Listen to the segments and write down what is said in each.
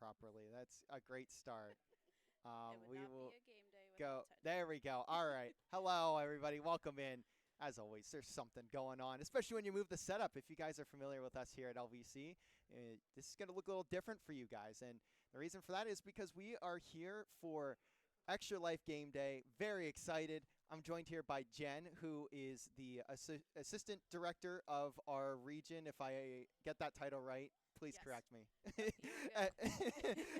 properly. That's a great start. It would We not will be a game day go. without There technical we go. All difficulties. right. Hello, everybody. Welcome in. As always, there's something going on, especially when you move the setup. If you guys are familiar with us here at LVC, this is going to look a little different for you guys. And the reason for that is because we are here for Extra Life Game Day. Very excited. I'm joined here by Jen, who is the assistant director of our region. If I get that title right, please Yes. correct me. Yep, you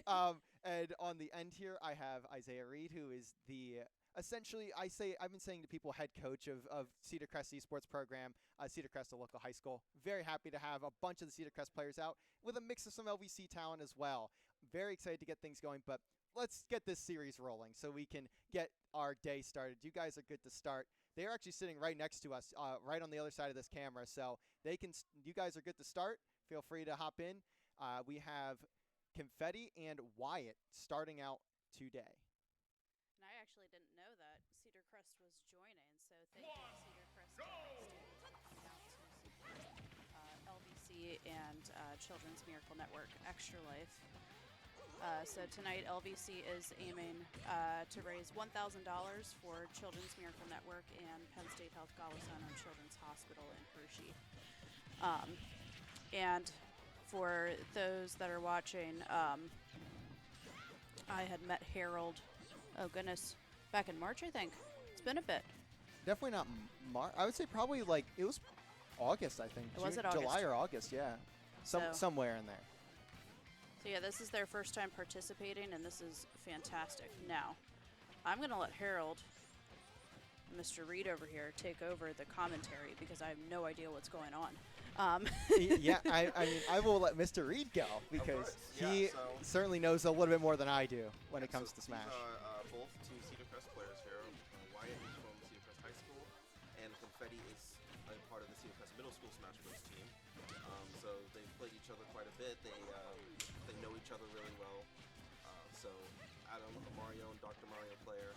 go. And on the end here, I have Isaiah Reed, who is the essentially, I've been saying to people, head coach of Cedar Crest Esports program, Cedar Crest, a local high school. Very happy to have a bunch of the Cedar Crest players out with a mix of some LVC talent as well. Very excited to get things going, but let's get this series rolling so we can get our day started. You guys are good to start. They are actually sitting right next to us, right on the other side of this camera, so they can. You guys are good to start. Feel free to hop in. We have Confetti and Wyatt starting out today. And I actually didn't know that Cedar Crest was joining, so thank you to Cedar Crest students for coming out to support LVC and Children's Miracle Network Extra Life. So tonight, LVC is aiming to raise $1,000 for Children's Miracle Network and Penn State Health Golisano Children's Hospital in Hershey. And for those that are watching, I had met Harold, oh goodness, back in March, I think. It's been a bit. Definitely not March. I would say probably like it was August, I think. Was it August? July or August, yeah. Somewhere in there. So yeah, this is their first time participating, and this is fantastic. Now, I'm going to let Harold, Mr. Reed over here, take over the commentary because I have no idea what's going on. Yeah, I mean, I will let Mr. Reed go because he certainly knows a little bit more than I do when it comes to Smash. These are both two Cedar Crest players here. Wyatt is from Cedar Crest High School, and Confetti is a part of the Cedar Crest Middle School Smash Bros. Team. So they've played each other quite a bit. They know each other really well. So Adam, a Mario and Dr. Mario player.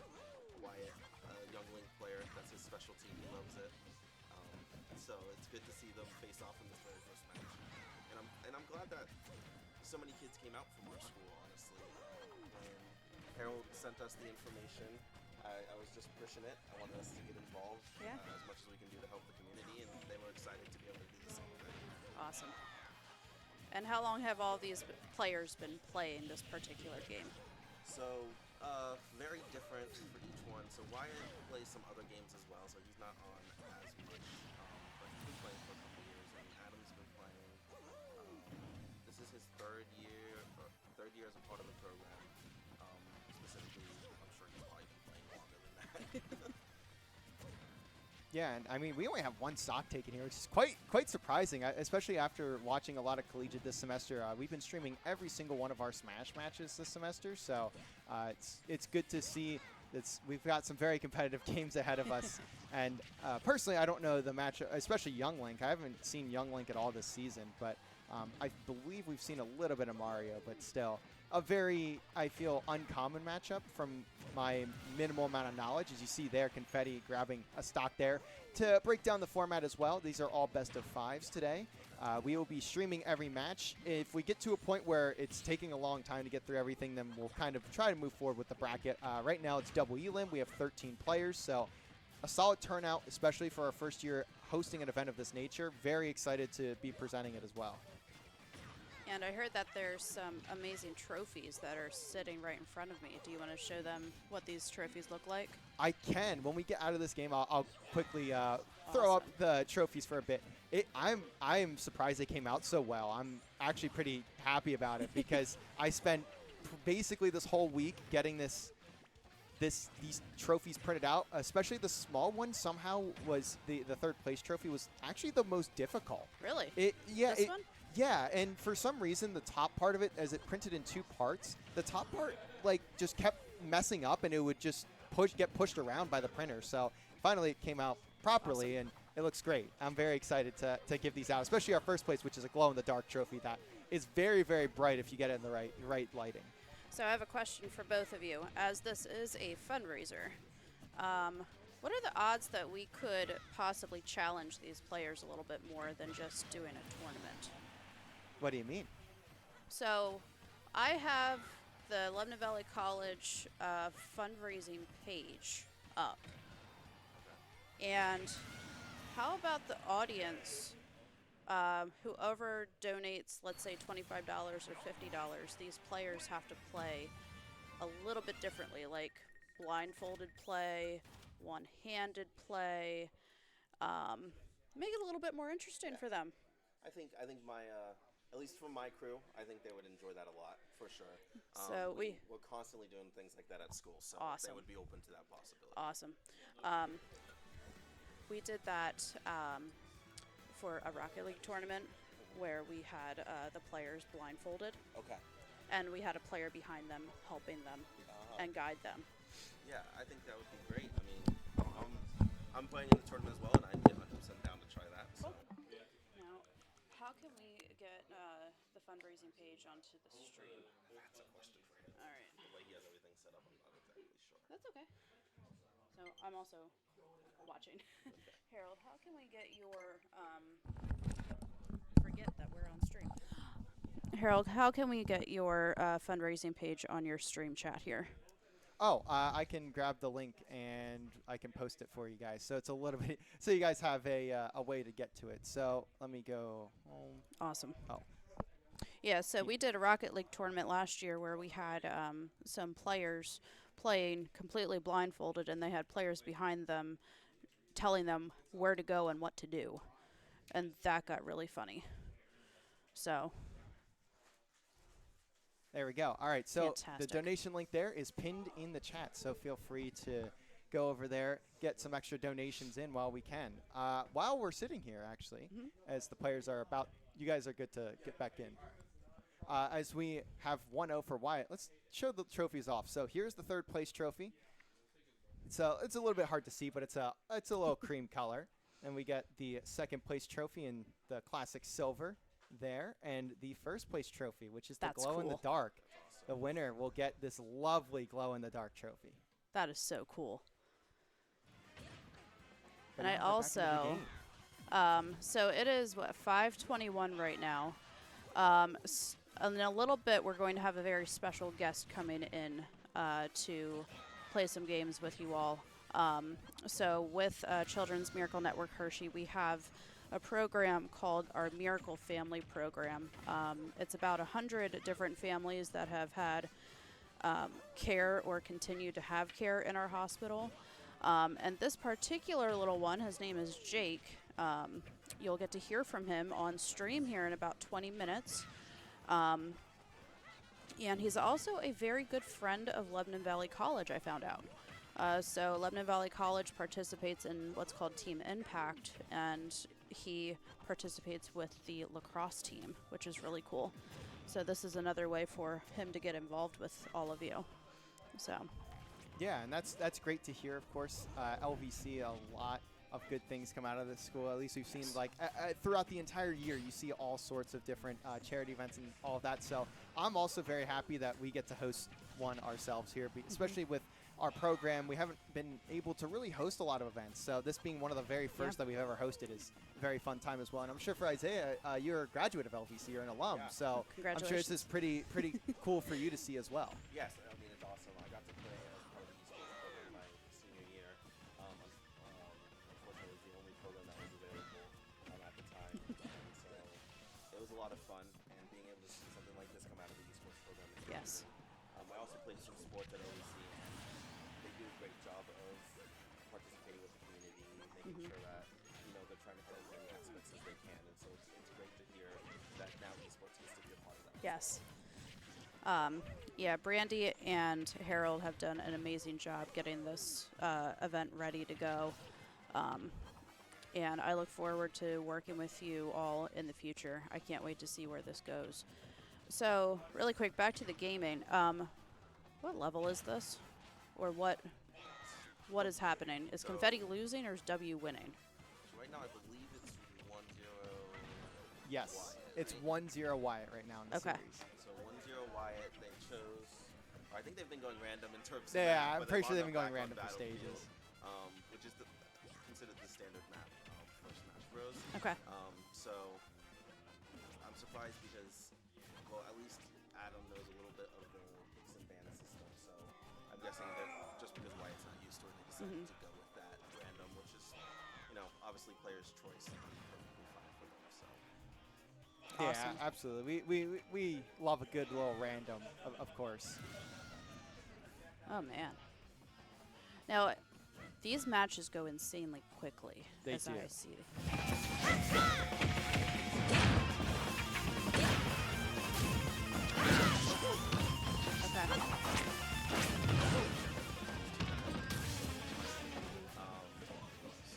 Wyatt, a Young Link player. That's his specialty. He loves it. So it's good to see them face off in this very first match. And I'm glad that so many kids came out from our school, honestly. When Harold sent us the information, I was just pushing it. I wanted us to get involved as much as we can do to help the community, and they were excited to be able to do the same thing. Awesome. And how long have all these players been playing this particular game? So, very different for each one. So Wyatt plays some other games as well, so he's not on as much. But he's been playing for a couple years, and Adam's been playing. This is his third year as a part of the program. Specifically, I'm sure he's probably been playing longer than that. Yeah, and I mean, we only have one stock taken here, which is quite surprising, especially after watching a lot of collegiate this semester. We've been streaming every single one of our Smash matches this semester, so it's good to see that we've got some very competitive games ahead of us. And personally, I don't know the match, especially Young Link. I haven't seen Young Link at all this season, but I believe we've seen a little bit of Mario, but still a very, I feel, uncommon matchup from my minimal amount of knowledge. As you see there, Confetti grabbing a stock there. To break down the format as well, these are all best of fives today. We will be streaming every match. If we get to a point where it's taking a long time to get through everything, then we'll kind of try to move forward with the bracket. Right now it's double elim. We have 13 players, so a solid turnout, especially for our first year hosting an event of this nature. Very excited to be presenting it as well. And I heard that there's some amazing trophies that are sitting right in front of me. Do you want to show them what these trophies look like? I can. When we get out of this game, I'll quickly throw up the trophies for a bit. I'm surprised they came out so well. I'm actually pretty happy about it because I spent basically this whole week getting these trophies printed out, especially the small one. Somehow was the third place trophy was actually the most difficult. Really? This one? Yeah, and for some reason, the top part of it, as it printed in two parts, the top part just kept messing up, and it would just get pushed around by the printer. So finally, it came out properly, awesome. And it looks great. I'm very excited to give these out, especially our first place, which is a glow-in-the-dark trophy that is very, very bright if you get it in the right lighting. So I have a question for both of you. As this is a fundraiser, what are the odds that we could possibly challenge these players a little bit more than just doing a tournament? What do you mean? So I have the Lebanon Valley College fundraising page up. And how about the audience? Whoever donates, let's say $25 or $50, these players have to play a little bit differently, like blindfolded play, one-handed play. Make it a little bit more interesting for them. I think my at least from my crew, I think they would enjoy that a lot for sure. So we're constantly doing things like that at school, so Awesome. they would be open to that possibility. Awesome. We did that for a Rocket League tournament where we had the players blindfolded, Okay. and we had a player behind them helping them and guide them. Yeah, I think that would be great. I mean, I'm playing in the tournament as well, and I'd be 100% down to try that. So. Now, how can we get the fundraising page onto the stream? That's a question for him. All right. The way he has everything set up, I'm not exactly sure. That's okay. So I'm also watching. Harold, how can we get your forget that we're on stream. Harold, how can we get your fundraising page on your stream chat here? Oh, I can grab the link and I can post it for you guys. So it's a little bit, so you guys have a way to get to it. So let me go home. Awesome. Oh. Yeah, so we did a Rocket League tournament last year where we had some players playing completely blindfolded, and they had players behind them telling them where to go and what to do. And that got really funny. So There we go. All right, so Fantastic. the donation link there is pinned in the chat, so feel free to go over there, get some extra donations in while we can. While we're sitting here, actually, as the players are about, you guys are good to get back in. As we have 1-0 for Wyatt, let's show the trophies off. So here's the third place trophy. So it's a little bit hard to see, but it's a little cream color. And we get the second place trophy in the classic silver there, and the first place trophy, which is the That's glow in the cool. dark. The winner will get this lovely glow in the dark trophy. that is so cool. But And I now we're back into the also, game. so it is, what, 5:21 right now. In a little bit, we're going to have a very special guest coming in to play some games with you all. So with Children's Miracle Network Hershey, we have a program called our Miracle Family Program. It's about 100 different families that have had care or continue to have care in our hospital. And this particular little one, his name is Jake. You'll get to hear from him on stream here in about 20 minutes. And he's also a very good friend of Lebanon Valley College, I found out. So Lebanon Valley College participates in what's called Team Impact, and he participates with the lacrosse team, which is really cool. So this is another way for him to get involved with all of you. So Yeah, and that's great to hear. Of course, LVC, a lot of good things come out of this school. At least we've seen, like, throughout the entire year, you see all sorts of different charity events and all of that. So I'm also very happy that we get to host one ourselves here, especially with our program. We haven't been able to really host a lot of events. So this being one of the very first that we've ever hosted is a very fun time as well. And I'm sure for Isaiah, you're a graduate of LVC, you're an alum. Yeah. So I'm sure this is pretty cool for you to see as well. Yes, I mean, it's awesome. I got to play as part of the esports program my senior year. Unfortunately, it was the only program that was available at the time. So it was a lot of fun, and being able to see something like this come out of the esports program is really Yes. great. I also played some sports at LVC, and they do a great job of participating with the community, making sure that, you know, they're trying to hit as many aspects as they can. And so it's great to hear that now esports gets to be a part of that. Yes. Yeah, Brandy and Harold have done an amazing job getting this event ready to go. And I look forward to working with you all in the future. I can't wait to see where this goes. So, really quick, back to the gaming. What level is this? Or what is happening? Is Confetti losing or is W winning? Right now, I believe it's 1-0. Yes, Wyatt, it's right? 1-0 Wyatt right now in the Okay. series. So 1-0 Wyatt, they chose. Or I think they've been going random in terms of. Yeah, map, I'm but pretty sure wound they've been up going back on random for Battlefield, stages. which is considered the standard map for Smash Bros. Okay. So I'm surprised because, well, at least Adam knows a little guessing that just because Wyatt's not used to it, they decided to go with that random, which is, obviously player's choice and perfectly fine for them. So. Awesome. Yeah, absolutely. We love a good little random, of course. Oh man. Now, these matches go insanely quickly, They as do. I see. Okay.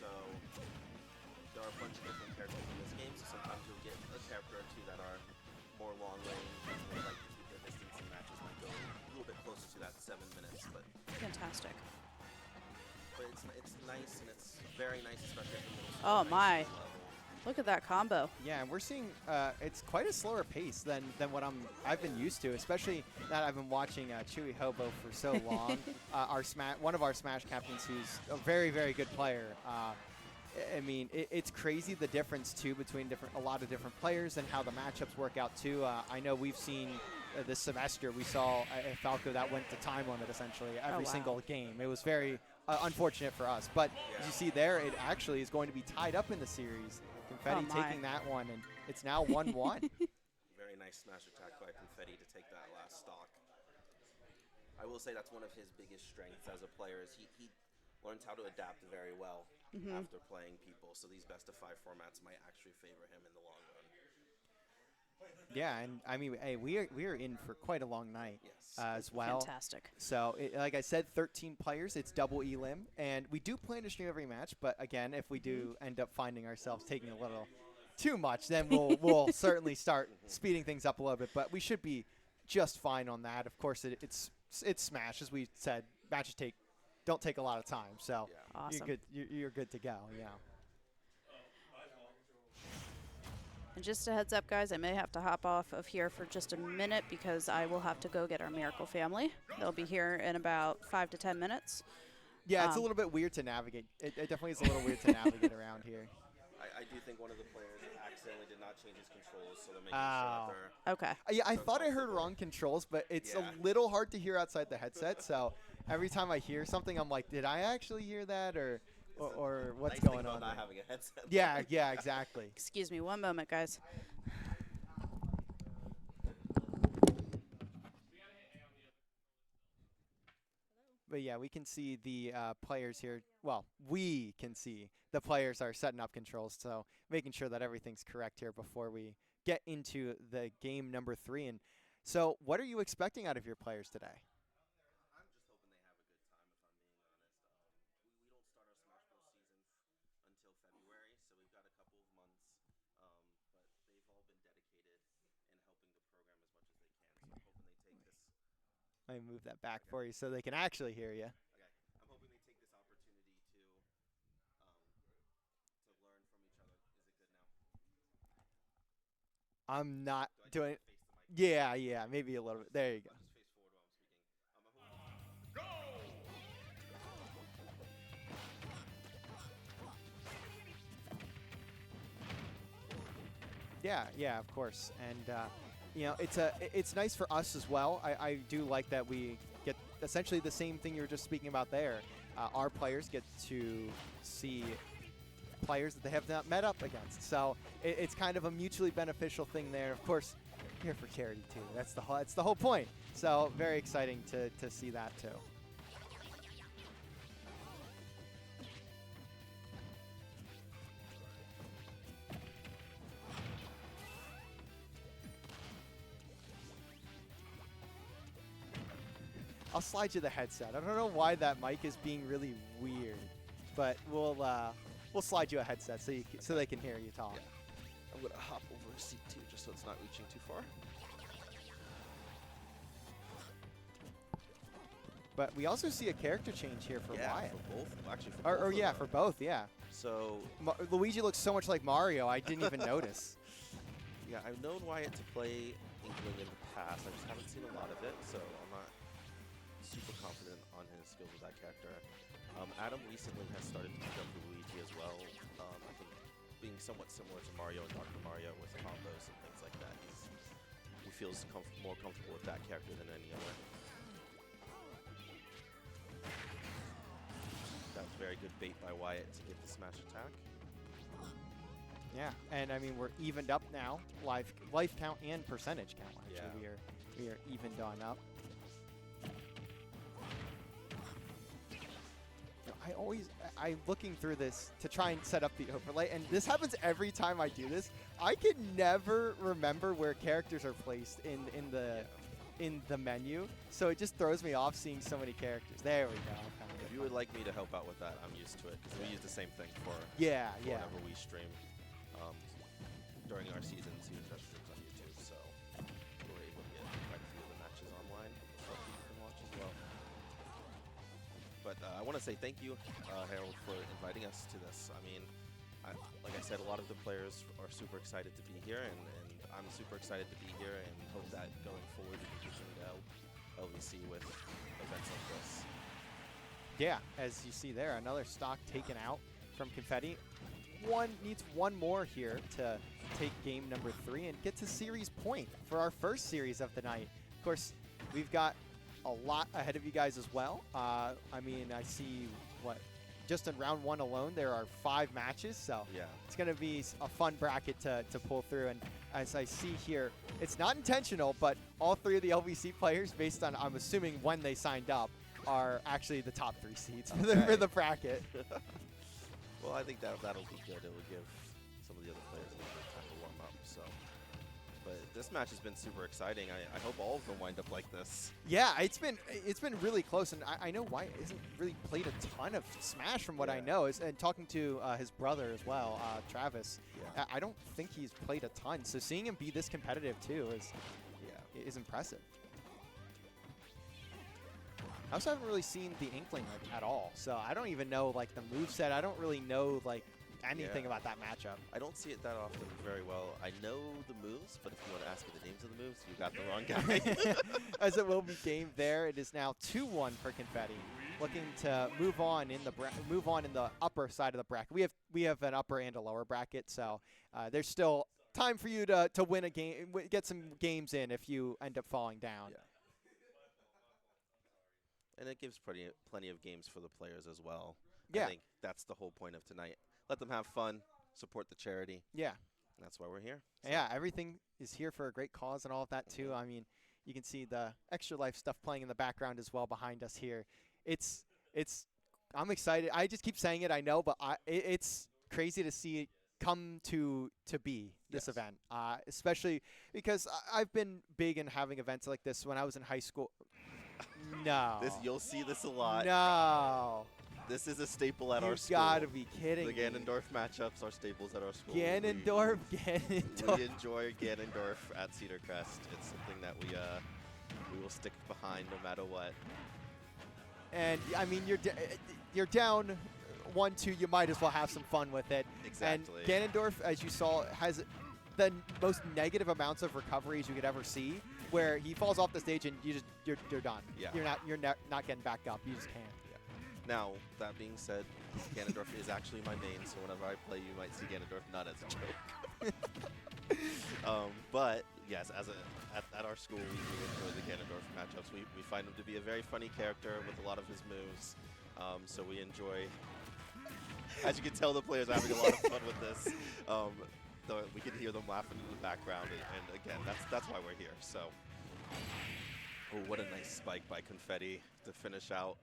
So there are a bunch of different characters in this game, so sometimes you'll get a character or two that are more long range and they like to keep their distance, and matches might go a little bit closer to that 7 minutes, but Fantastic. it's nice, and it's very nice, especially at the middle school Oh high my. school level. Look at that combo. Yeah, and we're seeing it's quite a slower pace than what I've been used to, especially that I've been watching Chewy Hobo for so long. One of our Smash captains, who's a very, very good player. I mean, it's crazy the difference too between a lot of different players and how the matchups work out too. I know we've seen this semester we saw a Falco that went to time limit essentially every wow. single game. It was very unfortunate for us, but as you see there, it actually is going to be tied up in the series. Confetti taking that one, and it's now 1-1. Very nice smash attack by Confetti to take that last stock. I will say that's one of his biggest strengths as a player is he learns how to adapt very well after playing people. So these best of 5 formats might actually favor him in the long run. Yeah, and I mean, hey, we are in for quite a long night as well. Fantastic. So, like I said, 13 players. It's double elim, and we do plan to stream every match. But again, if we do end up finding ourselves taking a little too much, then we'll certainly start speeding things up a little bit. But we should be just fine on that. Of course, it's Smash, as we said. Matches don't take a lot of time, so Awesome. you're good. You're good to go. Yeah. And just a heads up, guys, I may have to hop off of here for just a minute because I will have to go get our Miracle family. They'll be here in about 5 to 10 minutes. Yeah, it's a little bit weird to navigate. It definitely is a little weird to navigate around here. I do think one of the players accidentally did not change his controls, so they're making sure that they're... Okay. Yeah, I thought I heard wrong controls, but it's a little hard to hear outside the headset. So every time I hear something, I'm like, did I actually hear that, or what's nice going on? Not having a headset. Yeah, exactly. Excuse me one moment, guys. But yeah, we can see the players here. Well, we can see the players are setting up controls, so making sure that everything's correct here before we get into the game number 3. And so, what are you expecting out of your players today? I'm just hoping they have a good time, if I'm being honest. We don't start our Smash Bros. Season until February, so we've got a couple of months. But they've all been dedicated in helping the program as much as they can. So I'm hoping they take this. Let me move that back for you so they can actually hear you. Okay. I'm hoping they take this opportunity to learn from each other. Is it good now? I'm not Do I doing. need to face the mic? Yeah, maybe a little bit. There you go. I'll just face forward while I'm speaking. Yeah, of course. And it's nice for us as well. I do like that we get essentially the same thing you were just speaking about there. Our players get to see players that they have not met up against. So it's kind of a mutually beneficial thing there. Of course, here for charity too. That's the whole point. So very exciting to see that too. I'll slide you the headset. I don't know why that mic is being really weird, but we'll slide you a headset so they can hear you talk. Yeah. I'm gonna hop over a seat too, just so it's not reaching too far. But we also see a character change here for Wyatt. For both. Actually, for Or both of yeah, them. for both. Yeah. So Luigi looks so much like Mario. I didn't even notice. yeah, I've known Wyatt to play Inkling in the past. I just haven't seen a lot of it, so I'm not super confident on his skills with that character. Adam recently has started to pick up Luigi as well. I think being somewhat similar to Mario and Dr. Mario with combos and things like that, he feels more comfortable with that character than any other. very good bait by Wyatt to get the smash attack. Yeah, and I mean, we're evened up now, life count and percentage count. Actually, Yeah. we are evened on up. I'm looking through this to try and set up the overlay, and this happens every time I do this. I can never remember where characters are placed in the menu, so it just throws me off seeing so many characters. There we go. If you would like me to help out with that, I'm used to it because we use the same thing for Yeah. whenever we stream during our season streams on YouTube. So we're able to get quite a few of the matches online that you can watch as well. But I want to say thank you, Harold, for inviting us to this. I mean, like I said, a lot of the players are super excited to be here, and I'm super excited to be here, and hope that going forward we can continue to help LVC with events like this. Yeah, as you see there, another stock taken out from Confetti. Needs one more here to take game number 3 and get to series point for our first series of the night. Of course, we've got a lot ahead of you guys as well. I mean, I see just in round 1 alone, there are 5 matches, so Yeah. it's going to be a fun bracket to pull through. And as I see here, it's not intentional, but all 3 of the LVC players, based on, I'm assuming, when they signed up, are actually the top 3 seeds for the bracket. Well, I think that'll be good. It will give some of the other players a little bit of time to warm up. So, but this match has been super exciting. I hope all of them wind up like this. Yeah, it's been really close, and I know Wyatt isn't really played a ton of Smash from what I know. And talking to his brother as well, Travis, Yeah. I don't think he's played a ton. So seeing him be this competitive too is impressive. I also haven't really seen the Inkling at all, so I don't even know like the moveset. I don't really know like anything about that matchup. I don't see it that often very well. I know the moves, but if you want to ask me the names of the moves, you got the wrong guy. As it will be game there, it is now 2-1 for Confetti, looking to move on in the upper side of the bracket. We have an upper and a lower bracket, so there's still time for you to win a game, get some games in if you end up falling down. Yeah. And it gives plenty of games for the players as well. Yeah. I think that's the whole point of tonight. Let them have fun, support the charity. Yeah. That's why we're here. So. Yeah, everything is here for a great cause and all of that too. I mean, you can see the Extra Life stuff playing in the background as well behind us here. I'm excited. I just keep saying it, I know, but it's crazy to see it come to be this event, especially because I've been big in having events like this when I was in high school. No. You'll see this a lot. No. This is a staple at our school. You gotta be kidding The me. Ganondorf matchups are staples at our school. Ganondorf. We enjoy Ganondorf at Cedar Crest. It's something that we will stick behind no matter what. And I mean, you're down 1-2. You might as well have some fun with it. Exactly. And Ganondorf, as you saw, has the most negative amounts of recoveries you could ever see, where he falls off the stage and you're done. Yeah. You're not getting back up. You just can't. Now, that being said, Ganondorf is actually my main, so whenever I play, you might see Ganondorf not as a joke. But, yes, at our school, we do enjoy the Ganondorf matchups. We find him to be a very funny character with a lot of his moves, so we enjoy... As you can tell, the players are having a lot of fun with this. We can hear them laughing in the background, and again, that's why we're here. So, oh, what a nice spike by Confetti to finish out.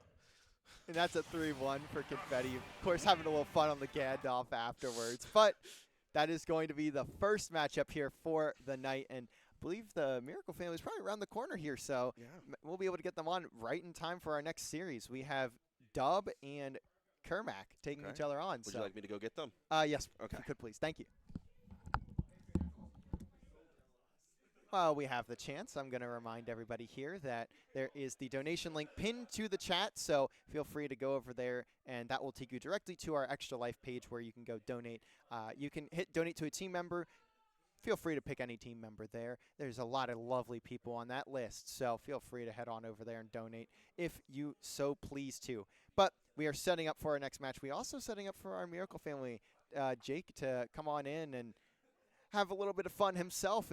And that's a 3-1 for Confetti. Of course, having a little fun on the Gandalf afterwards. But that is going to be the first matchup here for the night. And I believe the Miracle family is probably around the corner here. So we'll be able to get them on right in time for our next series. We have Dub and Kermac taking each other on. Would you like me to go get them? Yes, okay. If you could please. Thank you. While we have the chance, I'm going to remind everybody here that there is the donation link pinned to the chat, so feel free to go over there, and that will take you directly to our Extra Life page where you can go donate. You can hit donate to a team member. Feel free to pick any team member there. There's a lot of lovely people on that list, so feel free to head on over there and donate if you so please to. But we are setting up for our next match. We're also setting up for our Miracle family, Jake, to come on in and have a little bit of fun himself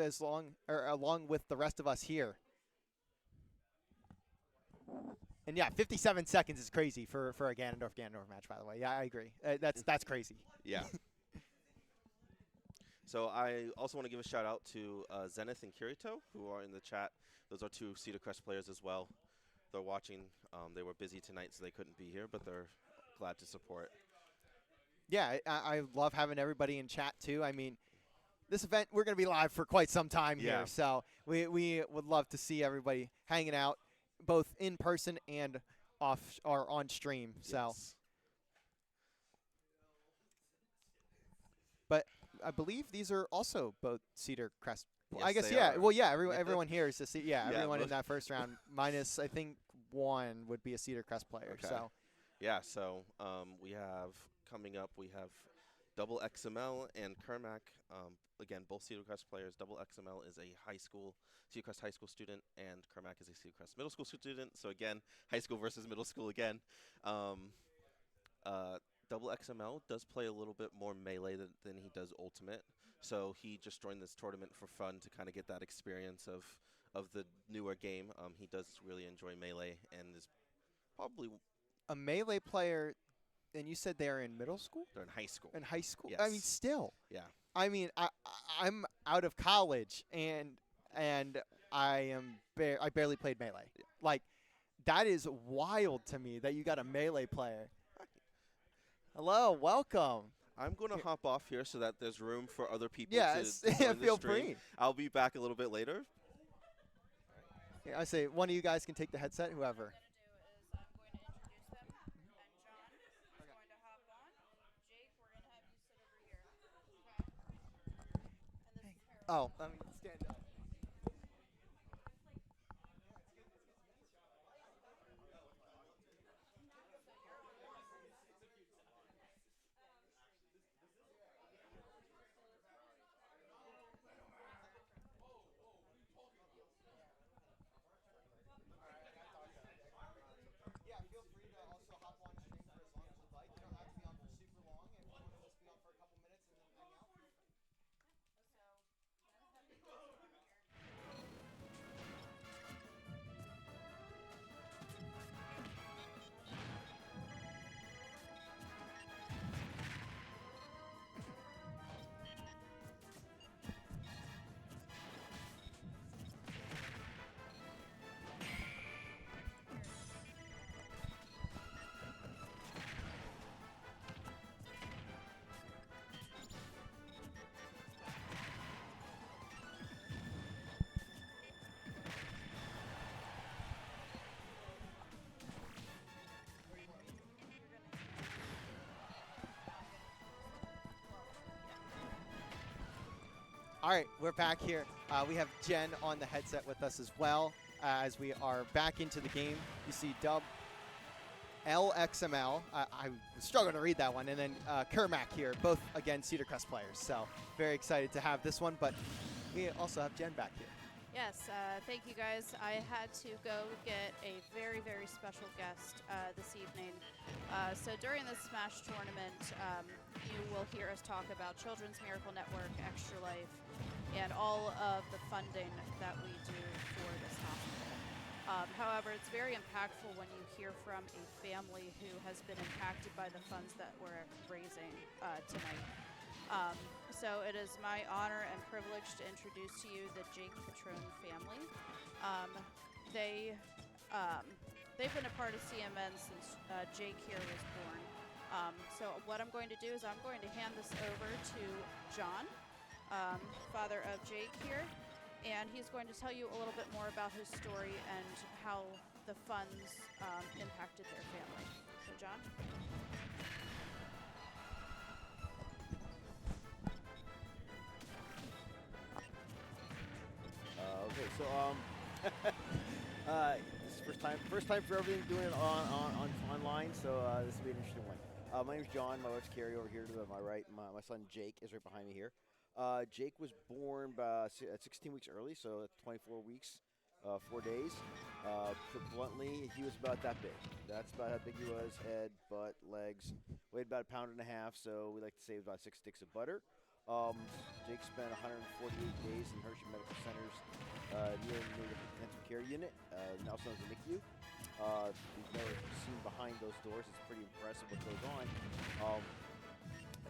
along with the rest of us here. And yeah, 57 seconds is crazy for a Ganondorf match, by the way. Yeah, I agree. That's crazy. Yeah. So I also want to give a shout out to Zenith and Kirito, who are in the chat. Those are two Cedar Crest players as well. They're watching. They were busy tonight, so they couldn't be here, but they're glad to support. Yeah, I love having everybody in chat too. I mean, this event, we're going to be live for quite some time here, so we would love to see everybody hanging out, both in person and off or on stream. So, Yes. but I believe these are also both Cedar Crest. Yes, I guess they yeah. are. Well, yeah. Everyone here is everyone in most- that first round, minus I think one would be a Cedar Crest player. Okay. So Yeah, so we have coming up, we have Double XML and Kermac. Again, both Cedar Crest players. Double XML is a Cedar Crest high school student, and Kermac is a Cedar Crest middle school student. So again, high school versus middle school again. Double XML does play a little bit more melee than he does ultimate. So he just joined this tournament for fun to kind of get that experience of the newer game. He does really enjoy melee and is probably a melee player, and you said they're in middle school? they're in high school. In high school? Yes. I mean, still. Yeah. I mean, I'm out of college, and I barely played melee. Yeah. Like, that is wild to me that you got a melee player. Hello, welcome. I'm going to hop off here so that there's room for other people Yes, to join the feel stream. free. I'll be back a little bit later. Yeah, I say one of you guys can take the headset, whoever. Oh, I mean, stand up. Yeah, feel free to also hop on stream for as long as you'd like. You don't have to be on for super long. If you want to just be on for a couple minutes and then hang out. All right, we're back here. We have Jen on the headset with us as well as we are back into the game. You see Dub LXML. I was struggling to read that one. And then Kermac here, both, again, Cedar Crest players. So very excited to have this one. But we also have Jen back here. Yes, thank you guys. I had to go get a very, very special guest this evening. So during this Smash tournament, you will hear us talk about Children's Miracle Network, Extra Life, and all of the funding that we do for this hospital. However, it's very impactful when you hear from a family who has been impacted by the funds that we're raising tonight. So it is my honor and privilege to introduce to you the Jake Patron family. They've been a part of CMN since Jake here was born. So what I'm going to do is I'm going to hand this over to John, father of Jake here, and he's going to tell you a little bit more about his story and how the funds impacted their family. So John? Okay, so this is first time for everything doing it online. So this will be an interesting one. My name's John. My wife's Carrie over here to my right. My son Jake is right behind me here. Jake was born at 16 weeks early, so 24 weeks, 4 days. Put bluntly, he was about that big. That's about how big he was. Head, butt, legs. Weighed about 1.5 pounds. So we like to say about 6 sticks of butter. Jake spent 148 days in Hershey Medical Center's near intensive care unit, now known as the NICU. We've never seen behind those doors. It's pretty impressive what goes on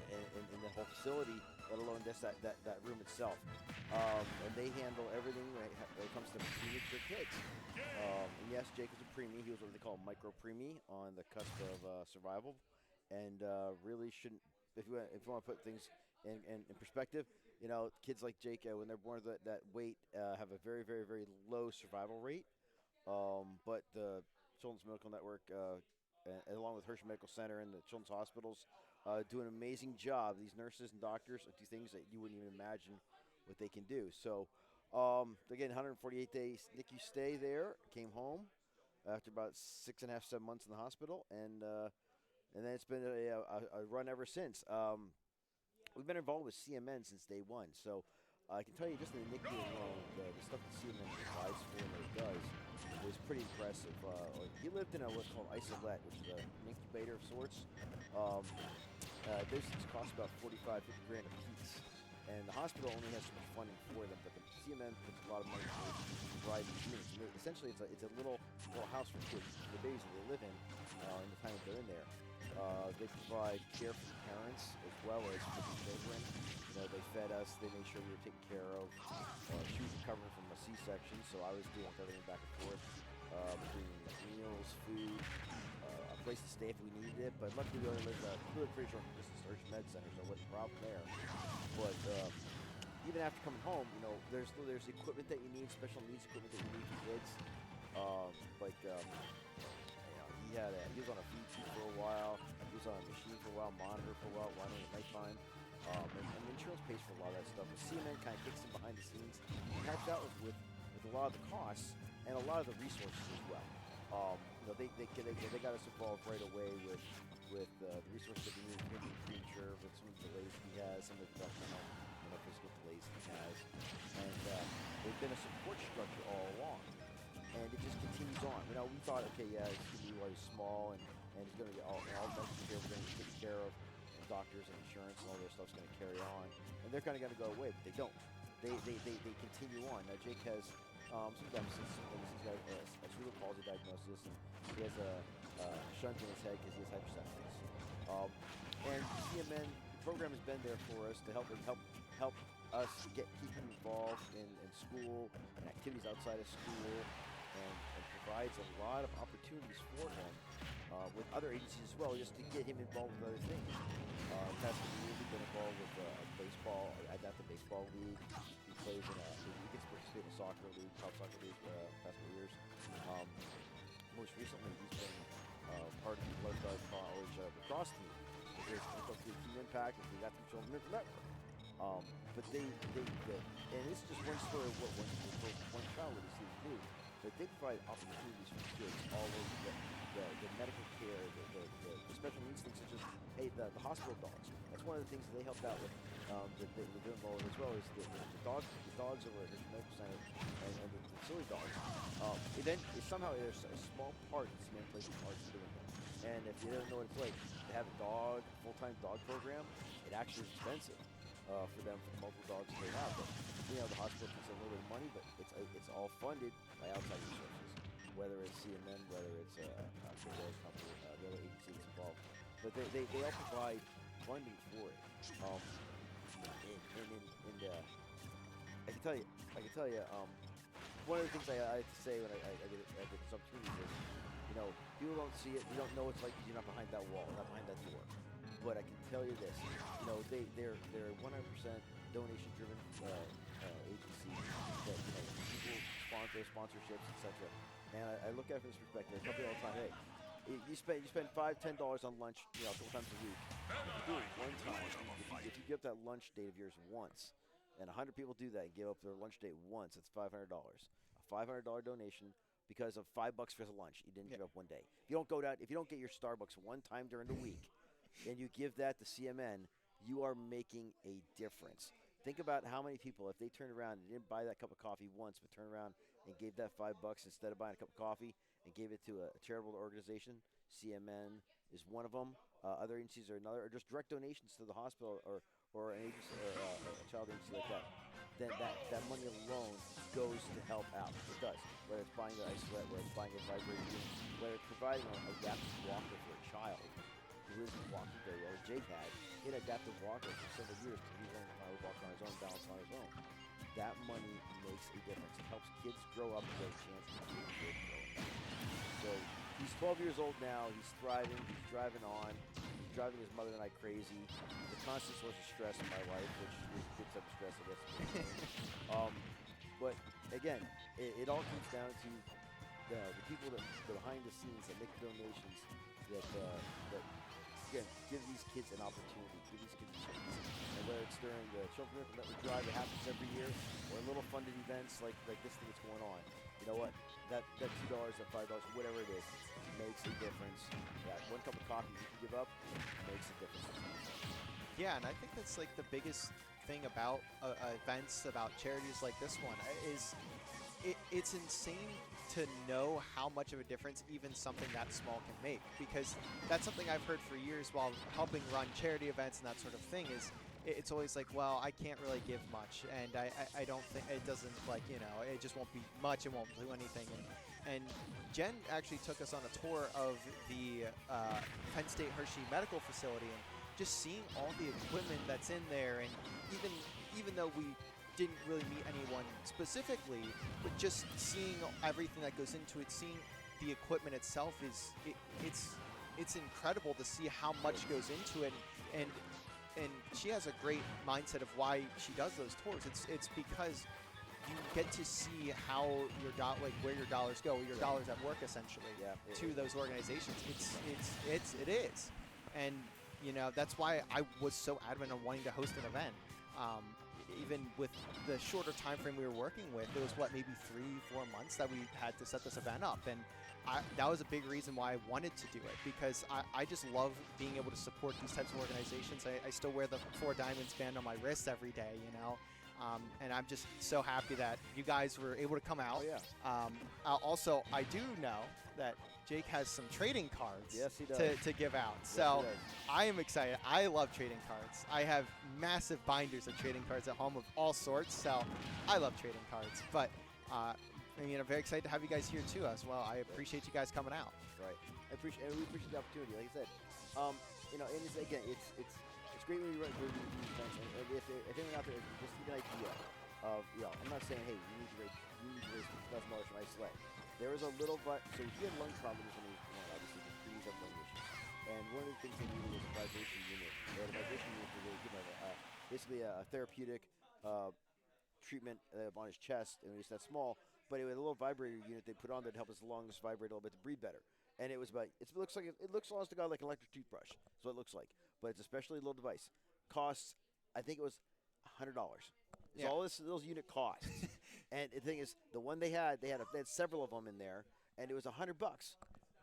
in the whole facility, let alone just that room itself. And they handle everything when it comes to premature kids. And yes, Jake was a preemie. He was what they call a micro preemie on the cusp of survival, and really shouldn't. If you want to put things in perspective, kids like Jake, when they're born that weight, have a very, very, very low survival rate. But the Children's Medical Network, along with Hershey Medical Center and the Children's Hospitals, do an amazing job. These nurses and doctors do things that you wouldn't even imagine what they can do. So, again, 148 days NICU stay there. Came home after about 6.5, 7 months in the hospital, and then it's been a run ever since. We've been involved with CMN since day one, so I can tell you just in the NICU alone, the stuff that CMN provides for and does is pretty impressive. He lived in what's called isolette, which is an incubator of sorts. Those things cost about 45, 50 grand a piece, and the hospital only has so much funding for them, but the CMN puts a lot of money towards providing these units. And essentially, it's a little house for kids, the babies that they live in the time that they're in there. They provide care for the parents as well as for the children. They fed us. They made sure we were taken care of. She was recovering from a C-section, so I was dealing with everything back and forth between meals, food, a place to stay if we needed it. But luckily, we only lived pretty short distance to Hershey Med Center, so it wasn't a problem there. But even after coming home, there's equipment that you need, special needs equipment that you need for kids. He was on a feed tube for a while. He was on a machine for a while, monitor for a while, running at nighttime. And insurance pays for a lot of that stuff. But CMN kind of kicks him behind the scenes and helps out with a lot of the costs and a lot of the resources as well. They got us involved right away with the resources that we need to be premature, with some of the delays he has, some of the developmental physical delays he has. And they've been a support structure all along. And it just continues on. We thought, okay, yeah, it's going to be really small, and it's going to get all medical care we're going to take care of, and doctors and insurance and all their stuff's going to carry on. And they're kind of going to go away, but they don't. They continue on. Now, Jake has some deficits. He's got a cerebral palsy diagnosis, and he has a shunt in his head because he has hypersensitivity. And CMN, the program has been there for us to help us keep him involved in school and activities outside of school. And provides a lot of opportunities for him with other agencies as well, just to get him involved with other things. Past few years, we've been involved with baseball, the baseball league. He plays he gets to participate in a soccer league, top soccer league, past few years. Most recently, he's been part of the Blood College lacrosse team. There's Team Impact, and we got the Children's Medical Network. But and this is just one story of what one child would see do. But they provide opportunities for kids all over the medical care, the special needs things, such as the hospital dogs. That's one of the things that they helped out with. That they're involved as well, is the dogs over at the medical center and the facility dogs. Somehow there's a small part that CMN plays a part in doing that. And if you don't know what it's like to have a full-time dog program, it actually is expensive for them, for the multiple dogs that they have. But the hospital gets a little bit of money, but it's all funded by outside resources, whether it's CMN, whether it's a company, the other agencies involved. But they all provide funding for it. I can tell you, one of the things I have to say when I get this opportunity is, people don't see it, you don't know what it's like because you're not behind that wall, not behind that door. But I can tell you this, they're 100% donation-driven agency that people sponsor sponsorships, etc. And I look at it from this perspective. I tell people all the time, hey, you spend $5-10 on lunch, a couple times a week. If you do it one time, if you give up that lunch date of yours once, and 100 people do that and give up their lunch date once, it's $500. A $500 donation because of $5 for the lunch. You didn't give up one day. If you don't get your Starbucks one time during the week, and you give that to CMN, you are making a difference. Think about how many people, if they turned around and didn't buy that cup of coffee once, but turned around and gave that $5 instead of buying a cup of coffee and gave it to a charitable organization. CMN is one of them. Other agencies are another, or just direct donations to the hospital or an agency or a child agency like that. then that money alone goes to help out. It does. Whether it's buying the isolate, whether it's buying a vibrating unit, whether it's providing a adaptive walker for a child who isn't walking very well, as Jake had. He had an adaptive walker for several years because he learned how to walk on his own, balance on his own. That money makes a difference. It helps kids grow up and get a chance to be a good grow up. So he's 12 years old now. He's thriving. He's driving on. He's driving his mother and I crazy. It's a constant source of stress in my life, which is a good type of stress, I guess. But again, it all comes down to the people that behind the scenes that make the donations that again give these kids an opportunity, give these kids a chance. And whether it's during the Children's Miracle Network Drive that happens every year, or little funded events like this thing that's going on, you know what? That $2, that $5, whatever it is, makes a difference. That one cup of coffee you can give up makes a difference. Yeah, and I think that's like the biggest thing about events, about charities like this one, is it's insane to know how much of a difference even something that small can make. Because that's something I've heard for years while helping run charity events and that sort of thing is, it's always like, well, I can't really give much, and I don't think, it doesn't, like, you know, it just won't be much, it won't do anything. And Jen actually took us on a tour of the Penn State Hershey Medical Facility, and just seeing all the equipment that's in there, and even though we didn't really meet anyone specifically, but just seeing everything that goes into it, seeing the equipment itself it's incredible to see how much goes into it, and she has a great mindset of why she does those tours. It's because you get to see how where your dollars go, your dollars at work essentially, to those organizations. It is, and you know that's why I was so adamant on wanting to host an event. Even with the shorter time frame we were working with, it was maybe 3-4 months that we had to set this event up, and that was a big reason why I wanted to do it, because I just love being able to support these types of organizations. I still wear the 4 Diamonds band on my wrist every day, you know, and I'm just so happy that you guys were able to come out. Oh, yeah. Also, I do know that Jake has some trading cards Yes, he does. to give out. Yes, So he does. I am excited. I love trading cards. I have massive binders of trading cards at home of all sorts. So I love trading cards. But I mean, I'm very excited to have you guys here too as well. I appreciate you guys coming out. Right. We appreciate the opportunity. Like I said, you know, and it's great when you run these events. And if anyone out there just need an idea of, you know, I'm not saying, hey, you need to raise $50,000 for my sled. There is a little, but so he had lung problems when he was born. Obviously, the trees have lung issues. And one of the things they needed was a vibration unit. They had a vibration unit to really give him basically a therapeutic treatment on his chest, and it was that small. But it was a little vibrator unit they put on there to help his lungs vibrate a little bit to breathe better. And it was it looks honest to God like an electric toothbrush. That's what it looks like. But it's a specially little device. Costs, I think it was $100. It's all this little unit costs. And the thing is, the one they had several of them in there, and it was $100.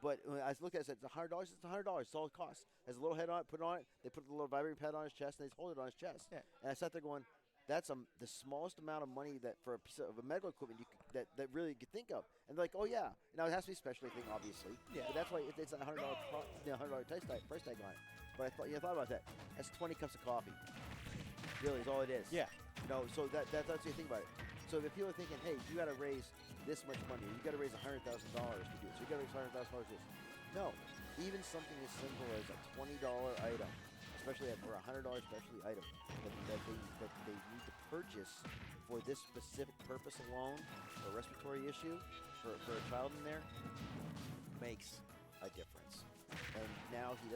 But when I looked at it, it's $100. It's $100. It's all it costs. Has a little head on it, put it on it. They put a little vibrating pad on his chest, and they just hold it on his chest. Yeah. And I sat there going, that's the smallest amount of money that for a piece of medical equipment that really you could think of. And they're like, oh yeah. Now it has to be a specialty thing, obviously. Yeah. But that's why it's a $100 price tag on it. But I thought about that. That's 20 cups of coffee. Really, is all it is. Yeah. You know, so that's what you think about it. So if people are thinking, hey, you got to raise this much money, you got to raise $100,000 to do it. So you got to raise $100,000 for this. No, even something as simple as a $20 item, especially for a $100 specialty item that they need to purchase for this specific purpose alone, for a respiratory issue, for a child in there, makes a difference. And now he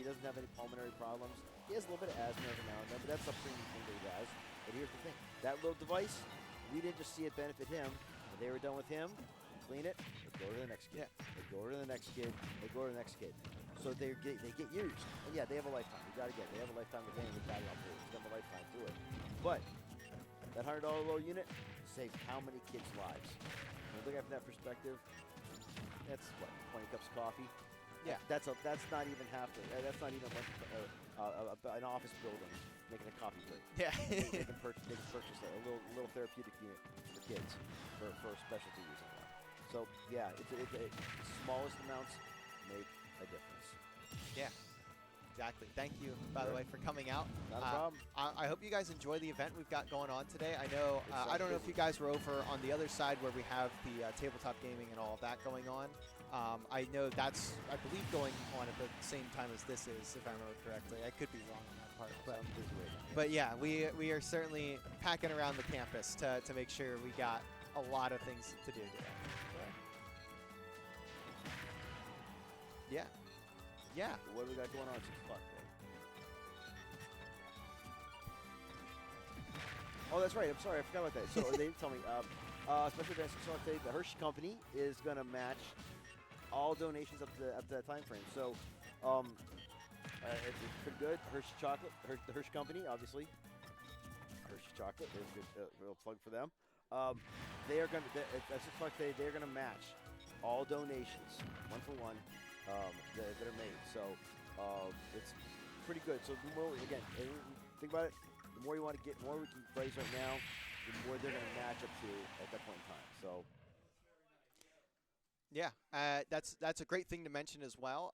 doesn't have any pulmonary problems. He has a little bit of asthma every now and then, but that's a premium thing that he has. But here's the thing: that little device, we didn't just see it benefit him. When they were done with him, clean it, let's go to the next kid. Yeah. They go to the next kid. They go to the next kid. So they get used. And yeah, they have a lifetime. You gotta get. They have a lifetime with anything bad up there. They have a lifetime through it. But that $100 little unit saved how many kids' lives? When you look at it from that perspective, that's what 20 cups of coffee. Yeah. That's not even half. That's not even an office building making a coffee break. Yeah. they can purchase a little therapeutic unit for kids for specialty use and all. So yeah, it's the smallest amounts make a difference. Yeah. exactly. Thank you, by the Sure. way, for coming out. Not a problem. I hope you guys enjoy the event we've got going on today. I know, I don't know if you guys were over on the other side where we have the tabletop gaming and all of that going on. I know that's, I believe, going on at the same time as this is, if I remember correctly. I could be wrong on that part. But yeah, we are certainly packing around the campus to make sure we got a lot of things to do today. Yeah. Yeah. What do we got going on at 6 o'clock today? Oh, that's right. I'm sorry. I forgot about that. So they didn't tell me. Special event 6 o'clock today. The Hershey Company is going to match all donations up to that time frame. So it's pretty good. Hershey Chocolate, the Hershey Company, obviously. Hershey Chocolate. There's a good real plug for them. They are going to, at 6 o'clock today, they're going to match all donations, one for one, that are made. So it's pretty good. So the more, again, think about it, the more you want to get, the more we can raise right now, the more they're going to match up to at that point in time. So yeah, that's a great thing to mention as well.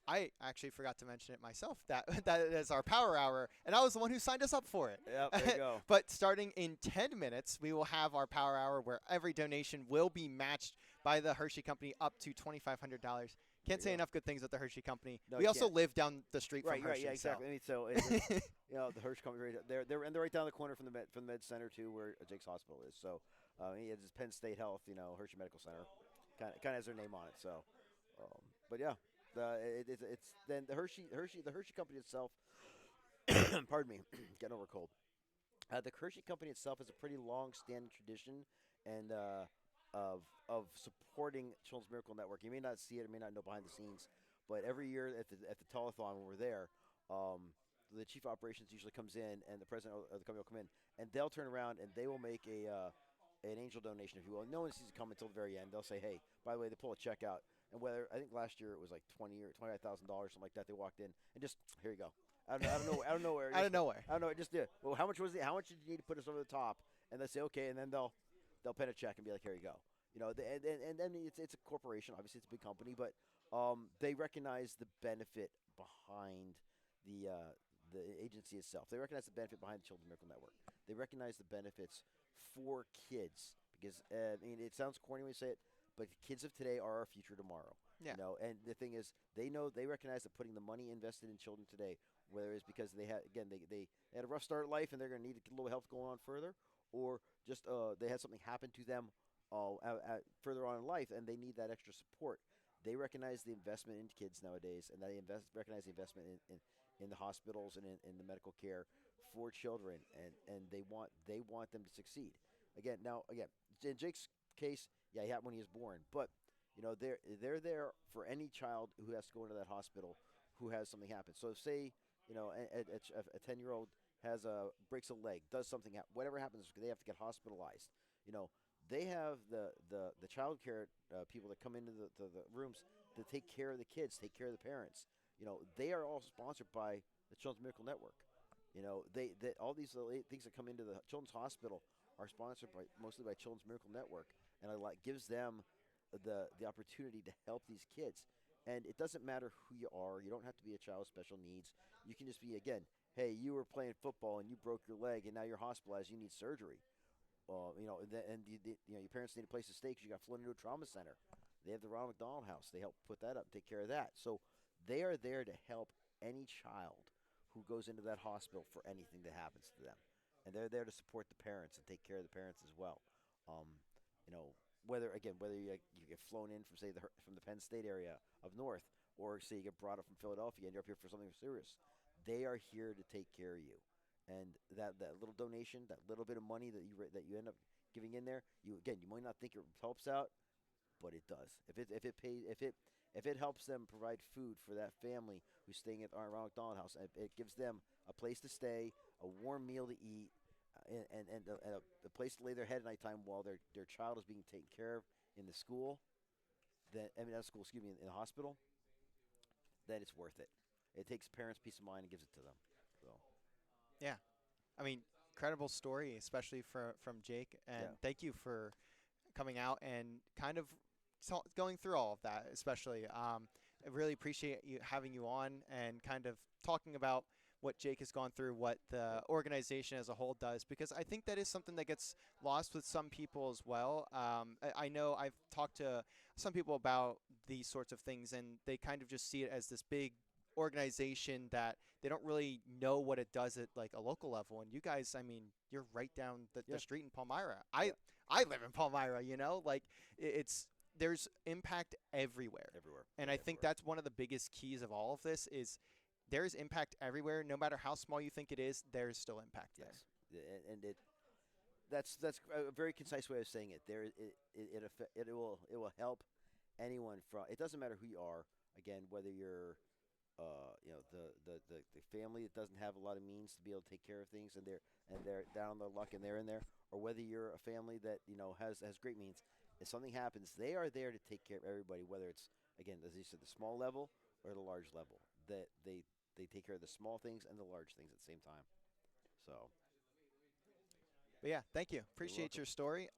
I actually forgot to mention it myself. That is our power hour, and I was the one who signed us up for it. yep, there you go. But starting in 10 minutes, we will have our power hour where every donation will be matched by the Hershey Company up to $2,500. Can't say enough good things about the Hershey Company. No, we you also can't. live down the street from Hershey. Right, yeah, exactly. I mean, so you know, the Hershey Company, they're right down the corner from the Med Center too, where Jake's Hospital is. So it's Penn State Health, you know, Hershey Medical Center, kind of has their name on it. So, but yeah, it's then the Hershey Company itself. Pardon me, getting over a cold. The Hershey Company itself is a pretty long-standing tradition and of supporting Children's Miracle Network. You may not see it, you may not know behind the scenes, but every year at the telethon when we're there, the chief of operations usually comes in, and the president of the company will come in, and they'll turn around and they will make an angel donation, if you will. No one sees it come until the very end. They'll say, "Hey, by the way," they pull a check out, and whether I think last year it was like $25,000, something like that. They walked in and just, here you go. I don't know. Out of nowhere. I don't know. Just did. Well, how much was it? How much did you need to put us over the top? And they say, okay, and then they'll pen a check and be like, here you go. You know, and then it's a corporation. Obviously, it's a big company, but they recognize the benefit behind the agency itself. They recognize the benefit behind the Children's Miracle Network. They recognize the benefits for kids because I mean, it sounds corny when you say it, but the kids of today are our future tomorrow. Yeah. You know, and the thing is, they recognize that putting the money invested in children today, whether it's because they had a rough start in life and they're going to need a little help going on further, or just they had something happen to them further on in life and they need that extra support. They recognize the investment in kids nowadays, and they recognize the investment in the hospitals and in the medical care for children, and they want them to succeed. Again, in Jake's case, yeah, he happened when he was born, but you know, they're there for any child who has to go into that hospital who has something happen. So say, you know, a 10-year-old breaks a leg, does something, whatever happens, they have to get hospitalized. You know, they have the child care people that come into the rooms to take care of the kids, take care of the parents. You know, they are all sponsored by the Children's Miracle Network. You know, they all these things that come into the Children's Hospital are sponsored mostly by Children's Miracle Network, and gives them the opportunity to help these kids. And it doesn't matter who you are. You don't have to be a child with special needs. You can just be, again, hey, you were playing football and you broke your leg and now you're hospitalized. You need surgery. You know, your parents need a place to stay because you got flown into a trauma center. They have the Ronald McDonald House. They help put that up, take care of that. So they are there to help any child who goes into that hospital for anything that happens to them. And they're there to support the parents and take care of the parents as well. You know, whether you get flown in from from the Penn State area up north, or say you get brought up from Philadelphia and you're up here for something serious, they are here to take care of you. And that little donation, that little bit of money that you end up giving in there, you might not think it helps out, but it does. If it helps them provide food for that family who's staying at our Ronald McDonald House, it gives them a place to stay, a warm meal to eat, and a place to lay their head at nighttime while their child is being taken care of in the school, in the hospital, then it's worth it. It takes parents' peace of mind and gives it to them. So. Yeah. I mean, incredible story, especially from Jake, and thank you for coming out and kind of going through all of that, especially. I really appreciate you having you on and kind of talking about what Jake has gone through, what the organization as a whole does, because I think that is something that gets lost with some people as well. I know I've talked to some people about these sorts of things, and they kind of just see it as this big organization that they don't really know what it does at like a local level. And you guys, I mean, you're right down the street in Palmyra. I live in Palmyra, you know, like it's there's impact everywhere. Everywhere. And Yeah, I think everywhere. that's one of the biggest keys of all of this is there's impact everywhere. No matter how small you think it is, there's still impact there. Yes. And that's a very concise way of saying it. There, it will help anyone from. It doesn't matter who you are. Again, whether you're, the family that doesn't have a lot of means to be able to take care of things, and they're down on their luck and they're in there, or whether you're a family that has great means. If something happens, they are there to take care of everybody. Whether it's, again, as you said, the small level or the large level, that they take care of the small things and the large things at the same time. So. But yeah, thank you. Appreciate welcome. your story.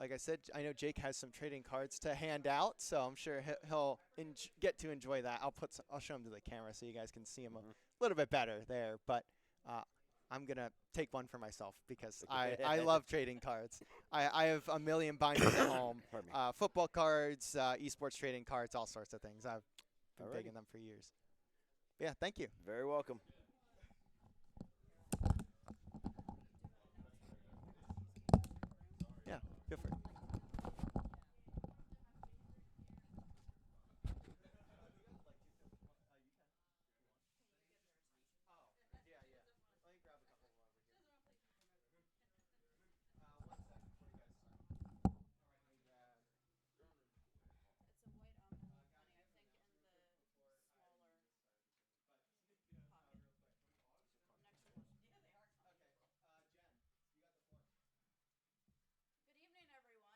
Like I said, I know Jake has some trading cards to hand out, so I'm sure he'll get to enjoy that. I'll show him to the camera so you guys can see him a little bit better there. But I'm gonna take one for myself because I love trading cards. I have a million binders at home. Pardon me. Football cards, esports trading cards, all sorts of things. I've been Alrighty. big in them for years. But yeah, thank you. Very welcome. Yeah, go for it. It's a white envelope, honey. I think in the smaller pocket. Next one. Yeah, they are coming. Good evening, everyone.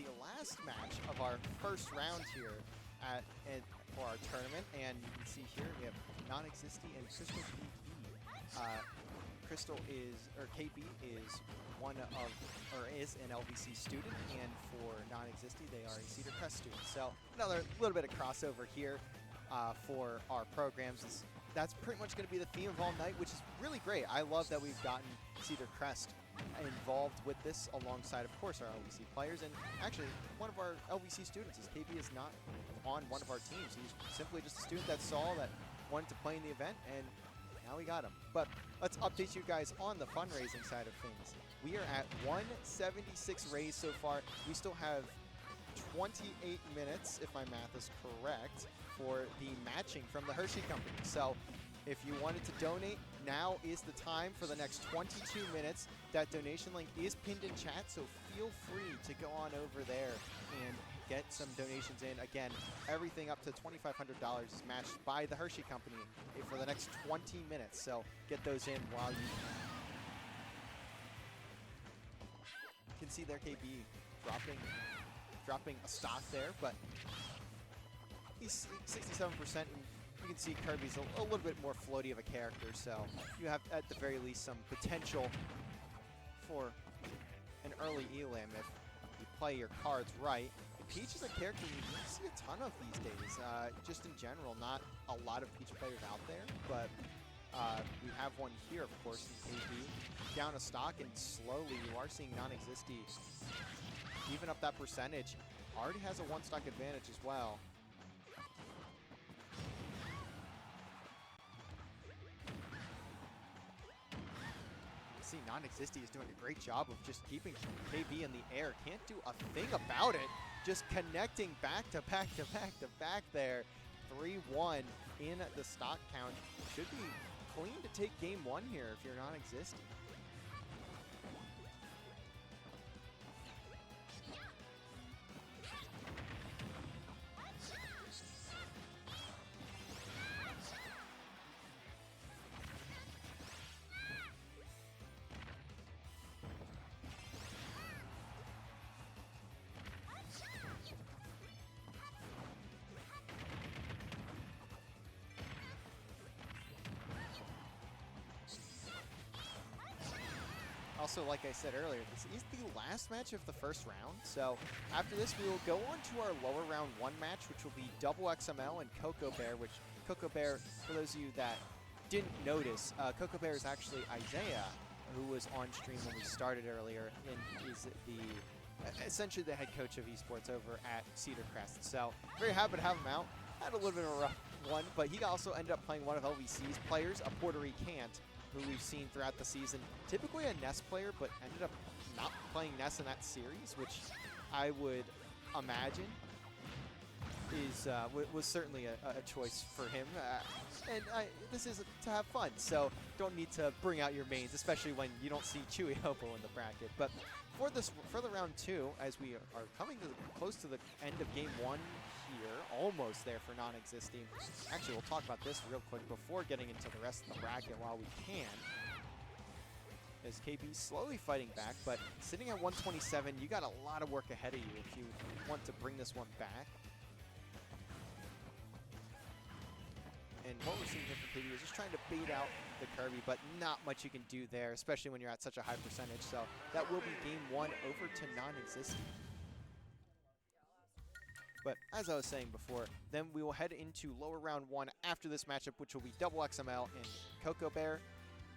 the last match of our first round here for our tournament, and you can see here we have Non-Existy and Crystal KB. Crystal KB is is an LVC student, and for Non-Existy they are a Cedar Crest student. So another little bit of crossover here for our programs. That's pretty much going to be the theme of all night, which is really great. I love that we've gotten Cedar Crest involved with this alongside, of course, our LVC players. And actually, one of our LVC students, as KB is not on one of our teams. He's simply just a student that saw that wanted to play in the event, and now we got him. But let's update you guys on the fundraising side of things. We are at 176 raised so far. We still have 28 minutes, if my math is correct, for the matching from the Hershey Company. So if you wanted to donate, now is the time for the next 22 minutes. That donation link is pinned in chat, so feel free to go on over there and get some donations in. Again, everything up to $2,500 is matched by the Hershey Company for the next 20 minutes. So get those in while you can. You can see there KB dropping a stock there, but he's 67%, and you can see Kirby's a little bit more floaty of a character, so you have at the very least some potential for an early elim if you play your cards right. Peach is a character you don't see a ton of these days. Just in general, not a lot of Peach players out there, but we have one here, of course, in KB. Down a stock, and slowly you are seeing Non-Existy even up that percentage. Already has a one stock advantage as well. See, Non-Existy is doing a great job of just keeping KB in the air. Can't do a thing about it. Just connecting back to back to back to back there. 3-1 in the stock count. Should be clean to take game one here if you're Non-Existy. Also, like I said earlier, this is the last match of the first round. So after this, we will go on to our lower round one match, which will be Double XML and Coco Bear, which Coco Bear, for those of you that didn't notice, Coco Bear is actually Isaiah, who was on stream when we started earlier, and is essentially the head coach of esports over at Cedar Crest. So very happy to have him out. Had a little bit of a rough one, but he also ended up playing one of LVC's players, a Puerto Rican, who we've seen throughout the season. Typically a Ness player, but ended up not playing Ness in that series, which I would imagine was certainly a choice for him. This is to have fun, so don't need to bring out your mains, especially when you don't see Chewy Hobo in the bracket. But for the round two, as we are coming close to the end of game one here, almost there for Non-Existy. Actually, we'll talk about this real quick before getting into the rest of the bracket while we can. As KB slowly fighting back, but sitting at 127, you got a lot of work ahead of you if you want to bring this one back. And what we're seeing here from KB is just trying to bait out the Kirby, but not much you can do there, especially when you're at such a high percentage. So that will be game one over to Non-Existy. But as I was saying before, then we will head into lower round one after this matchup, which will be Double XML and Coco Bear.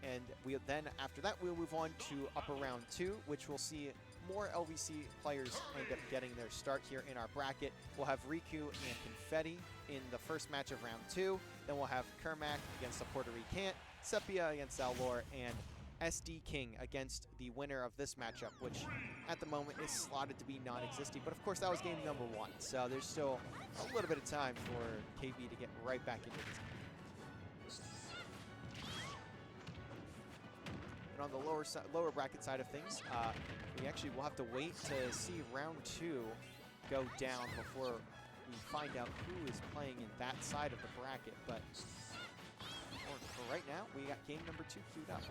And then after that, we'll move on to upper round two, which we'll see more LVC players end up getting their start here in our bracket. We'll have Riku and Confetti in the first match of round two. Then we'll have Kermac against the Puerto Rican, Sepia against Alor, and SD King against the winner of this matchup, which at the moment is slotted to be Non-Existy. But of course, that was game number one, so there's still a little bit of time for KB to get right back into this. And on the lower bracket side of things, we actually will have to wait to see round two go down before we find out who is playing in that side of the bracket. But for right now, we got game number two queued up.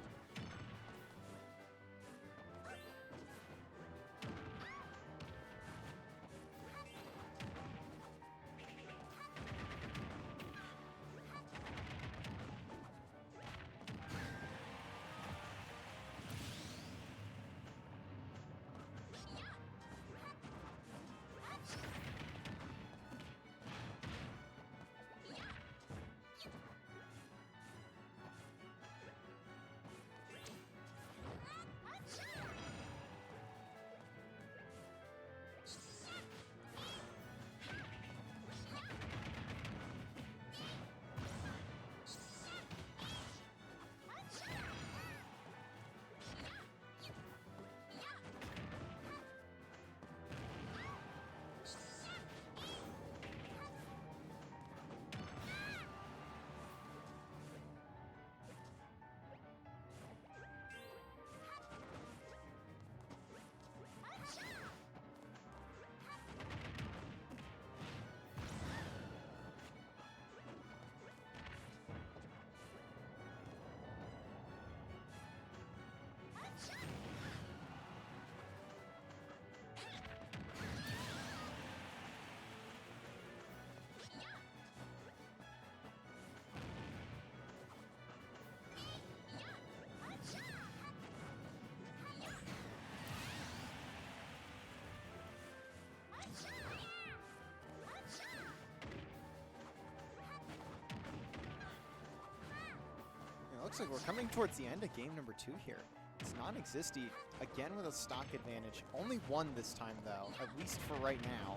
looks like we're coming towards the end of game number 2 here. It's non-existy, again with a stock advantage. Only one this time, though, at least for right now.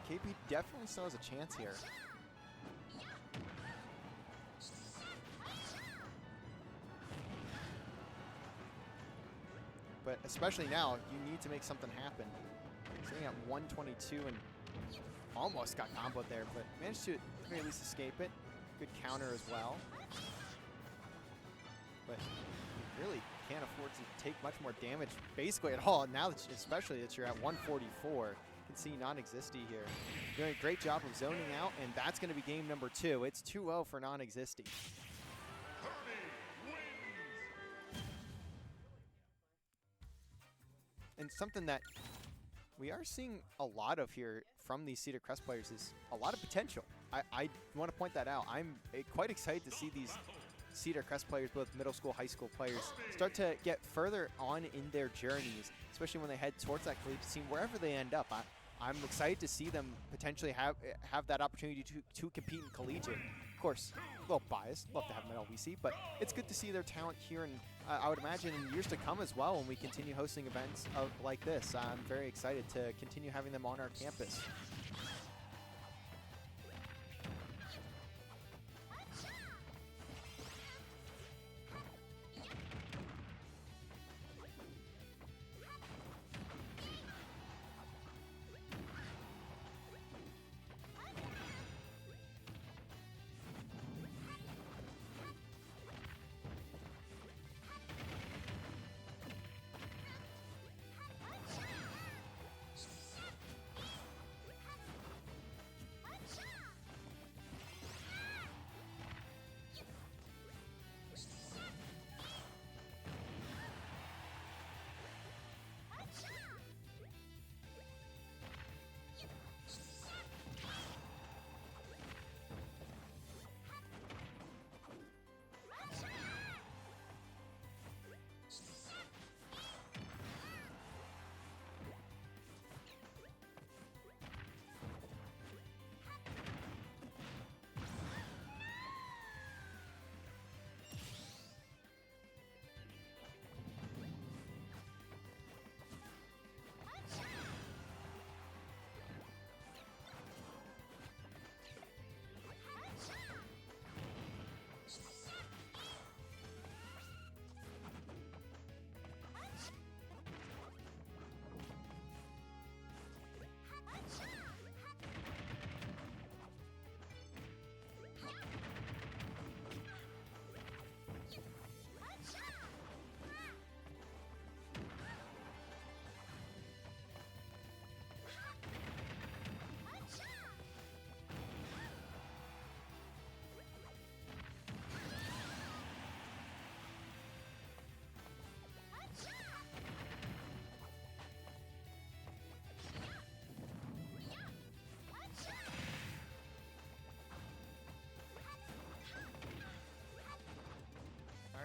KB definitely still has a chance here. But especially now, you need to make something happen. Sitting at 122 and almost got comboed there, but managed to at least escape it. Good counter as well. But you really can't afford to take much more damage basically at all. Now, especially that you're at 144, you can see non-existy here. Doing a great job of zoning out, and that's going to be game number 2. It's 2-0 for non-existy. And something that we are seeing a lot of here from these Cedar Crest players is a lot of potential. I want to point that out. I'm quite excited to see these Cedar Crest players, both middle school, high school players, start to get further on in their journeys, especially when they head towards that collegiate scene, wherever they end up. I'm excited to see them potentially have that opportunity to compete in collegiate. Of course, a little biased, love to have them at LVC, but it's good to see their talent here, and I would imagine in years to come as well when we continue hosting events like this. I'm very excited to continue having them on our campus.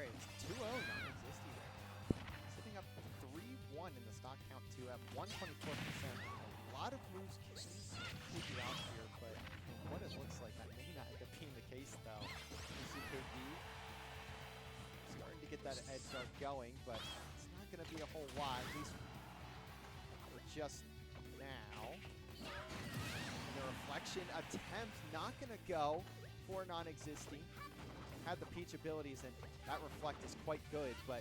It's 2-0 non-existy there. Sitting up 3-1 in the stock count to at 124%. A lot of moves can take you out here, but from what it looks like, that may not end up being the case, though. You see KD starting to get that edge guard going, but it's not going to be a whole lot, at least for just now. And the reflection attempt not going to go for non-existing. Had the Peach abilities, and that reflect is quite good, but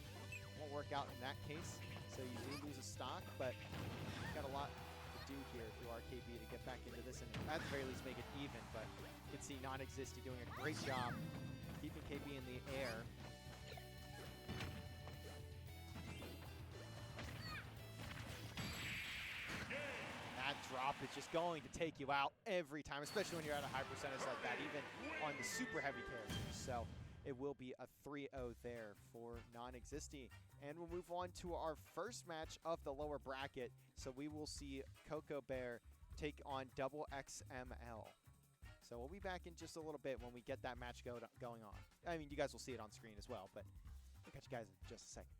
won't work out in that case. So you do lose a stock, but you've got a lot to do here if you are KB to get back into this, and at the very least make it even. But you can see non-existy doing a great job keeping KB in the air. That drop is just going to take you out every time, especially when you're at a high percentage like that, even on the super heavy characters. So it will be a 3-0 there for non-existy. And we'll move on to our first match of the lower bracket. So we will see Coco Bear take on Double XML. So we'll be back in just a little bit when we get that match going on. I mean, you guys will see it on screen as well, but we'll catch you guys in just a second.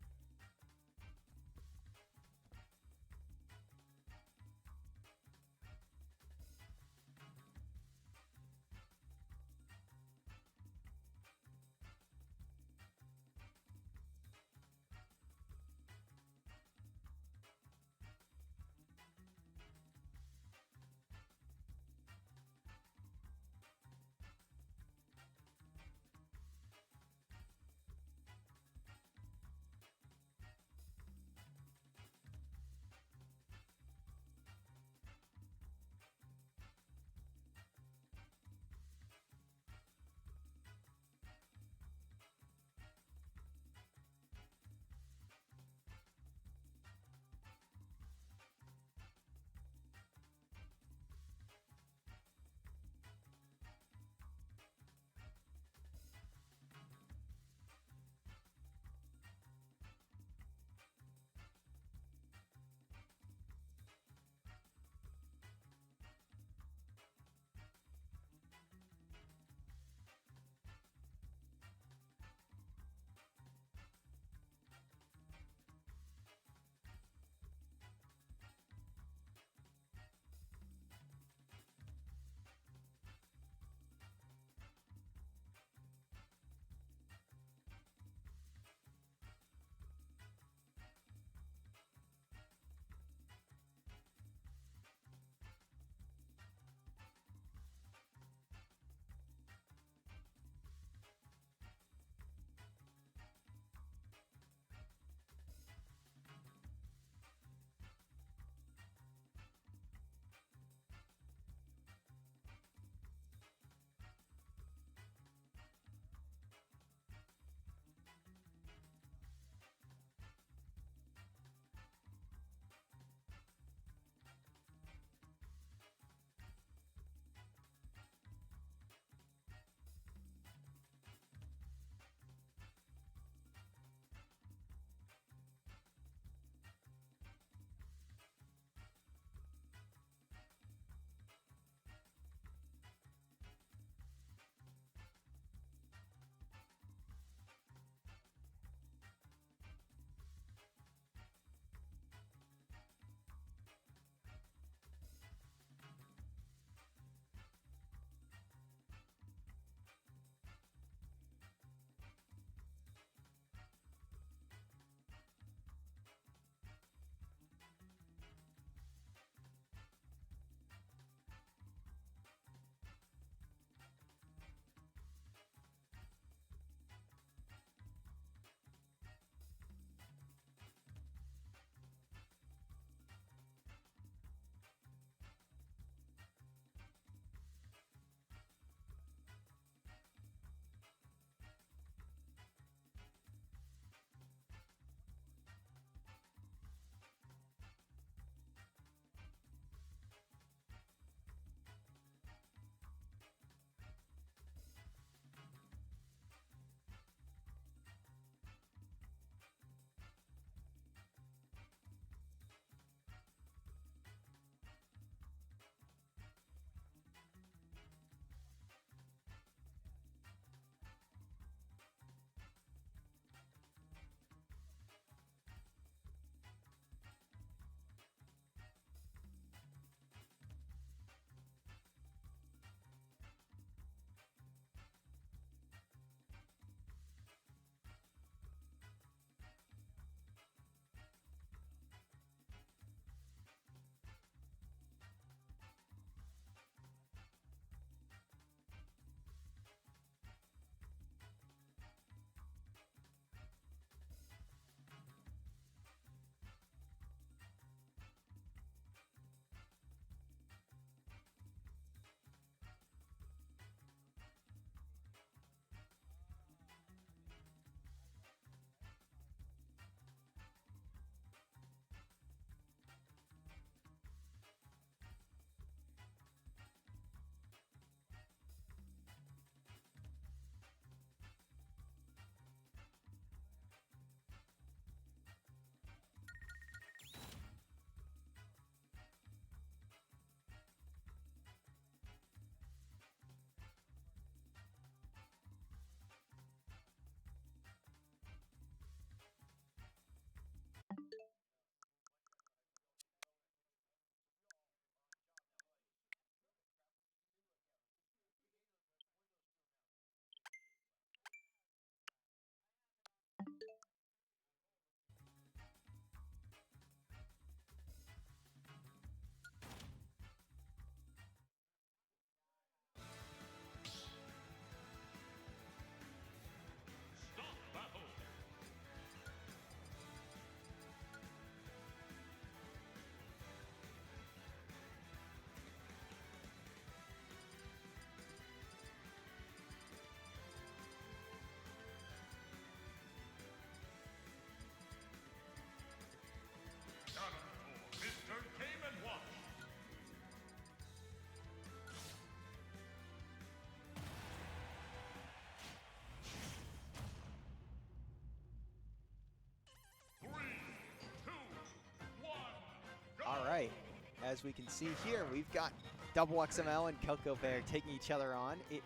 as we can see here, we've got Double XML and Coco Bear taking each other on. It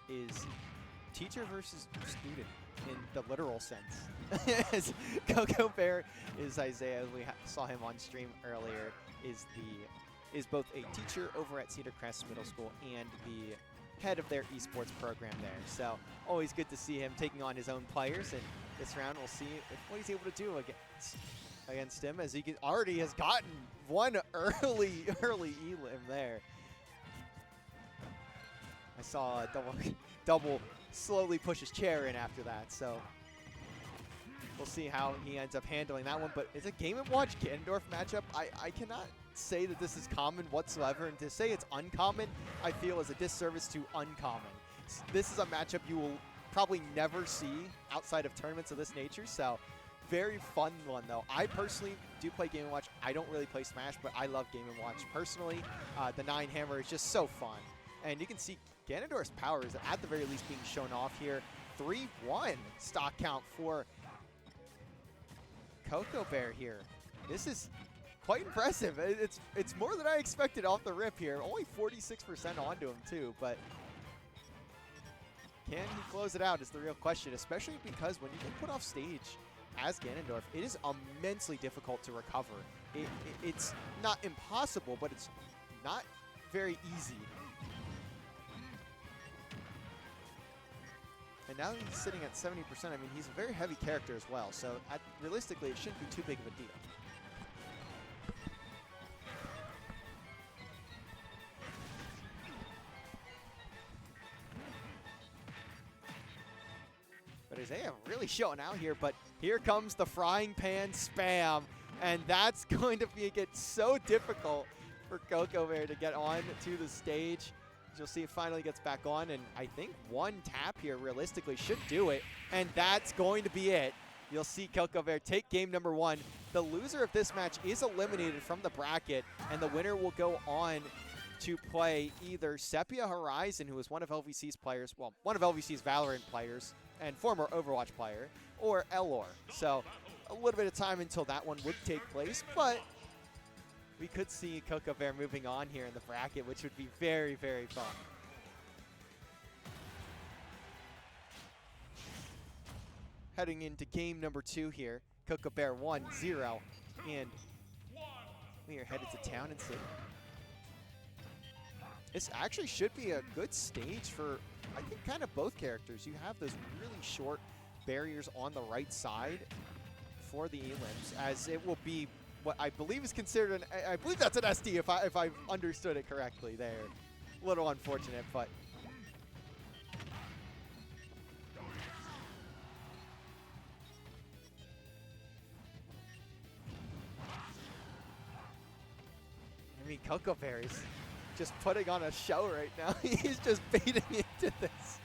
is teacher versus student in the literal sense. As Coco Bear is Isaiah, we saw him on stream earlier, is both a teacher over at Cedar Crest Middle School and the head of their esports program there. So always good to see him taking on his own players, and this round we'll see what he's able to do against him, as he already has gotten one early elim there. I saw double slowly push his chair in after that, so we'll see how he ends up handling that one. But it's a Game & Watch Ganondorf matchup. I cannot say that this is common whatsoever, and to say it's uncommon, I feel is a disservice to uncommon. This is a matchup you will probably never see outside of tournaments of this nature, so very fun one though. I personally do play Game & Watch. I don't really play Smash, but I love Game & Watch personally. The 9 hammer is just so fun, and you can see Ganondorf's power is at the very least being shown off here. 3-1 stock count for Coco Bear here. This is quite impressive. It's more than I expected off the rip here. Only 46% onto him too, but can he close it out is the real question, especially because when you get put off stage as Ganondorf, it is immensely difficult to recover. It's not impossible, but it's not very easy. And now that he's sitting at 70%, I mean, he's a very heavy character as well, so realistically, it shouldn't be too big of a deal. But Isaiah really showing out here, but here comes the frying pan spam, and that's going to make it so difficult for Coco Bear to get on to the stage. You'll see it finally gets back on, and I think one tap here realistically should do it, and that's going to be it. You'll see Coco Bear take game number 1. The loser of this match is eliminated from the bracket, and the winner will go on to play either Sepia Horizon, who is one of LVC's players, well, one of LVC's Valorant players and former Overwatch player, or Elor. So a little bit of time until that one would take place, but we could see Coco Bear moving on here in the bracket, which would be very, very fun. Heading into game number 2 here, Coco Bear 1-0, and we are headed to Town and City. This actually should be a good stage for, I think, kind of both characters. You have those really short barriers on the right side for the elims, as it will be what I believe is considered I believe that's an SD if I've understood it correctly there. A little unfortunate, but I mean, Coco Bear is just putting on a show right now. He's just baiting into this.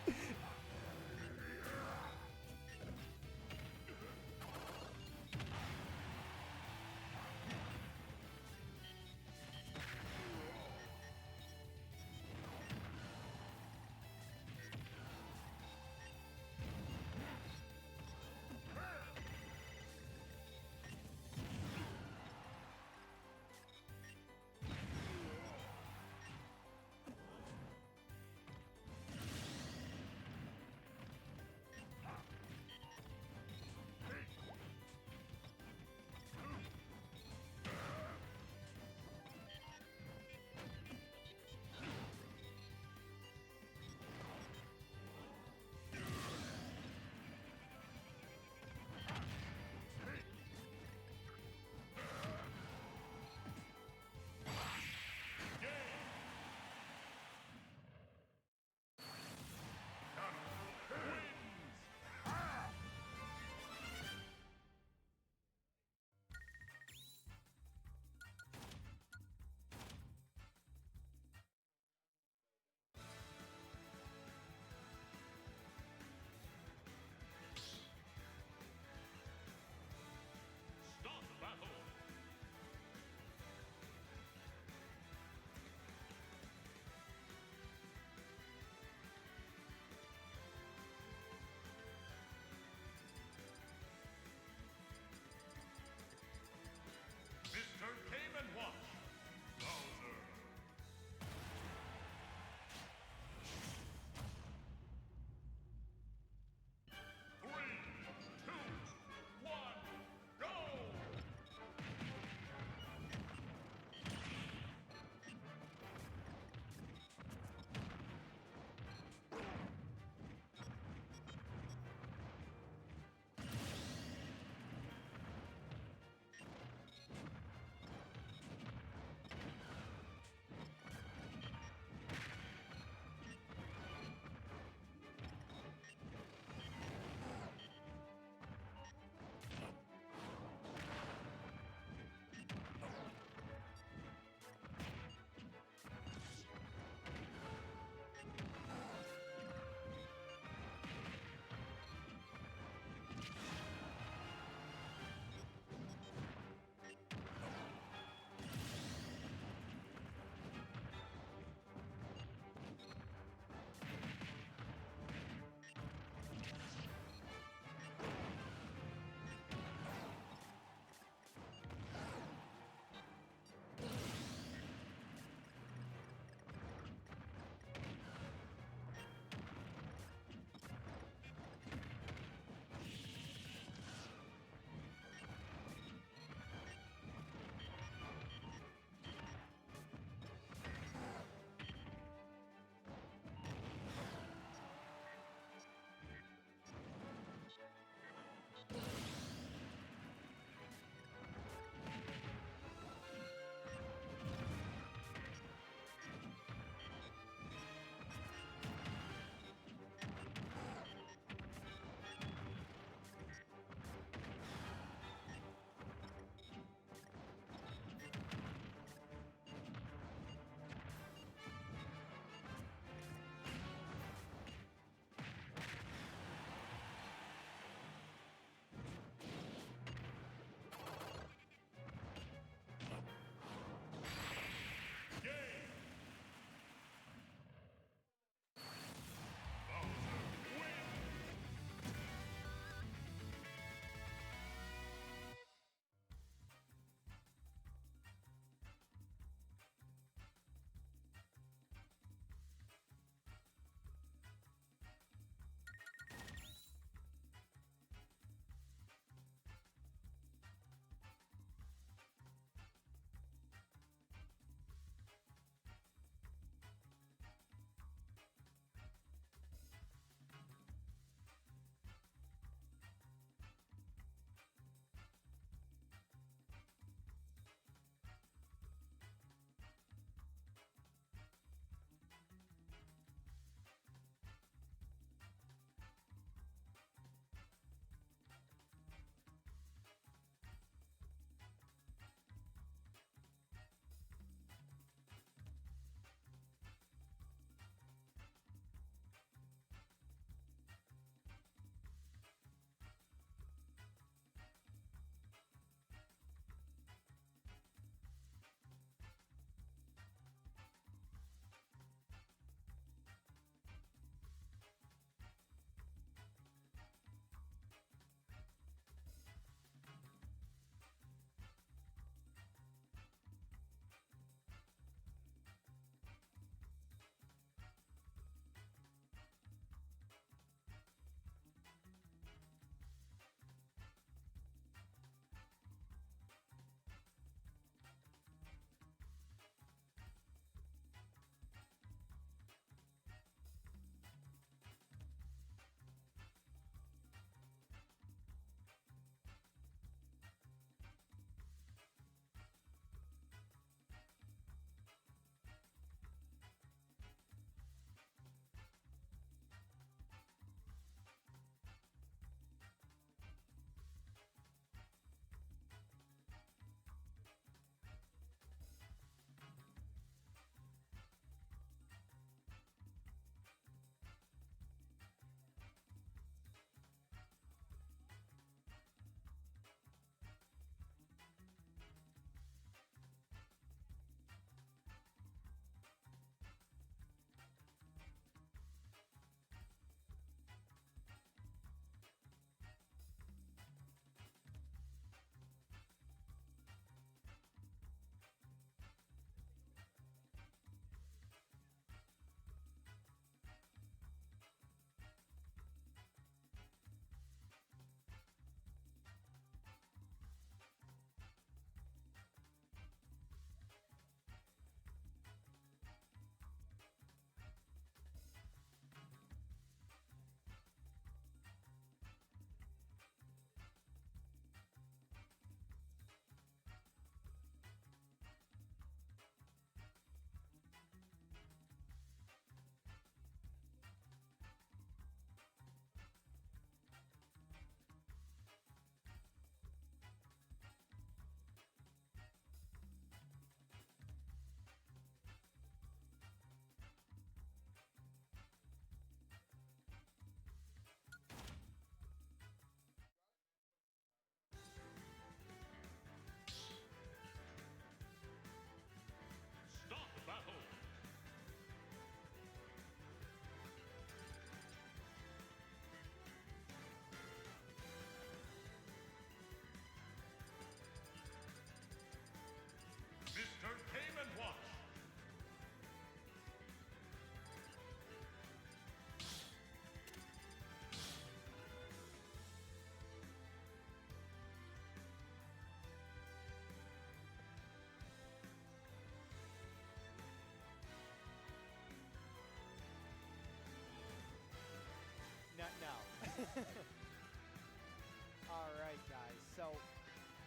All right, guys. So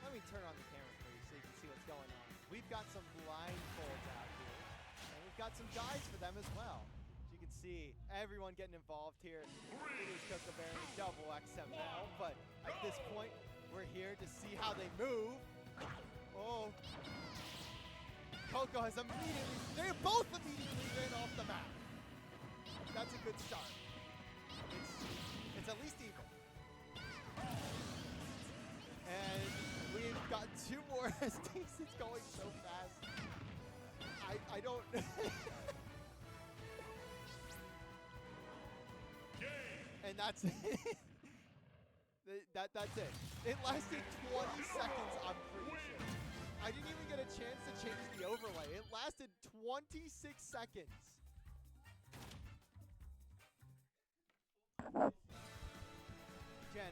let me turn on the camera for you so you can see what's going on. We've got some blindfolds out here, and we've got some dies for them as well. As you can see, everyone getting involved here. It is Cocoberry double XML, but at this point, we're here to see how they move. Oh. Coco has immediately, they both immediately ran off the map. That's a good start. It's at least even. And we've got 2 more SDs. It's going so fast. I don't. And that's it. That's it. It lasted 20 seconds, I'm pretty sure. I didn't even get a chance to change the overlay. It lasted 26 seconds. Jen,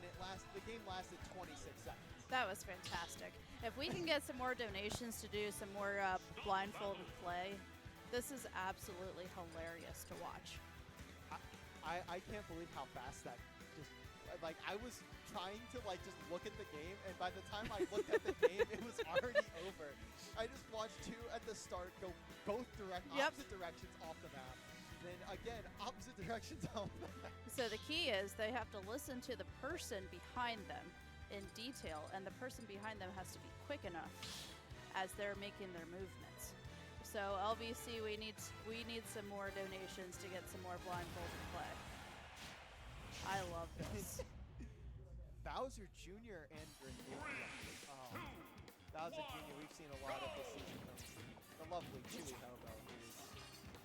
the game lasted 26 seconds. That was fantastic. If we can get some more donations to do some more blindfolded play, this is absolutely hilarious to watch. I can't believe how fast that just, like, I was trying to, like, just look at the game, and by the time I looked at the game, it was already over. I just watched 2 at the start go both opposite directions off the map. Then again, opposite directions off the map. So the key is they have to listen to the person behind them in detail, and the person behind them has to be quick enough as they're making their movements. So LVC, we need some more donations to get some more blindfolded play. I love this. Bowser Jr. and Grenadier. Oh, Bowser Jr. we've seen a lot of this season from the lovely Chewy Hobo, who is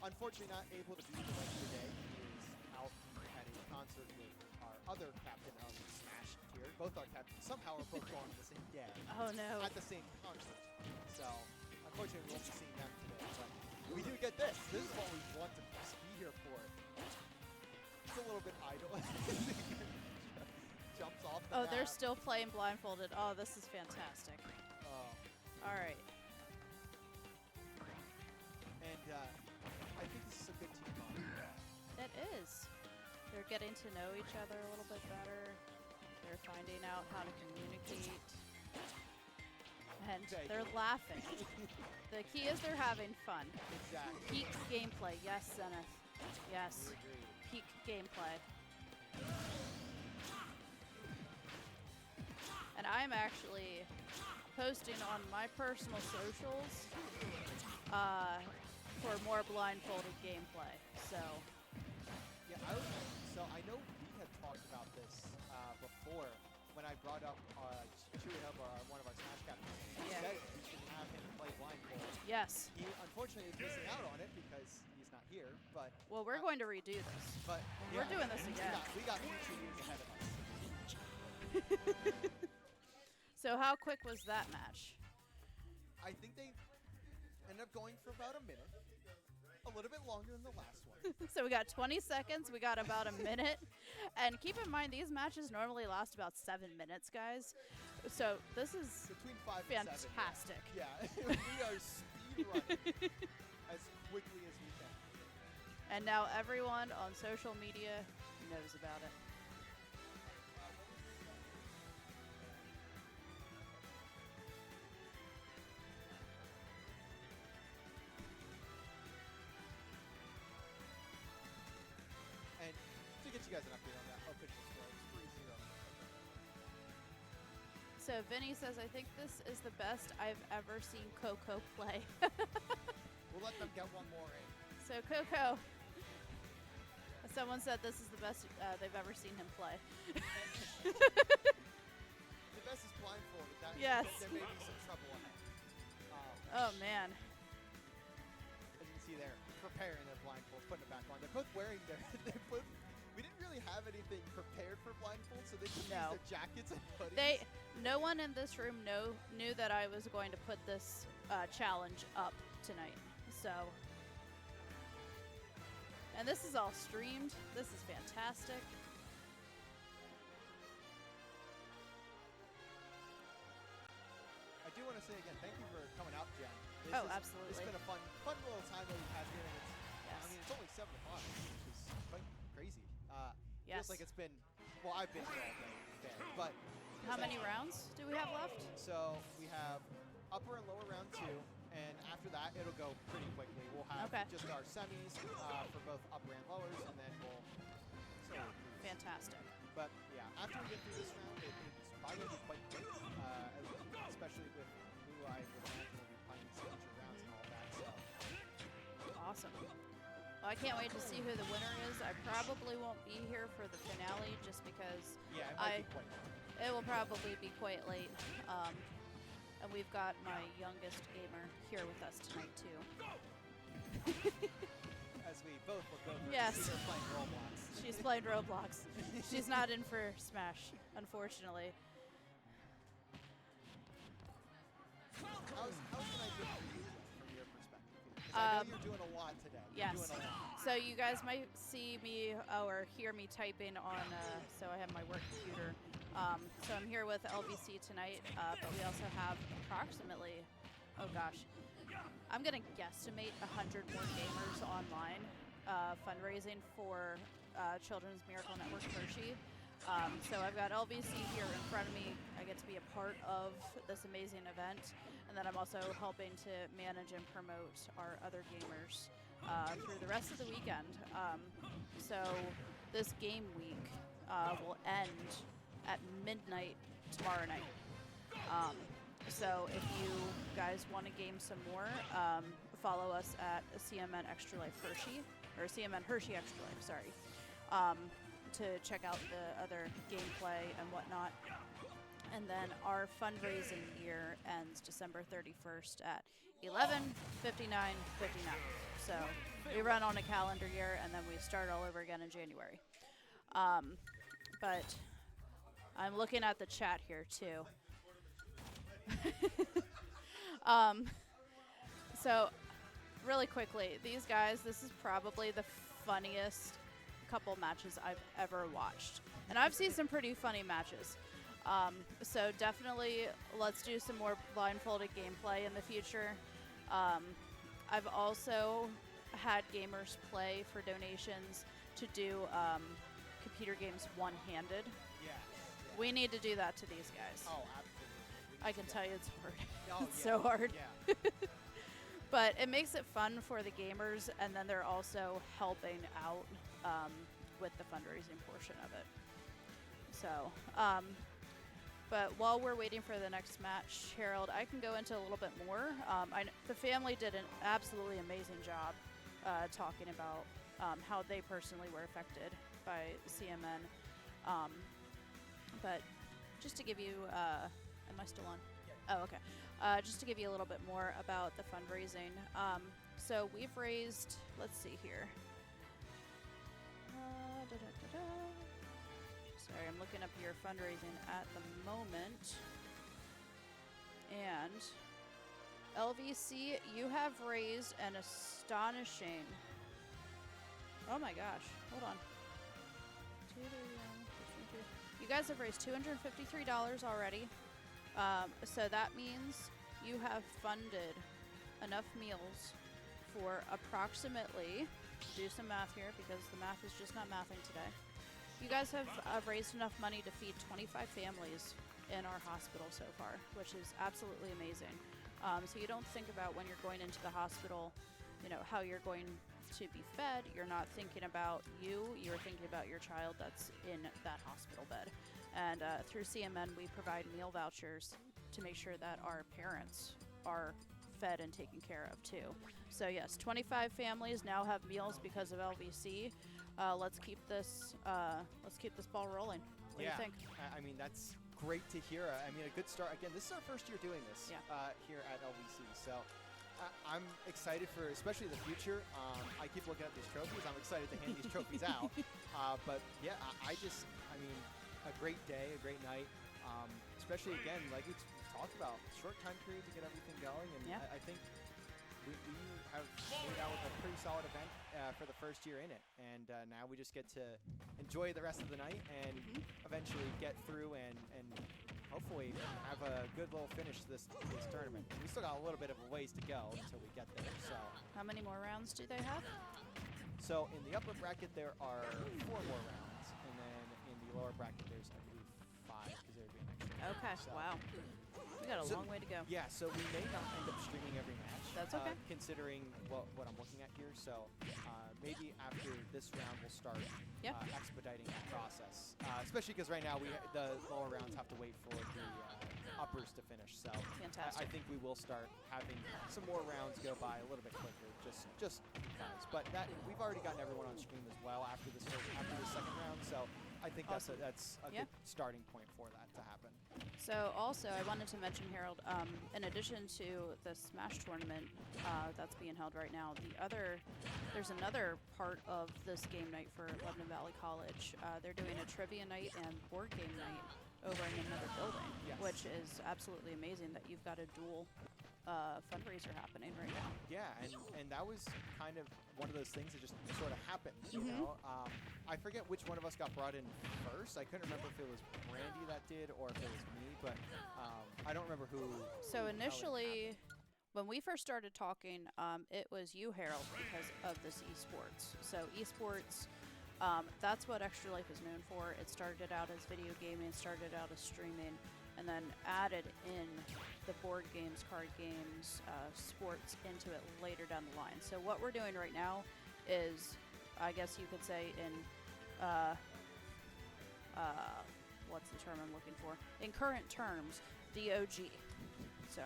unfortunately not able to be with us today. He is out at a concert with our other captain of Smash here. Both our captains somehow are both going on the same day. Oh no. At the same concert. So unfortunately we won't be seeing them today, but we do get this. This is what we want to be here for. It's a little bit idle. Jumps off the map. They're still playing blindfolded. Oh, this is fantastic. Oh. All right. And I think this is a good team bond. It is. They're getting to know each other a little bit better. They're finding out how to communicate. And they're laughing. The key is they're having fun. Exactly. Peak gameplay. Yes, Zenith. Yes. Peak gameplay. And I'm actually posting on my personal socials for more blindfolded gameplay. So Yeah, I know we had talked about this before when I brought up Chewy Hobo, one of our Smash captains. He said we should have him play blindfold. yes. He unfortunately is missing out on it because he's not here. But Well, we're going to redo this. But We're doing this again. We got future years ahead of us. So how quick was that match? I think they ended up going for about a minute. A little bit longer than the last one. So we got 20 seconds. We got about a minute. And keep in mind, these matches normally last about 7 minutes, guys. So this is Between 5 and 7. fantastic. Yeah, we are speed running as quickly as we can. And now everyone on social media knows about it. And to get you guys an update on that official score, it's 3-0. So Vinny says, I think this is the best I've ever seen Coco play. We'll let them get one more in. So Coco, someone said this is the best they've ever seen him play. The best is blindfolded. Yes. There may be some trouble ahead. Oh man. As you can see there, preparing their blindfolds, putting it back on. They're both wearing we didn't really have anything prepared for blindfolds, so they just used their jackets and hoodies. No one in this room knew that I was going to put this challenge up tonight. So, and this is all streamed. This is fantastic. I do want to say again, thank you for coming out, Jen. Absolutely. It's been a fun little time that we've had here. And it's, Yes. I mean, it's only 7 o'clock, which is quite crazy. Yes. feels like it's been, well, I've been here all day, fair, but How many rounds do we have left? so we have upper and lower round 2, and after that it'll go pretty quickly. We'll have Okay. just our semis for both upper and lowers, and then we'll slowly cruise. Fantastic. But yeah, after we get through this round, it's probably going to be quite quick, especially with who I would imagine will be playing these future rounds and all that. So Awesome. Well, I can't wait to see who the winner is. I probably won't be here for the finale just because yeah, it might be quite quick. it will probably be quite late. And we've got my youngest gamer here with us tonight, too. As we both look over Yes. and see her playing Roblox. She's playing Roblox. She's not in for Smash, unfortunately. How's tonight been for you from your perspective? 'Cause I know you're doing a lot today. Yes. You're doing a lot. So you guys might see me or hear me typing on, so I have my work computer. So I'm here with LVC tonight, but we also have approximately, oh gosh, I'm going to guesstimate 100 more gamers online fundraising for Children's Miracle Network Hershey. So I've got LVC here in front of me. I get to be a part of this amazing event. And then I'm also helping to manage and promote our other gamers through the rest of the weekend. So this game week will end at midnight tomorrow night. So if you guys want to game some more, follow us at CMN Extra Life Hershey, or CMN Hershey Extra Life, sorry, to check out the other gameplay and whatnot. And then our fundraising year ends December 31st at 11:59:59. So we run on a calendar year, and then we start all over again in January. But I'm looking at the chat here too. So really quickly, these guys, this is probably the funniest couple matches I've ever watched. And I've seen some pretty funny matches. So definitely let's do some more blindfolded gameplay in the future. I've also had gamers play for donations to do computer games one-handed. Yeah. We need to do that to these guys. Oh, absolutely. I can tell you it's hard. Oh, It's yeah. so hard. Yeah. But it makes it fun for the gamers, and then they're also helping out with the fundraising portion of it. So, but while we're waiting for the next match, Harold, I can go into a little bit more. The family did an absolutely amazing job talking about how they personally were affected by CMN. But just to give you, am I still on? Oh, okay. Just to give you a little bit more about the fundraising. So we've raised, let's see here. Sorry, I'm looking up your fundraising at the moment. And LVC, you have raised an astonishing, oh my gosh, hold on. You guys have raised $253 already. So that means you have funded enough meals for approximately, do some math here because the math is just not mathing today. You guys have raised enough money to feed 25 families in our hospital so far, which is absolutely amazing. So you don't think about when you're going into the hospital, you know, how you're going to be fed. You're not thinking about you, you're thinking about your child that's in that hospital bed. And through CMN, we provide meal vouchers to make sure that our parents are fed and taken care of too. So yes, 25 families now have meals because of LVC. Let's keep this ball rolling. What do you think? I mean, that's great to hear. I mean, a good start. Again, this is our first year doing this here at LVC. So I'm excited for especially the future. I keep looking at these trophies. I'm excited to hand these trophies out. But yeah, I mean, a great day, a great night. Especially again, like we talked about, short time period to get everything going, and I think we have made out with a pretty solid event for the first year in it, and now we just get to enjoy the rest of the night and eventually get through and hopefully have a good little finish to this tournament. We still got a little bit of a ways to go until we get there. So How many more rounds do they have? So in the upper bracket there are 4 more rounds, and then Okay. So- Wow. We got a So- long way to go. Yeah, so we may not end up streaming every match. That's okay. Considering what I'm looking at here, so maybe after this round we'll start Yeah. expediting that process. Especially because right now the lower rounds have to wait for the uppers to finish. So I Fantastic. think we will start having some more rounds go by a little bit quicker, just because. But that we've already gotten everyone on stream as well after this second round. So I think Awesome. that's a Yeah. good starting point for that to happen. So also, I wanted to mention, Harold, in addition to the Smash tournament that's being held right now, there's another part of this game night for Lebanon Valley College. They're doing a trivia night and board game night over in another building, Yes. which is absolutely amazing that you've got a dual fundraiser happening right now. Yeah, and that was kind of one of those things that just sort of happened, you Mhm. know? I forget which one of us got brought in first. I couldn't remember if it was Brandy that did or if it was me, but I don't remember who. So how it initially, happened. when we first started talking, it was you, Harold, because of this esports. So esports, that's what Extra Life is known for. It started out as video gaming, started out as streaming, and then added in the board games, card games, sports into it later down the line. So what we're doing right now is, I guess you could say in, what's the term I'm looking for? In current terms, DOG. So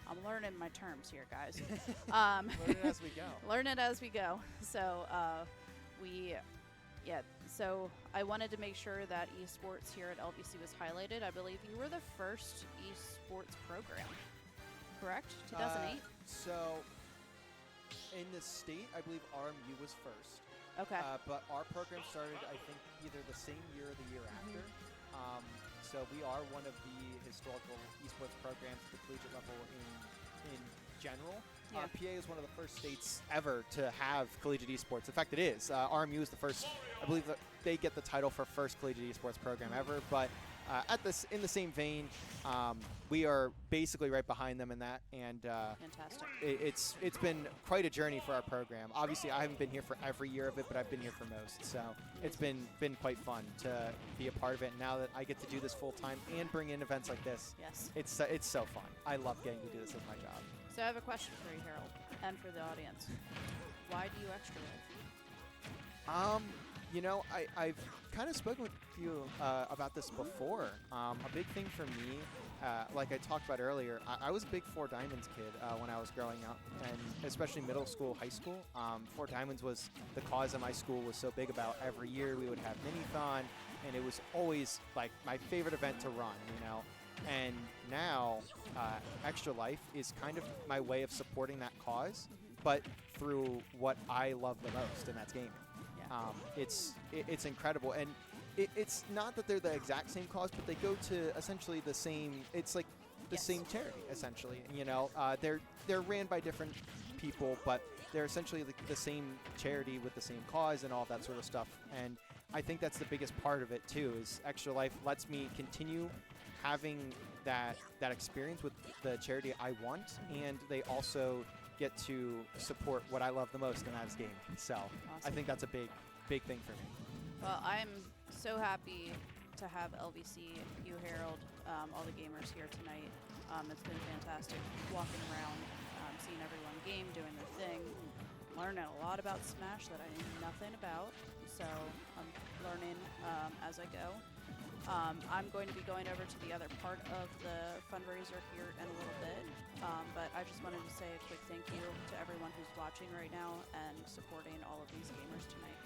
I'm learning my terms here, guys. Learn it as we go. Learn it as we go. So so I wanted to make sure that esports here at LVC was highlighted. I believe you were the first esports program, correct? 2008? So in the state, I believe RMU was first. Okay. But our program started, I think, either the same year or the year after. So we are one of the historical esports programs at the collegiate level in general. Yeah. PA is one of the first states ever to have collegiate esports. In fact, it is. RMU is the first. I believe that they get the title for first collegiate esports program ever. But in the same vein, we are basically right behind them in that, and Fantastic. it's been quite a journey for our program. Obviously, I haven't been here for every year of it, but I've been here for most. So it's been quite fun to be a part of it. Now that I get to do this full time and bring in events like this, Yes. it's so fun. I love getting to do this as my job. So I have a question for you, Harold, and for the audience. Why do you Extra Life? You know, I've kind of spoken with you about this before. A big thing for me, like I talked about earlier, I was a big Four Diamonds kid when I was growing up, and especially middle school, high school. Four Diamonds was the cause that my school was so big about. Every year we would have Mini-Thon, and it was always like my favorite event to run, you know. And now, Extra Life is kind of my way of supporting that cause, but through what I love the most, and that's gaming. Yeah. It's incredible, and it's not that they're the exact same cause, but they go to essentially the same. It's like the Yes. same charity, essentially. You know, they're ran by different people, but they're essentially the same charity with the same cause and all that sort of stuff. And I think that's the biggest part of it too. Is Extra Life lets me continue having that experience with the charity I want, and they also get to support what I love the most, and that's gaming. So I Awesome. think that's a big thing for me. Well, I'm so happy to have LVC, you, Harold, all the gamers here tonight. It's been fantastic walking around, seeing everyone game, doing their thing, learning a lot about Smash that I knew nothing about. So I'm learning as I go. I'm going to be going over to the other part of the fundraiser here in a little bit, but I just wanted to say a quick thank you to everyone who's watching right now and supporting all of these gamers tonight.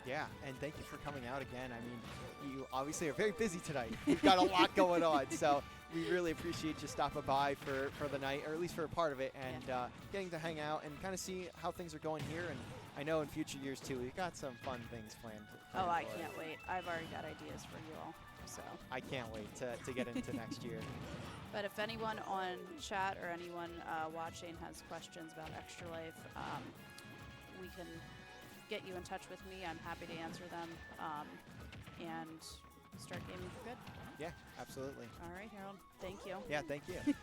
Yeah, and thank you for coming out again. I mean, you obviously are very busy tonight. You've got a lot going on, so we really appreciate you stopping by for the night, or at least for a part of it, and getting to hang out and kind of see how things are going here. And I know in future years too, we've got some fun things planned. Oh, I for it. can't wait. I've already got ideas for you all. So, I can't wait to get into next year. but if anyone on chat or anyone watching has questions about Extra Life, we can get you in touch with me. I'm happy to answer them and start gaming for good. Yeah, absolutely. All right, Harold. Thank you. Yeah, thank you.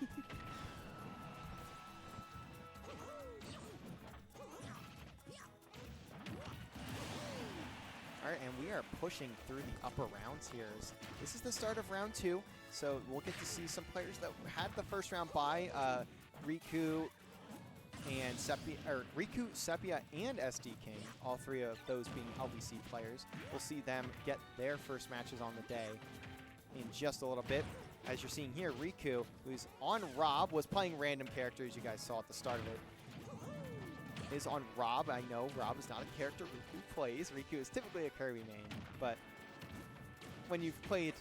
All right. and we are pushing through the upper rounds here. This is the start of round 2, so we'll get to see some players that had the first round bye. Riku and Riku, Sepia, and SD King, all 3 of those being LVC players. We'll see them get their first matches on the day in just a little bit. As you're seeing here, Riku, who's on Rob, was playing random characters you guys saw at the start of it. Is on Rob. I know Rob is not a character Riku plays. Riku is typically a Kirby main, but when you've played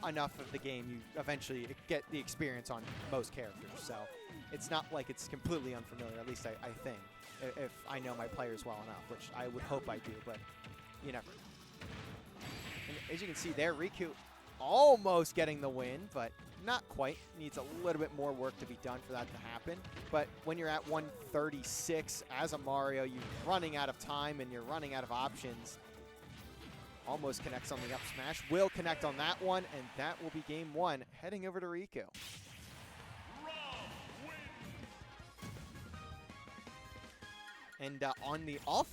enough of the game, you eventually get the experience on most characters. So it's not like it's completely unfamiliar, at least I think, if I know my players well enough, which I would hope I do, but you never know. And as you can see there, Riku almost getting the win, but not quite. Needs a little bit more work to be done for that to happen. But when you're at 136 as a Mario, you're running out of time and you're running out of options. Almost connects on the up smash. Will connect on that one, and that will be game 1. Heading over to Riku. And on the off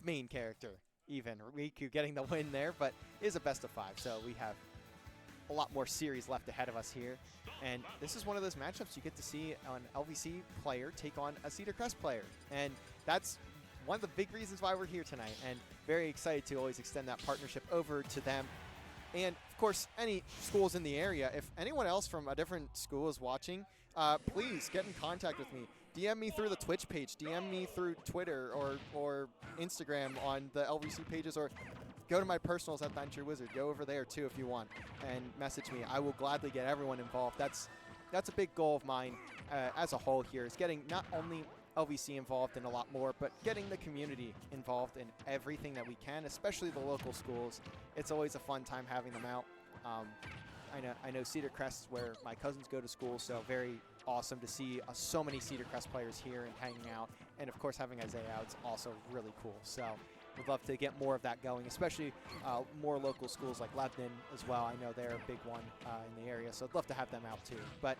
main character, even Riku getting the win there, but is a best of 5, so we have a lot more series left ahead of us here. And this is one of those matchups you get to see an LVC player take on a Cedar Crest player. And that's one of the big reasons why we're here tonight. And very excited to always extend that partnership over to them. And of course, any schools in the area, if anyone else from a different school is watching, please get in contact with me. DM me through the Twitch page, DM me through Twitter or Instagram on the LVC pages, or go to my personals at Venture Wizard. Go over there too if you want and message me. I will gladly get everyone involved. That's a big goal of mine as a whole here, is getting not only LVC involved in a lot more, but getting the community involved in everything that we can, especially the local schools. It's always a fun time having them out. I know Cedar Crest is where my cousins go to school, so very awesome to see so many Cedar Crest players here and hanging out. And of course, having Isaiah out is also really cool. So we'd love to get more of that going, especially more local schools like Lebanon as well. I know they're a big one in the area, so I'd love to have them out too. But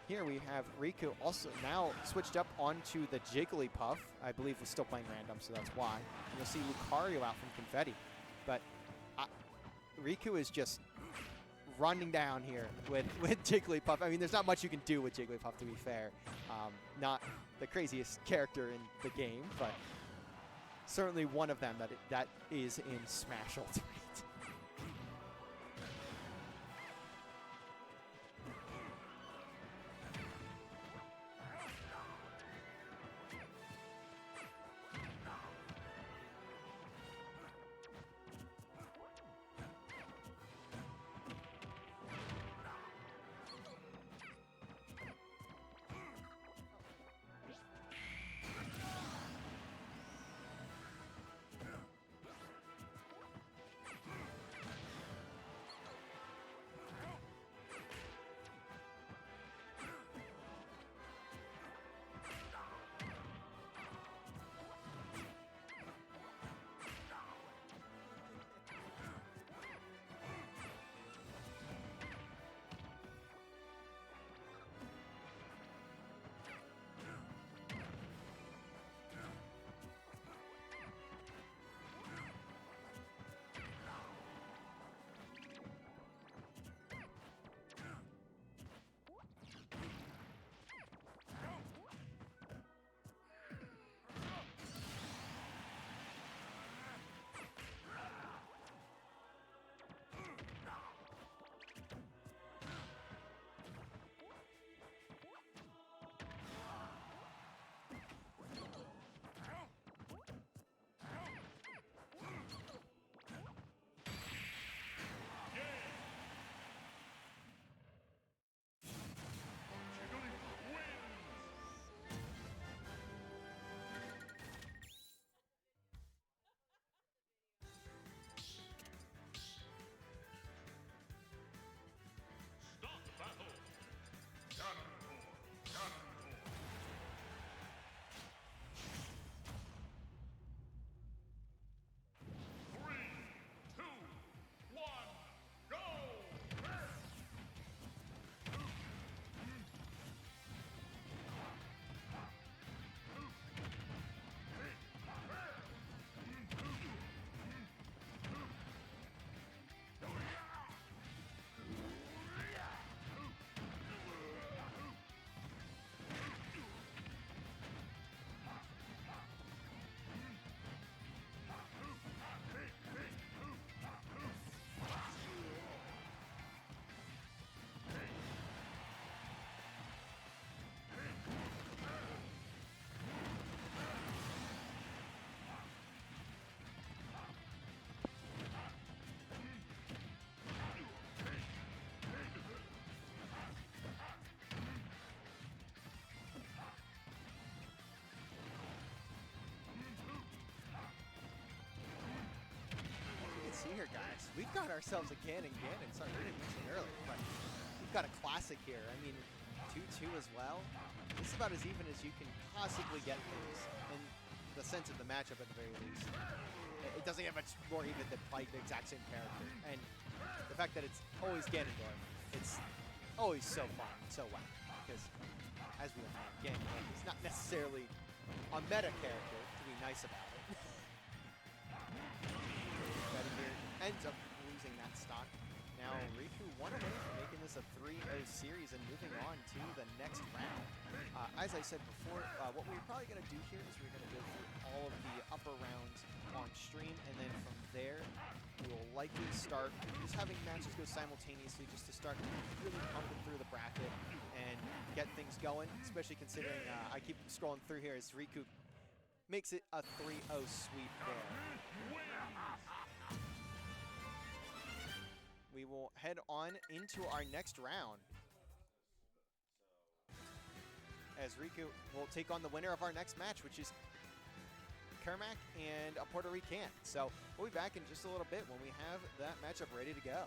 here we have Riku also now switched up onto the Jigglypuff. I believe we're still playing random, so that's why. And you'll see Lucario out from Confetti. But Riku is just running down here with Jigglypuff. I mean, there's not much you can do with Jigglypuff, to be fair. Not the craziest character in the game, but certainly one of them that is in Smash Ultimate. see here, guys. We've got ourselves a Ganon. Sorry, we didn't mention it earlier, but we've got a classic here. I mean, 2-2 as well. This is about as even as you can possibly get things in the sense of the matchup at the very least. It doesn't get much more even than playing the exact same character. And the fact that it's always Ganondorf, it's always so fun, so wacky. Because, as we know, Ganondorf is not necessarily a meta character, to be nice about it. Vladimir ends up losing that stock. Now, Riku one away from making this a 3-0 series and moving on to the next round. As I said before, what we're probably going to do here is we're going to go through all of the upper rounds on stream, and then from there, we will likely start just having matches go simultaneously just to start really pumping through the bracket and get things going, especially considering I keep scrolling through here as Riku makes it a 3-0 sweep there. We will head on into our next round as Riku will take on the winner of our next match, which is Kermac and a Puerto Rican. So we'll be back in just a little bit when we have that matchup ready to go.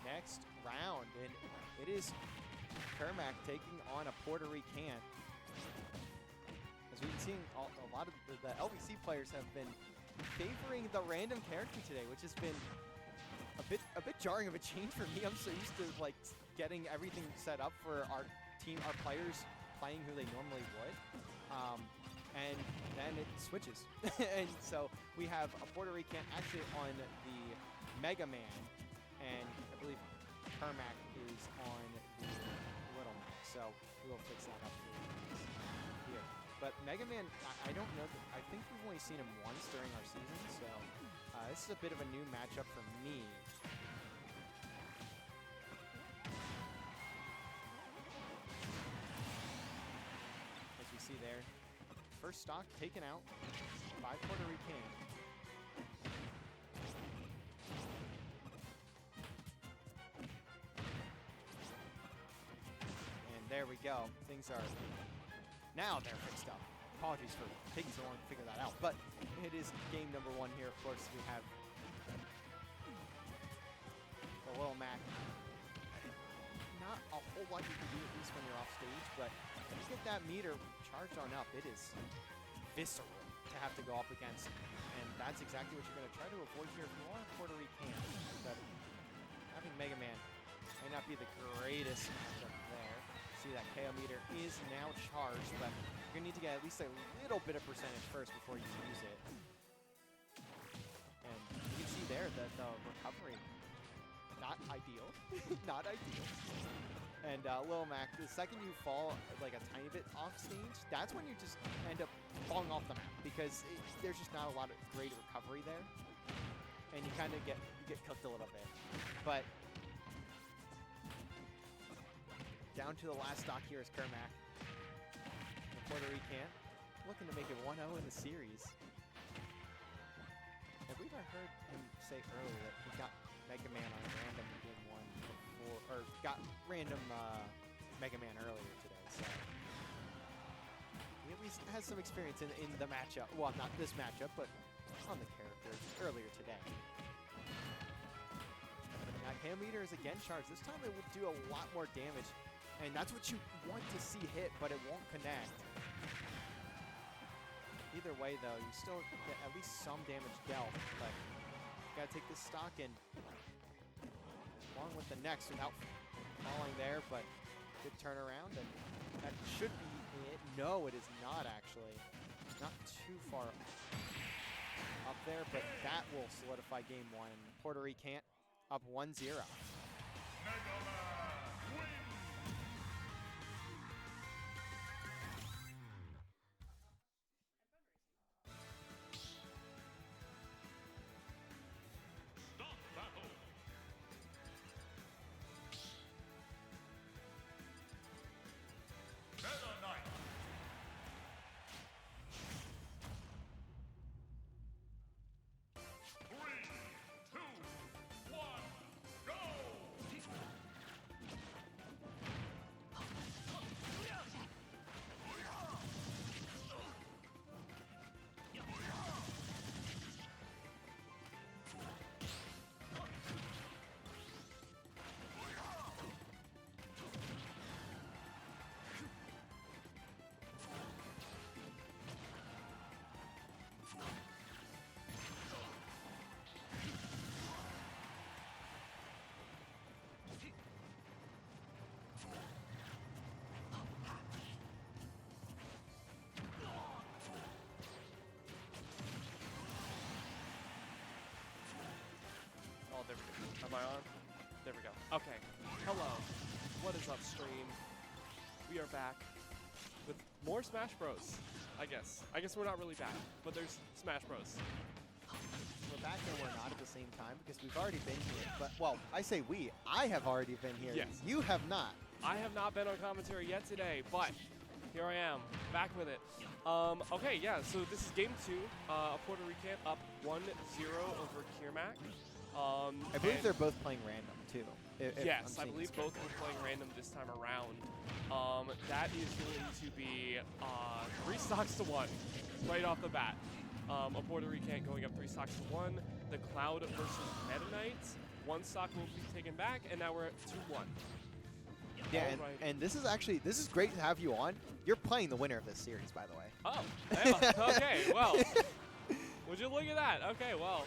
Next round, and it is Kermac taking on a Puerto Rican. As we've been seeing, a lot of the LVC players have been favoring the random character today, which has been a bit jarring of a change for me. I'm so used to like getting everything set up for our team, our players playing who they normally would, and then it switches. And so we have a Puerto Rican actually on the Mega Man, and I believe Kermac is on the Little Mac, so we will fix that up here. But Mega Man, I don't know, I think we've only seen him once during our season, so this is a bit of a new matchup for me. As we see there, first stock taken out by Puerto Rican. There we go. Things are now they're fixed up. Apologies for taking so long to figure that out, but it is game number 1 here. Of course, we have the Little Mac. Not a whole lot you can do, at least when you're off stage, but if you get that meter charged on up, it is visceral to have to go up against, and that's exactly what you're going to try to avoid here if you are a Puerto Rican. But having Mega Man may not be the greatest matchup there. See that KO meter is now charged, but you're going to need to get at least a little bit of percentage first before you use it. And you can see there that the recovery, not ideal, not ideal. And Lil Mac, the second you fall like a tiny bit off stage, that's when you just end up falling off the map because there's just not a lot of great recovery there, and you kind of get cooked a little bit. But down to the last stock here is Kermac. The Puerto Rican looking to make it 1-0 in the series. I believe I heard him say earlier that he got Mega Man on random in game 1 before, or got random Mega Man earlier today. So he at least has some experience in the matchup. Well, not this matchup, but on the characters earlier today. That hand meter is again charged. This time it will do a lot more damage. And that's what you want to see hit, but it won't connect. Either way, though, you still get at least some damage dealt. But you gotta take this stock in along with the next without falling there. But good turnaround, and that should be it. No, it is not actually. Not too far up there, but that will solidify game 1. Puerto Rican up 1-0. Oh, there we go. Am I on? There we go. Okay. Hello. What is up, stream? We are back with more Smash Bros. I guess. I guess we're not really back, but there's Smash Bros. We're back and we're not at the same time because we've already been here. But, well, I say we. I have already been here. Yes. You have not. I have not been on commentary yet today, but here I am, back with it. Okay, yeah, so this is game 2. Puerto Rican up 1-0 over Kermac. I believe they're both playing random, too. Yes, I believe both are playing random this time around. That is going to be 3 stocks to 1 right off the bat. A Puerto Rican going up 3 stocks to 1. The Cloud versus Meta Knight. 1 stock will be taken back, and now we're at 2-1. Yeah, and this is great to have you on. You're playing the winner of this series, by the way. Oh, yeah, okay, well, would you look at that? Okay, well,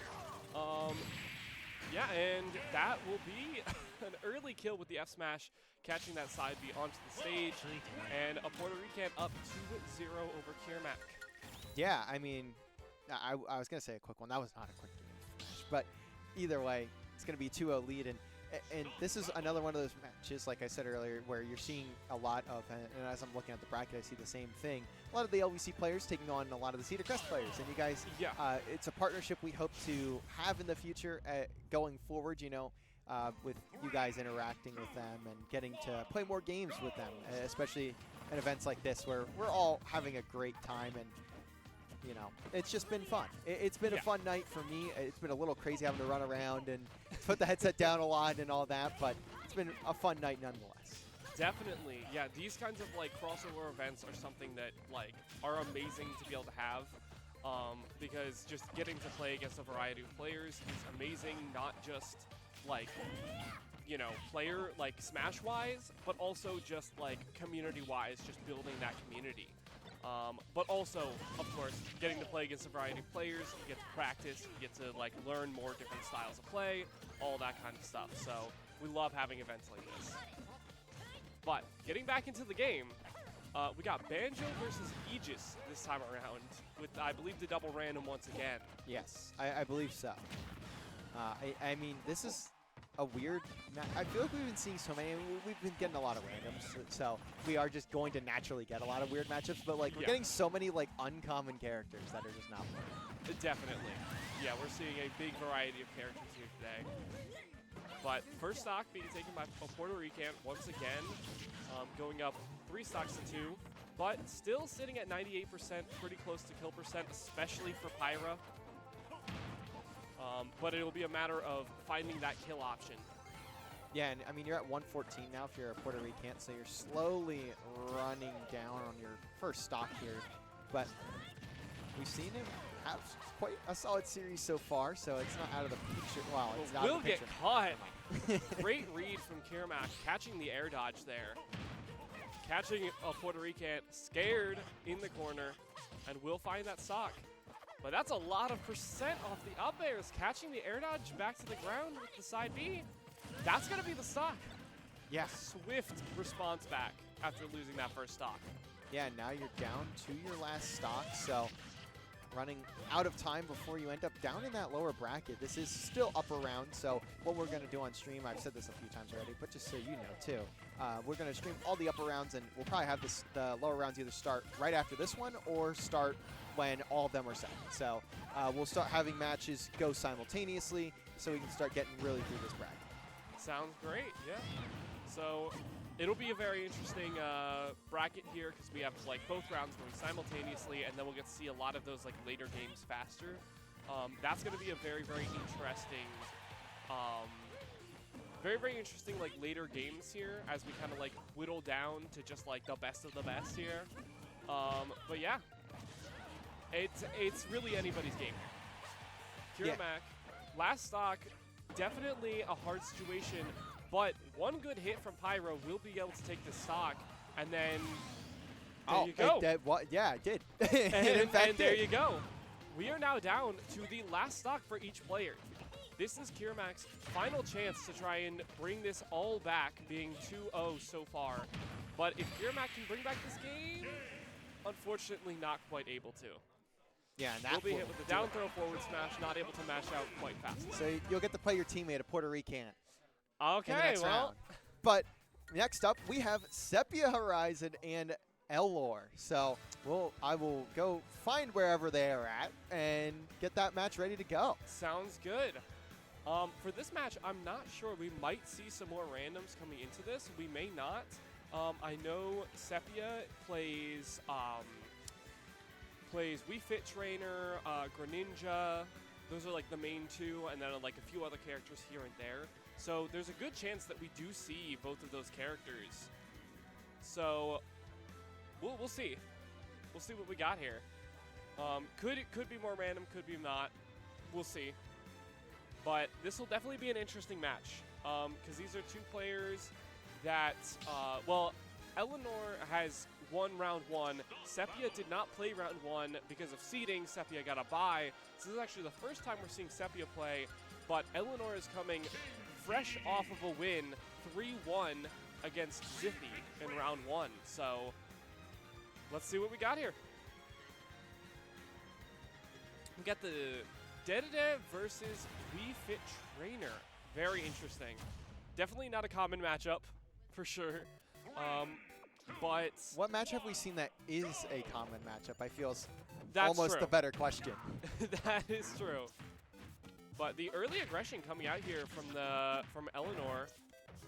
yeah, and that will be an early kill with the F smash, catching that side B onto the stage, and a Puerto Rican up 2-0 over Kermac. Yeah, I mean, I was going to say a quick one. That was not a quick game, but either way, it's going to be 2-0 lead, and this is another one of those matches, like I said earlier, where you're seeing a lot of, and as I'm looking at the bracket, I see the same thing. A lot of the LVC players taking on a lot of the Cedar Crest players, and you guys, yeah. It's a partnership we hope to have in the future going forward, you know, with you guys interacting with them and getting to play more games with them, especially at events like this where we're all having a great time, and you know, it's just been fun. It's been a fun night for me. It's been a little crazy having to run around and put the headset down a lot and all that, but it's been a fun night nonetheless. Definitely, yeah. These kinds of like crossover events are something that like are amazing to be able to have, because just getting to play against a variety of players is amazing. Not just like, you know, player like Smash-wise, but also just like community-wise, just building that community. But also, of course, getting to play against a variety of players, you get to practice, you get to like learn more different styles of play, all that kind of stuff. So we love having events like this. But getting back into the game, we got Banjo versus Aegis this time around with, I believe, the double random once again. Yes, I believe so. I mean, this is a weird. I feel like we've been seeing so many. We've been getting a lot of randoms, so we are just going to naturally get a lot of weird matchups. But like we're getting so many like uncommon characters that are just not played. Definitely. Yeah, we're seeing a big variety of characters here today. But first stock being taken by a Puerto Rican once again, going up 3 stocks to 2, but still sitting at 98%, pretty close to kill percent, especially for Pyra. But it'll be a matter of finding that kill option. Yeah, and I mean, you're at 114 now if you're a Puerto Rican, so you're slowly running down on your first stock here. But we've seen him have quite a solid series so far, so it's not out of the picture. Wow, it's not out Will of the get picture. caught. Great read from Kirmac, catching the air dodge there. Catching a Puerto Rican scared in the corner, and will find that stock. But that's a lot of percent off the up airs. Catching the air dodge back to the ground with the side B. That's going to be the stock. Yeah. Swift response back after losing that first stock. Yeah, now you're down to your last stock, so running out of time before you end up down in that lower bracket. This is still upper round, so what we're going to do on stream, I've said this a few times already, but just so you know too, we're going to stream all the upper rounds, and we'll probably have the lower rounds either start right after this one or start when all of them are set. So we'll start having matches go simultaneously so we can start getting really through this bracket. Sounds great, yeah. So it'll be a very interesting bracket here because we have like both rounds going simultaneously, and then we'll get to see a lot of those like later games faster. That's going to be a very, very interesting, like later games here as we kind of like whittle down to just like the best of the best here. But yeah, it's really anybody's game. Kiramac, last stock, definitely a hard situation. But one good hit from Pyro will be able to take the stock, and then there you go. Yeah, it did. and there you go. We are now down to the last stock for each player. This is Kiramac's final chance to try and bring this all back, being 2-0 so far. But if Kiramac can bring back this game, unfortunately not quite able to. Yeah, and that will be hit with the down throw forward smash, not able to mash out quite fast. So you'll get to play your teammate, a Puerto Rican. Okay, well. Round. But next up, we have Sepia Horizon and Elor. So I will go find wherever they are at and get that match ready to go. Sounds good. For this match, I'm not sure. We might see some more randoms coming into this. We may not. I know Sepia plays Wii Fit Trainer, Greninja. Those are like the main two, and then like a few other characters here and there. So there's a good chance that we do see both of those characters. So we'll see. We'll see what we got here. Could be more random, could be not. We'll see. But this will definitely be an interesting match because these are two players that, well, Eleanor has won round 1. Sepia did not play round 1 because of seeding. Sepia got a bye. So this is actually the first time we're seeing Sepia play, but Eleanor is coming fresh off of a win, 3-1 against Zippy in round 1. So let's see what we got here. We got the Dedede versus Wii Fit Trainer. Very interesting. Definitely not a common matchup, for sure. But what match have we seen that is a common matchup? I feel that's almost true. the better question. That is true. But the early aggression coming out here from Eleanor,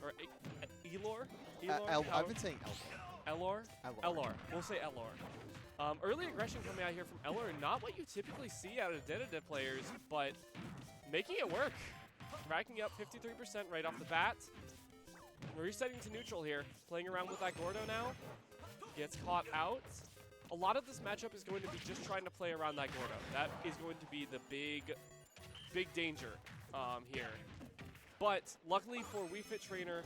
or Elor? I've been saying Elor? Elor. Elor. We'll say Elor. Early aggression coming out here from Elor, not what you typically see out of Dedede players, but making it work. Racking up 53% right off the bat. We're resetting to neutral here, playing around with that Gordo now. Gets caught out. A lot of this matchup is going to be just trying to play around that Gordo. That is going to be the big danger here. But luckily for Wii Fit Trainer,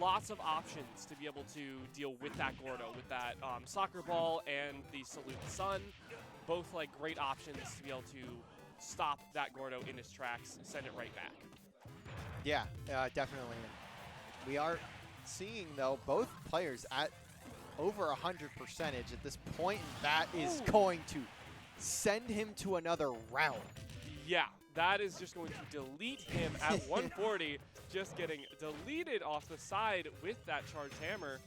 lots of options to be able to deal with that Gordo, with that soccer ball and the Salute the Sun. Both like great options to be able to stop that Gordo in his tracks and send it right back. Yeah, definitely. We are seeing, though, both players at over 100% at this point, and that is going to send him to another round. Yeah, that is just going to delete him at 140, just getting deleted off the side with that charged hammer.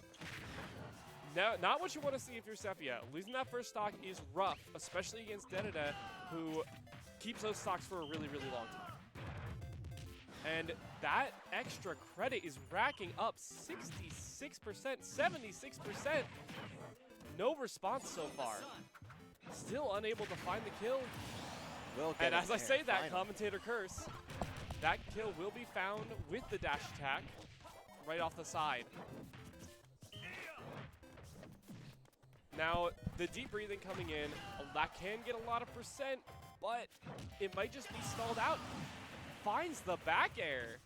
Now, not what you want to see if you're Sepia. Losing that first stock is rough, especially against Dedede, who keeps those stocks for a really, really long time. And that extra credit is racking up 66%, 76%. No response so far. Still unable to find the kill. And as I say that, commentator curse, that kill will be found with the dash attack right off the side. Now, the deep breathing coming in, that can get a lot of percent, but it might just be stalled out. Finds the back air.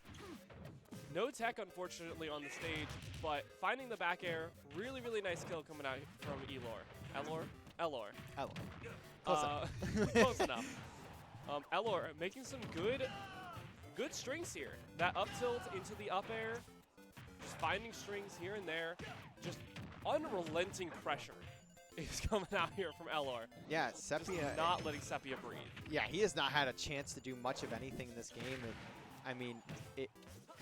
No tech, unfortunately, on the stage, but finding the back air, really, really nice kill coming out from Elor. Elor. Close enough. Close enough. Elor making some good strings here. That up tilt into the up air, just finding strings here and there, just unrelenting pressure is coming out here from Elor. Yeah, Sepia. Not letting Sepia breathe. Yeah, he has not had a chance to do much of anything in this game. And, I mean, it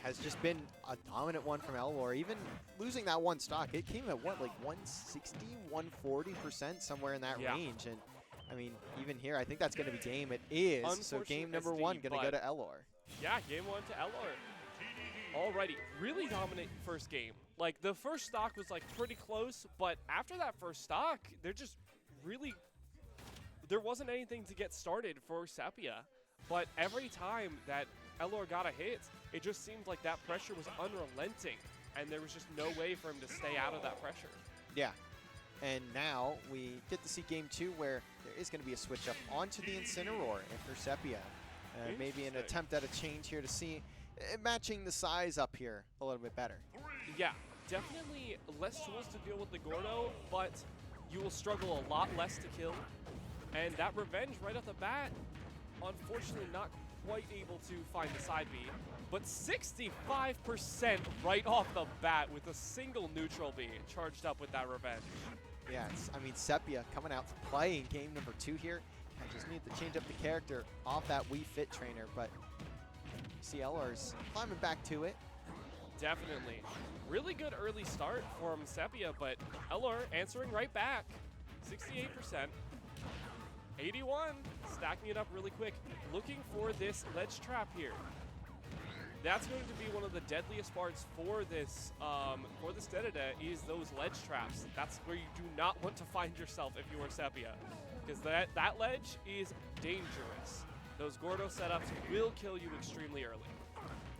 has just been a dominant one from Elor. Even losing that one stock, it came at what, like 160, 140%, somewhere in that range. And I mean, even here, I think that's going to be game. It is. So game number one going to go to Elor. Yeah, game one to Elor. Alrighty, really dominant first game. Like, the first stock was, like, pretty close, but after that first stock, there wasn't anything to get started for Sepia. But every time that Elor got a hit, it just seemed like that pressure was unrelenting, and there was just no way for him to stay out of that pressure. Yeah, and now we get to see game two where there is going to be a switch up onto the Incineroar for Sepia. Maybe an attempt at a change here to see matching the size up here a little bit better. Yeah, definitely less tools to deal with the Gordo, but you will struggle a lot less to kill. And that revenge right off the bat, unfortunately not quite able to find the side B, but 65% right off the bat with a single neutral B charged up with that revenge. Yeah, I mean, Sepia coming out to play in game number two here. I just need to change up the character off that Wii Fit trainer, but see Elor's climbing back to it. Definitely. Really good early start from Sepia, but Elor answering right back. 68%. 81, stacking it up really quick. Looking for this ledge trap here. That's going to be one of the deadliest parts for this Dedede is those ledge traps. That's where you do not want to find yourself if you are Sepia, because that ledge is dangerous. Those Gordo setups will kill you extremely early.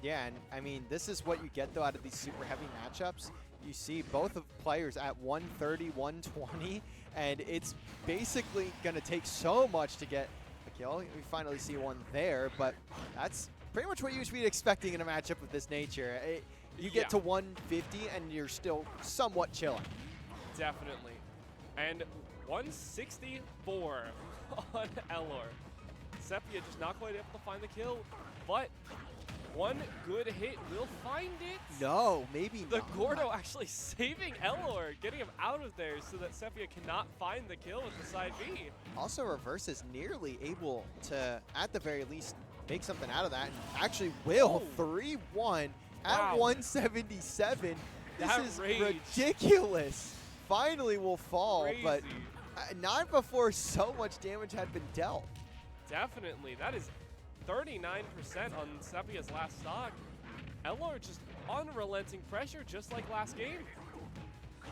Yeah, and I mean, this is what you get, though, out of these super heavy matchups. You see both of players at 130, 120, and it's basically going to take so much to get a kill. We finally see one there, but that's pretty much what you should be expecting in a matchup of this nature. You get to 150, and you're still somewhat chilling. Definitely. And 164 on Elor. Sepia just not quite able to find the kill, but one good hit will find it. No, maybe the not. The Gordo actually saving Elor, getting him out of there so that Sepia cannot find the kill with the side B. Also, Reverse is nearly able to, at the very least, make something out of that, and actually will. 3-1 at 177. This is ridiculous. Finally will fall, but not before so much damage had been dealt. Definitely. That is 39% on Sepia's last stock. Elor just unrelenting pressure, just like last game.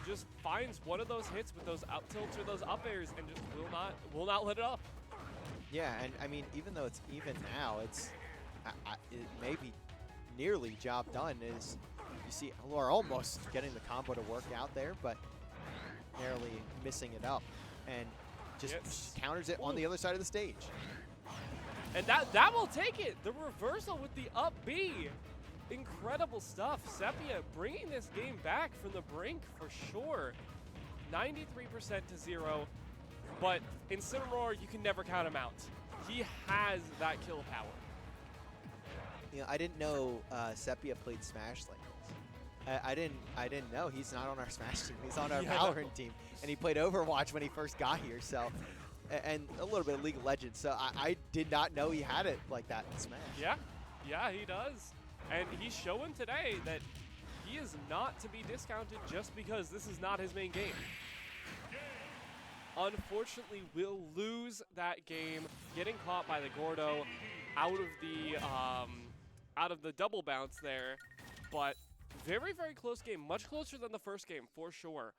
Just finds one of those hits with those up tilts or those up airs and just will not let it up. Yeah, and I mean, even though it's even now, it may be nearly job done. Is you see Elor almost getting the combo to work out there, but narrowly missing it up, and just counters it on the other side of the stage. And that will take it. The reversal with the up B. Incredible stuff. Sepia bringing this game back from the brink for sure. 93% to 0. But Incineroar, you can never count him out. He has that kill power. You know, I didn't know Sepia played Smash like this. I didn't know he's not on our Smash team. He's on our Valorant team, and he played Overwatch when he first got here. So and a little bit of League of Legends. So I did not know he had it like that in Smash. Yeah, he does. And he's showing today that he is not to be discounted just because this is not his main game. Unfortunately, will lose that game, getting caught by the Gordo out of the double bounce there. But very, very close game, much closer than the first game for sure.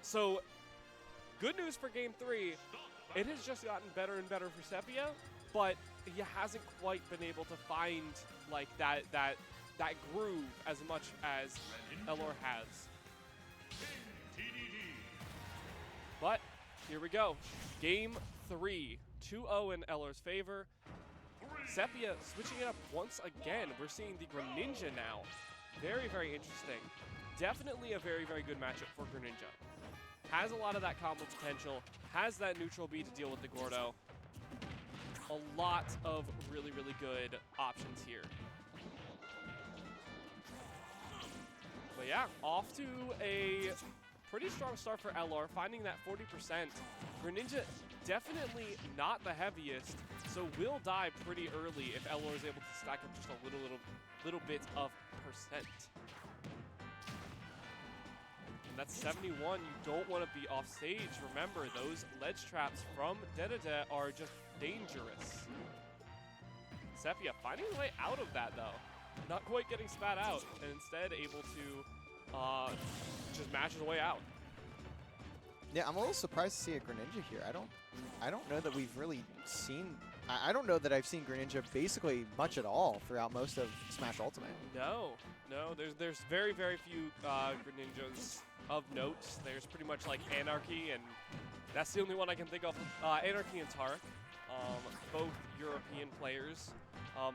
So good news for game 3. It has just gotten better and better for Sepia, but he hasn't quite been able to find like that groove as much as Elor has. But here we go. Game 3, 2-0 in Elor's favor. Sepia switching it up once again. We're seeing the Greninja now. Very, very interesting. Definitely a very, very good matchup for Greninja. Has a lot of that combo potential. Has that neutral B to deal with the Gordo. A lot of really, really good options here. But yeah, off to a pretty strong start for Elor, finding that 40%. Greninja definitely not the heaviest, so will die pretty early if Elor is able to stack up just a little bit of percent. And that's 71. You don't want to be off stage. Remember, those ledge traps from Dedede are just dangerous. Sepia finding a way out of that though. Not quite getting spat out, and instead able to just mash his way out. Yeah, I'm a little surprised to see a Greninja here. I don't know that we've really seen. I don't know that I've seen Greninja basically much at all throughout most of Smash Ultimate. No. There's very, very few Greninjas of note. There's pretty much like Anarchy, and that's the only one I can think of. Anarchy and Tarek, both European players.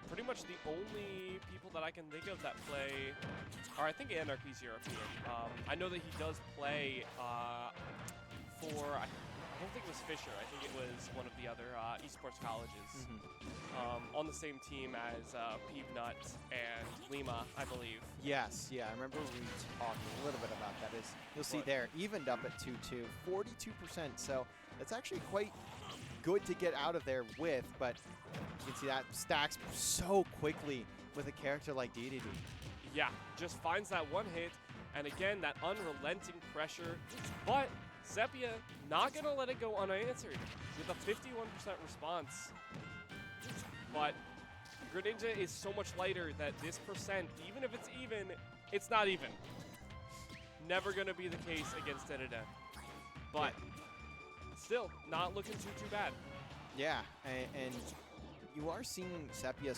Pretty much the only people that I can think of that play, or I think Anarchy's European. I know that he does play for, I don't think it was Fisher, I think it was one of the other esports colleges. On the same team as Peanut and Lima, I believe. Yes, yeah, I remember we talked a little bit about that. You'll see there, evened up at 2-2, 42%, so that's actually quite good to get out of there with, but you can see that stacks so quickly with a character like DDD. Yeah, just finds that one hit, and again, that unrelenting pressure, but Sepia not gonna let it go unanswered with a 51% response. But Greninja is so much lighter that this percent, even if it's even, it's not even. Never gonna be the case against Dedede. But still, not looking too bad. Yeah, and you are seeing Sepia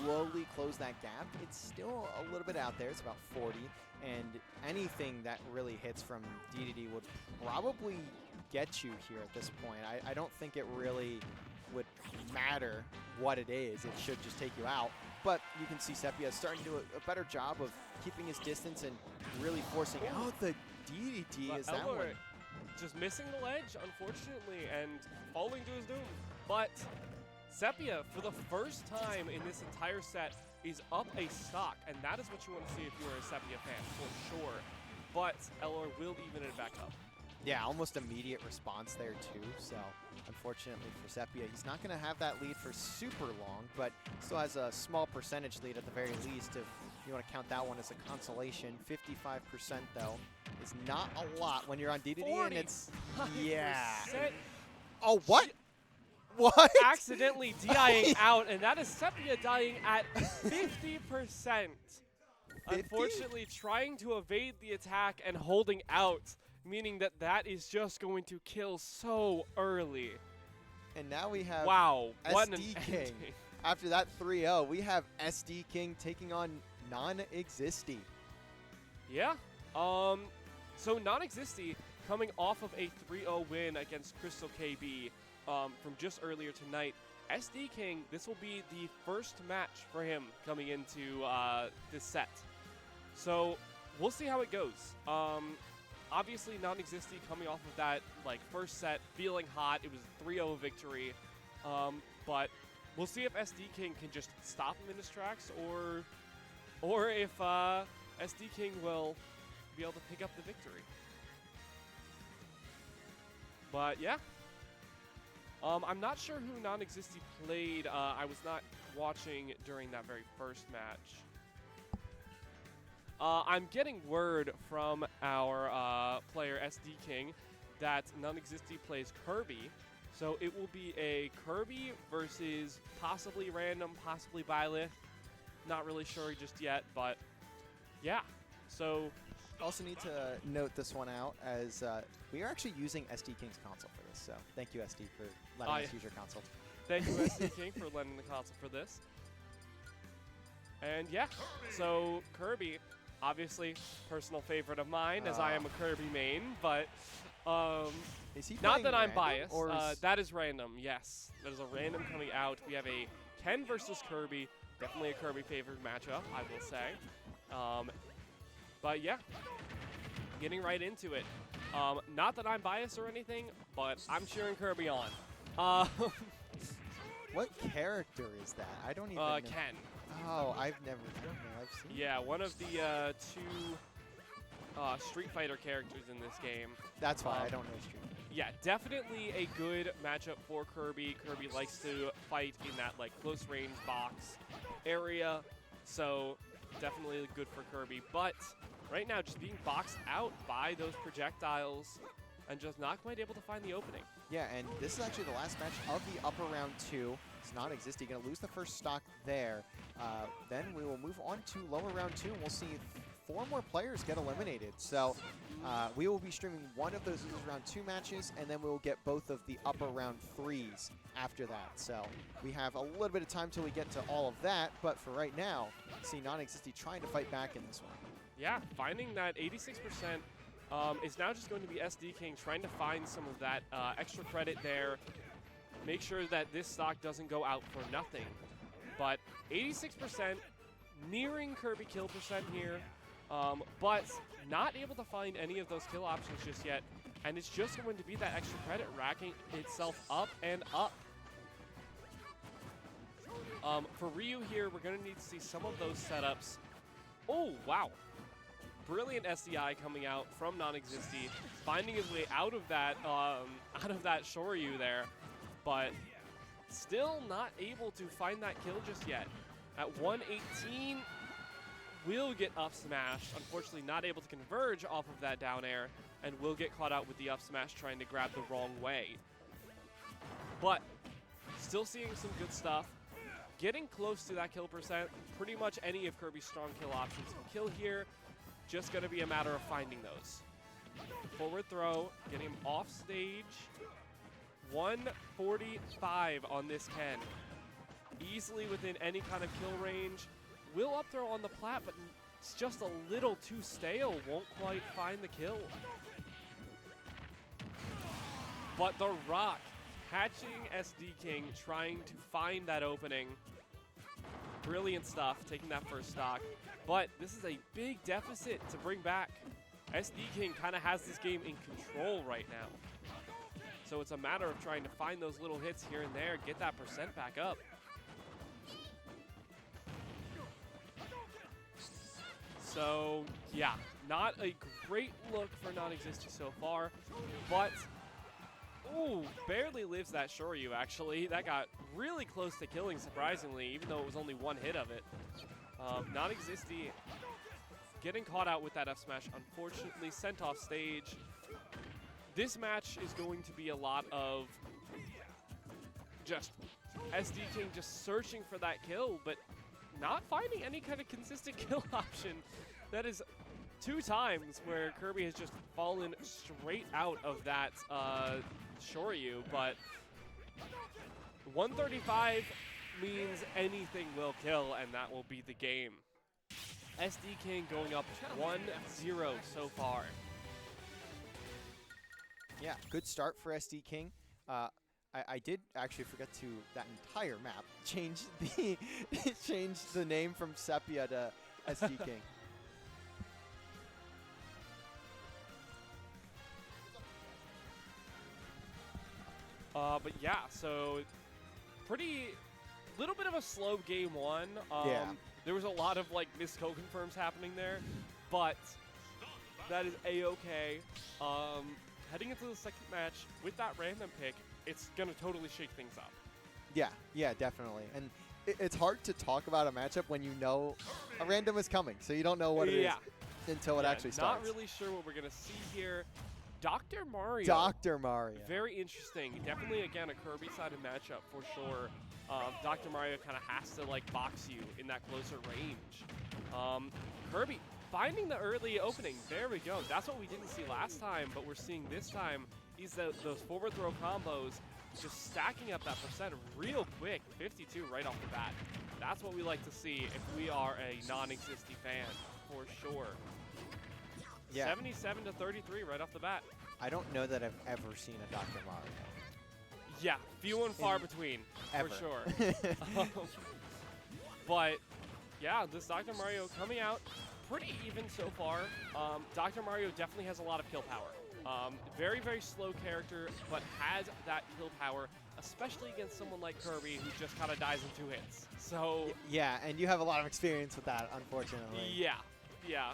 slowly close that gap. It's still a little bit out there. It's about 40, and anything that really hits from DDD would probably get you here at this point. I don't think it really would matter what it is. It should just take you out. But you can see Sepia starting to do a better job of keeping his distance and really forcing out the DDT. But Is that Elor one? just missing the ledge, unfortunately, and falling to his doom. But Sepia, for the first time in this entire set, is up a stock, and that is what you want to see if you are a Sepia fan, for sure. But Elor will even it back up. Yeah, almost immediate response there too. So unfortunately for Sepia, he's not going to have that lead for super long, but still has a small percentage lead at the very least if you want to count that one as a consolation. 55% though is not a lot when you're on DDD, and it's, yeah. Oh, what? What? Accidentally DIing out, and that is Sepia dying at 50%. Unfortunately, trying to evade the attack and holding out, meaning that that is just going to kill so early. And now we have what an SD King. ending. After that 3-0, we have SD King taking on Non-Existy. Yeah. So Non-Existy coming off of a 3-0 win against Crystal KB from just earlier tonight. SD King, this will be the first match for him coming into this set. So we'll see how it goes. Obviously, Non-Existy coming off of that first set, feeling hot. It was a 3-0 victory. But we'll see if SD King can just stop him in his tracks, or if SD King will be able to pick up the victory. But yeah, I'm not sure who Non-Existy played. I was not watching during that very first match. I'm getting word from our player SD King that Non-Existy plays Kirby. So it will be a Kirby versus possibly Random, possibly Byleth. Not really sure just yet, but yeah. So Also need to note this one out as we are actually using SD King's console for this. So thank you, SD, for letting us use your console. thank you, SD King, for lending the console for this. And yeah, so Kirby, obviously personal favorite of mine, as I am a Kirby main, but Is he not playing that I'm random, biased. or is- That is random, yes. That is a random coming out. We have a Ken versus Kirby. Definitely a Kirby favored matchup, I will say. But yeah, getting right into it. Not that I'm biased or anything, but I'm cheering Kirby on. What character is that? I don't even know. Ken. Oh, I've never done that. I've seen. Yeah, one of the two Street Fighter characters in this game. That's why I don't know Street Fighter. Yeah, definitely a good matchup for Kirby. Kirby likes to fight in that like close range box area, so definitely good for Kirby. But right now, just being boxed out by those projectiles and just not quite able to find the opening. Yeah, and this is actually the last match of the upper round 2. It's Non-Existy. Going to lose the first stock there. Then we will move on to lower round 2, and we'll see 4 more players get eliminated. So we will be streaming one of those losers round 2 matches, and then we will get both of the upper round 3s after that. So we have a little bit of time till we get to all of that, but for right now, see Non-Existy trying to fight back in this one. Yeah, finding that 86% is now just going to be SD King trying to find some of that extra credit there. Make sure that this stock doesn't go out for nothing. But 86%, nearing Kirby kill percent here, but not able to find any of those kill options just yet. And it's just going to be that extra credit racking itself up and up. For Ryu here, we're going to need to see some of those setups. Oh, wow. Brilliant SDI coming out from Non-Existy, finding his way out of that Shoryu there, but still not able to find that kill just yet. At 118, will get up smash. Unfortunately, not able to converge off of that down air, and will get caught out with the up smash trying to grab the wrong way. But still seeing some good stuff. Getting close to that kill percent. Pretty much any of Kirby's strong kill options can kill here. Just going to be a matter of finding those. Forward throw, getting him off stage. 145 on this Ken. Easily within any kind of kill range. Will up throw on the plat, but it's just a little too stale. Won't quite find the kill. But the Rock catching SD King, trying to find that opening. Brilliant stuff, taking that first stock. But this is a big deficit to bring back. SD King kind of has this game in control right now. So it's a matter of trying to find those little hits here and there, get that percent back up. So, yeah, not a great look for Non-Existy so far, but, ooh, barely lives that Shoryu, actually. That got really close to killing, surprisingly, even though it was only one hit of it. Non-Existy getting caught out with that F smash, unfortunately sent off stage. This match is going to be a lot of just SD King just searching for that kill, but not finding any kind of consistent kill option. That is 2 times where Kirby has just fallen straight out of that Shoryu, but 135 means anything will kill, and that will be the game. SD King going up 1-0 so far. Yeah, good start for SD King. I did actually forget to, that entire map, change the name from Sepia to SD King. But yeah, so little bit of a slow game 1. Yeah. There was a lot of like missed co-confirms happening there, but that is a-okay. Heading into the second match with that random pick, it's going to totally shake things up. Yeah, definitely. And it's hard to talk about a matchup when you know a random is coming, so you don't know what it is until it actually starts. Not really sure what we're going to see here. Dr. Mario. Dr. Mario. Very interesting. Definitely, again, a Kirby-sided matchup for sure. Dr. Mario kind of has to like box you in that closer range. Kirby finding the early opening. There we go. That's what we didn't see last time, but we're seeing this time. Is those forward throw combos just stacking up that percent real quick. 52 right off the bat. That's what we like to see if we are a non-existy fan, for sure. Yeah. 77 to 33 right off the bat. I don't know that I've ever seen a Dr. Mario. Yeah, few and far between, ever. for sure. But yeah, this Dr. Mario coming out pretty even so far. Dr. Mario definitely has a lot of kill power. Very, very slow character, but has that kill power, especially against someone like Kirby, who just kind of dies in 2 hits. So yeah, and you have a lot of experience with that, unfortunately. Yeah.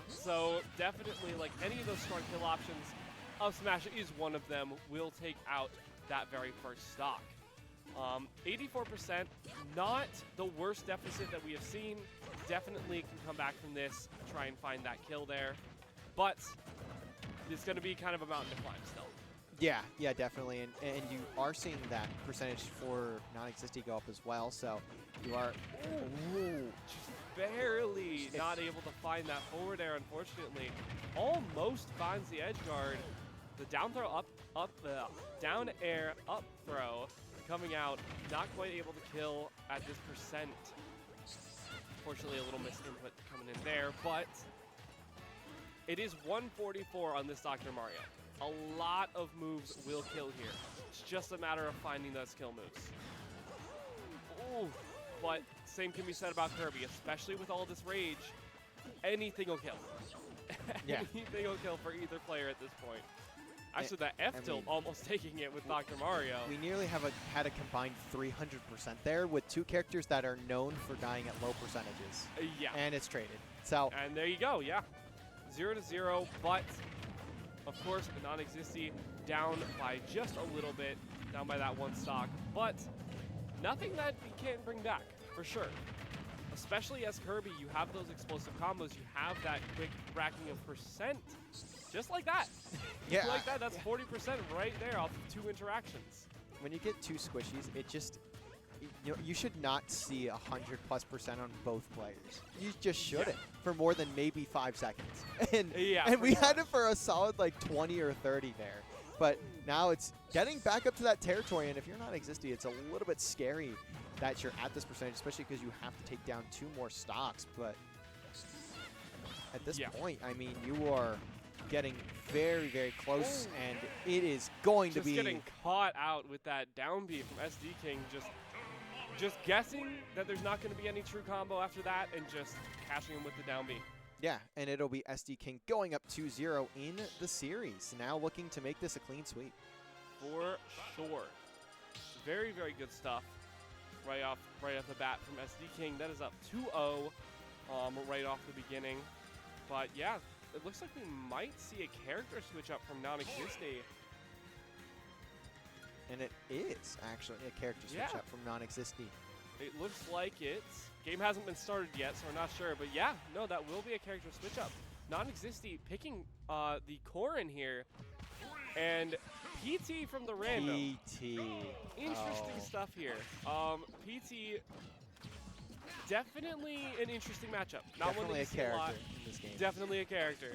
So definitely, like any of those strong kill options of Smash is one of them. Will take out that very first stock. 84%, not the worst deficit that we have seen. Definitely can come back from this, try and find that kill there. But it's going to be kind of a mountain to climb still. Yeah, definitely. And you are seeing that percentage for non-existing go up as well. So you are Just barely not able to find that forward air, unfortunately. Almost finds the edge guard. The down throw down air up throw coming out, not quite able to kill at this percent. Unfortunately, a little missed input coming in there, but it is 144 on this Dr. Mario. A lot of moves will kill here. It's just a matter of finding those kill moves. Ooh, but same can be said about Kirby, especially with all this rage. Anything will kill. Yeah. Anything will kill for either player at this point. Actually, that F tilt almost taking it with Dr. Mario. We nearly had a combined 300% there with 2 characters that are known for dying at low percentages. Yeah. And it's traded. So. And there you go, yeah. 0-0, but of course, the non-existy down by just a little bit, down by that 1 stock. But nothing that you can't bring back, for sure. Especially as Kirby, you have those explosive combos, you have that quick racking of percent. Just like that. Yeah. Just like that, that's 40% right there off of 2 interactions. When you get 2 squishies, it just, you should not see 100+% on both players. You just shouldn't for more than maybe 5 seconds. And we had it for a solid like 20 or 30 there. But now it's getting back up to that territory, and if you're not existing, it's a little bit scary that you're at this percentage, especially because you have to take down 2 more stocks. But at this point, I mean, you are getting very, very close, and it is going to be getting caught out with that down B from SD King. Just guessing that there's not going to be any true combo after that, and just catching him with the down B. Yeah, and it'll be SD King going up 2-0 in the series. Now looking to make this a clean sweep. For sure. Very, very good stuff right off the bat from SD King. That is up 2-0 right off the beginning. But yeah, it looks like we might see a character switch up from non-existing. And it is actually a character switch up from non-existing. It looks like it. Game hasn't been started yet, so we're not sure. But yeah, no, that will be a character switch up. Non-existing picking the core in here. And PT from the random. PT. Interesting stuff here. PT, definitely an interesting matchup. Not definitely one that you a see character a lot. in this game. Definitely a character.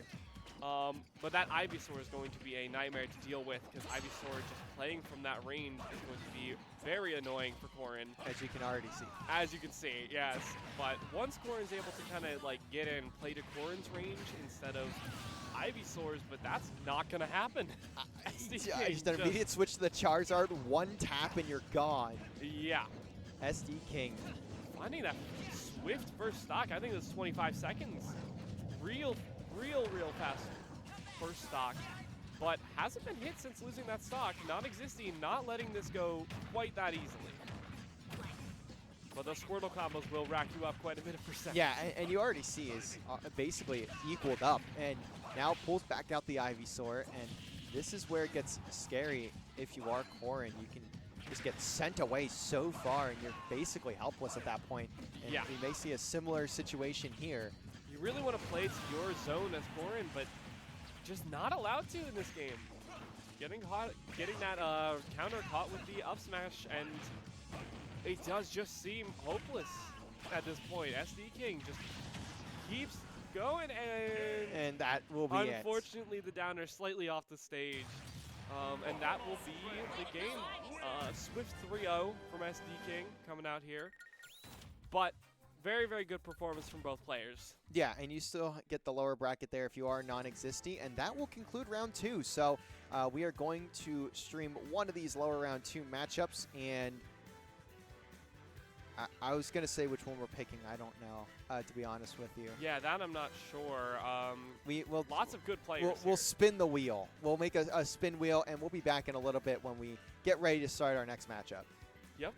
But that Ivysaur is going to be a nightmare to deal with, because Ivysaur just playing from that range is going to be very annoying for Corrin. As you can already see. As you can see, yes. But once Corrin's able to kind of like get in, play to Corrin's range instead of Ivysaur's, but that's not going to happen. Just an immediate switch to the Charizard, 1 tap and you're gone. Yeah. SD King. Finding that swift first stock, I think it was 25 seconds. Real fast first stock, but hasn't been hit since losing that stock. Non-existing, not letting this go quite that easily. But those Squirtle combos will rack you up quite a bit of percent. Yeah, and you already see is basically equaled up, and now pulls back out the Ivysaur, and this is where it gets scary. If you are Corrin, you can just get sent away so far, and you're basically helpless at that point. And Yeah. we may see a similar situation here. You really want to play to your zone as Borin, but just not allowed to in this game. Getting that counter caught with the up smash, and it does just seem hopeless at this point. SD King just keeps going, And that will be it. unfortunately the downer slightly off the stage. And that will be the game. Swift 3-0 from SD King coming out here. But very, very good performance from both players. Yeah, and you still get the lower bracket there if you are non-existing, and that will conclude round 2. So we are going to stream one of these lower round 2 matchups, and I was going to say which one we're picking. I don't know, to be honest with you. Yeah, that I'm not sure. We'll Lots of good players we'll here. spin the wheel. We'll make a spin wheel, and we'll be back in a little bit when we get ready to start our next matchup. Yep.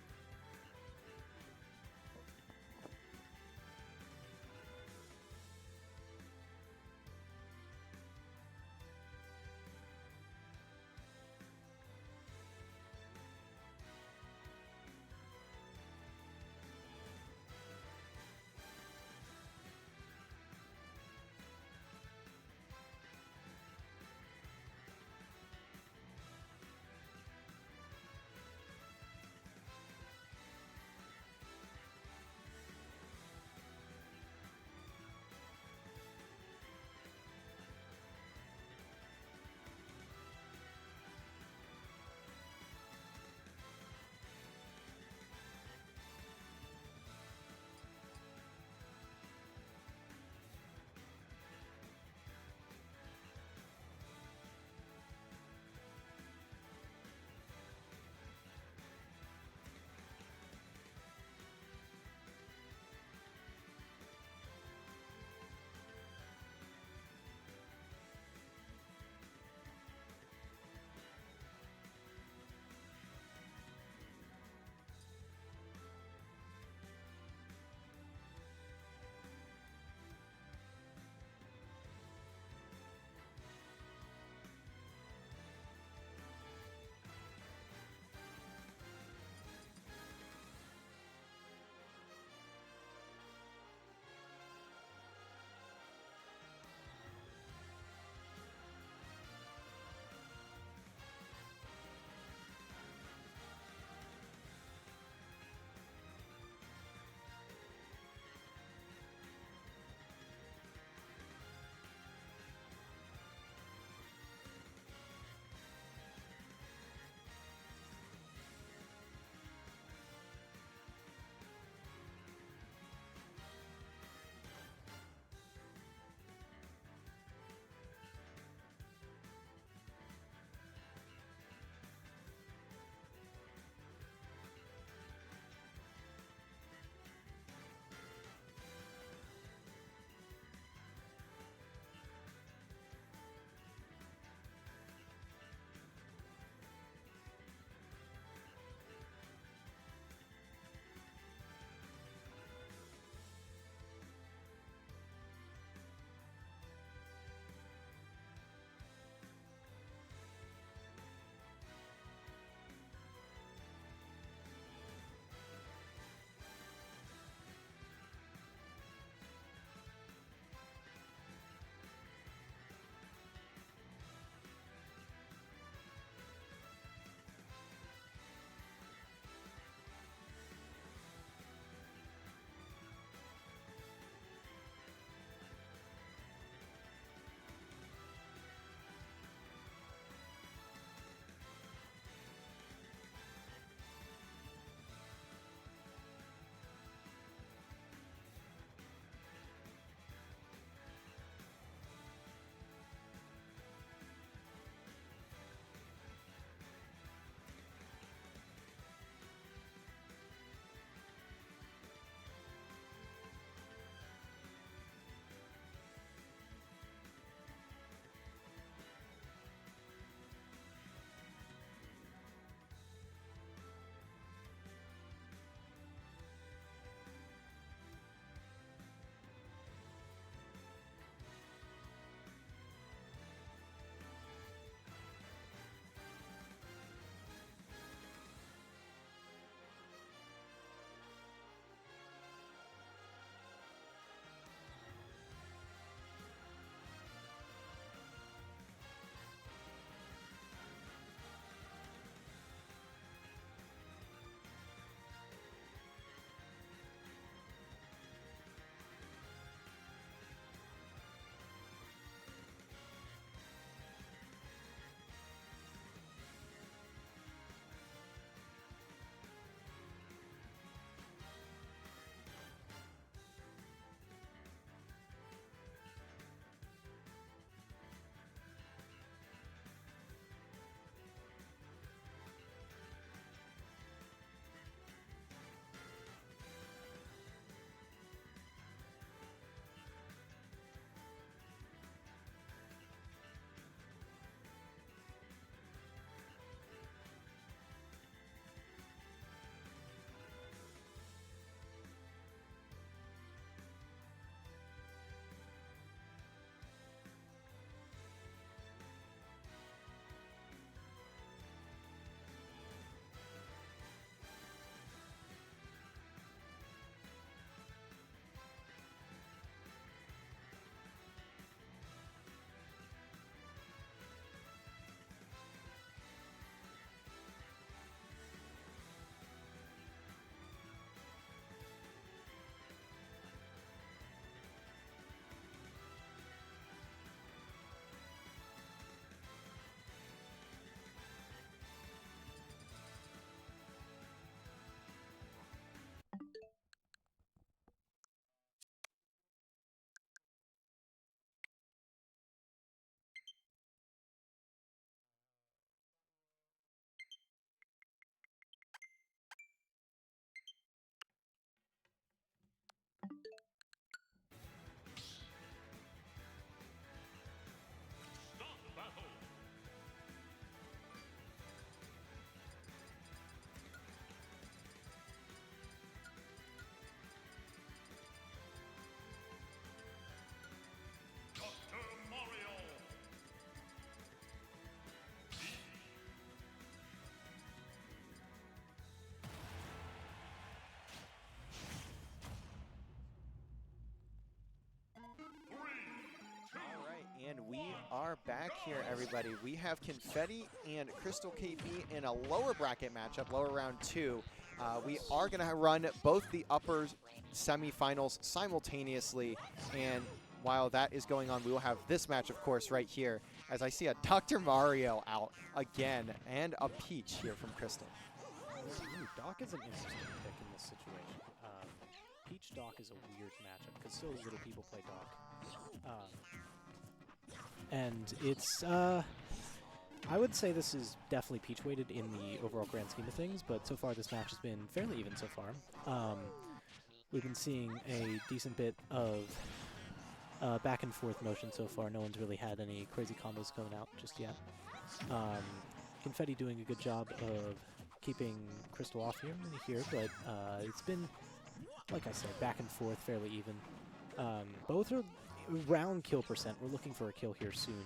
are back here, everybody. We have Confetti and Crystal KB in a lower bracket matchup, lower round 2. We are going to run both the upper semifinals simultaneously, and while that is going on, we will have this match, of course, right here, as I see a Dr. Mario out again, and a Peach here from Crystal. Ooh, Doc is an interesting pick in this situation. Peach Doc is a weird matchup because so little people play Doc. And it's, I would say this is definitely Peach weighted in the overall grand scheme of things, but so far this match has been fairly even so far. We've been seeing a decent bit of back and forth motion so far. No one's really had any crazy combos going out just yet. Confetti doing a good job of keeping Crystal off here, but it's been, like I said, back and forth, fairly even. Both are around kill percent. We're looking for a kill here soon.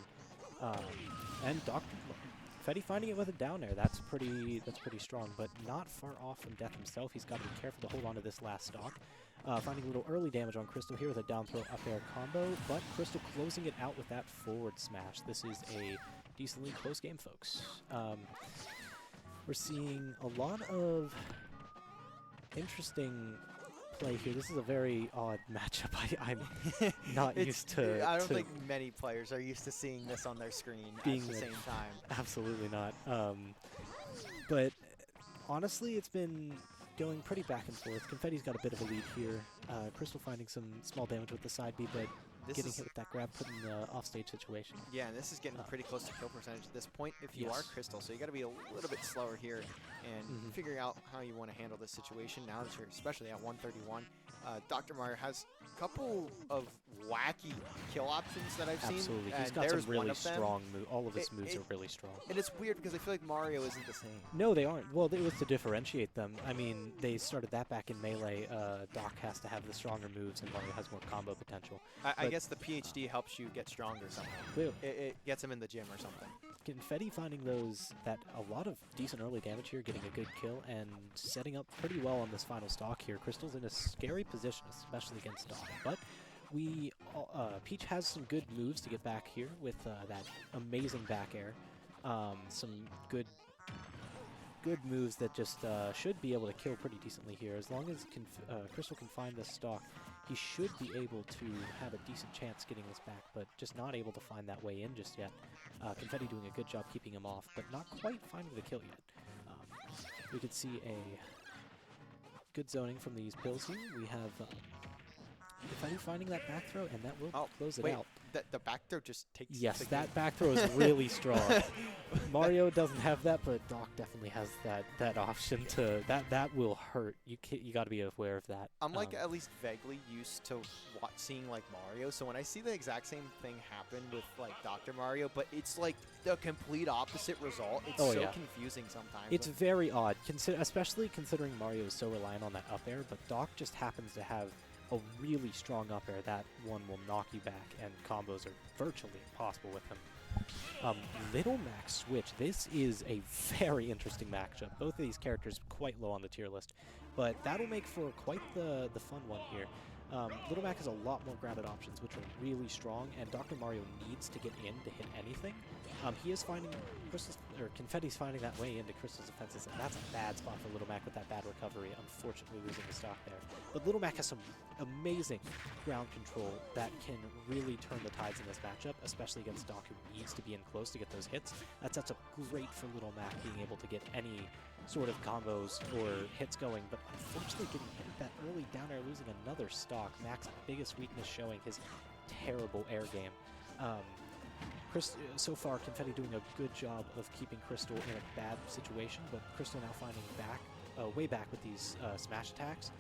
And Confetti finding it with a down air. That's pretty strong, but not far off from death himself. He's got to be careful to hold on to this last stock. Finding a little early damage on Crystal here with a down throw up air combo, but Crystal closing it out with that forward smash. This is a decently close game, folks. We're seeing a lot of interesting play here. This is a very odd matchup. I'm not used to. I don't think many players are used to seeing this on their screen at the same time. Absolutely not. But honestly, it's been going pretty back and forth. Confetti's got a bit of a lead here. Crystal finding some small damage with the side B, but getting hit with that grab, put in the offstage situation. Yeah, and this is getting pretty close to kill percentage at this point if you are Crystal, so you got to be a little bit slower here and figuring out how you want to handle this situation now that you're especially at 131. Dr. Mario has a couple of wacky kill options that I've seen. Absolutely, he's got some really strong moves. All of his moves are really strong. And it's weird because I feel like Mario isn't the same. No, they aren't. Well, it was to differentiate them. I mean, they started that back in Melee. Doc has to have the stronger moves, and Mario has more combo potential. I guess the PhD helps you get stronger somehow. Clearly. It gets him in the gym or something. Confetti finding a lot of decent early damage here, getting a good kill, and setting up pretty well on this final stock here. Crystal's in a scary position, especially against Doc, but Peach has some good moves to get back here with that amazing back air. Some good moves that just should be able to kill pretty decently here. As long as Crystal can find this stock, he should be able to have a decent chance getting this back, but just not able to find that way in just yet. Confetti doing a good job keeping him off, but not quite finding the kill yet. We could see a good zoning from these pills here. We have Confetti finding that back throw, and that will close it out. The back throw just takes. Yes, that back throw is really strong. Mario doesn't have that, but Doc definitely has that option to that will hurt. You got to be aware of that. I'm like at least vaguely used to seeing like Mario, so when I see the exact same thing happen with like Dr. Mario, but it's like the complete opposite result. It's so confusing sometimes. It's very odd, especially considering Mario is so reliant on that up air, but Doc just happens to have a really strong up air. That one will knock you back, and combos are virtually impossible with him. Little Mac Switch. This is a very interesting matchup. Both of these characters quite low on the tier list, but that'll make for quite the fun one here. Little Mac has a lot more grounded options, which are really strong, and Dr. Mario needs to get in to hit anything. He is finding Confetti's finding that way into Crystal's defenses, and that's a bad spot for Little Mac with that bad recovery, unfortunately losing the stock there. But Little Mac has some amazing ground control that can really turn the tides in this matchup, especially against Doc, who needs to be in close to get those hits. That sets up great for Little Mac being able to get any sort of combos or hits going, but unfortunately getting hit with that early down air, losing another stock. Mac's biggest weakness showing his terrible air game. So far, Confetti doing a good job of keeping Crystal in a bad situation, but Crystal now finding way back with these smash attacks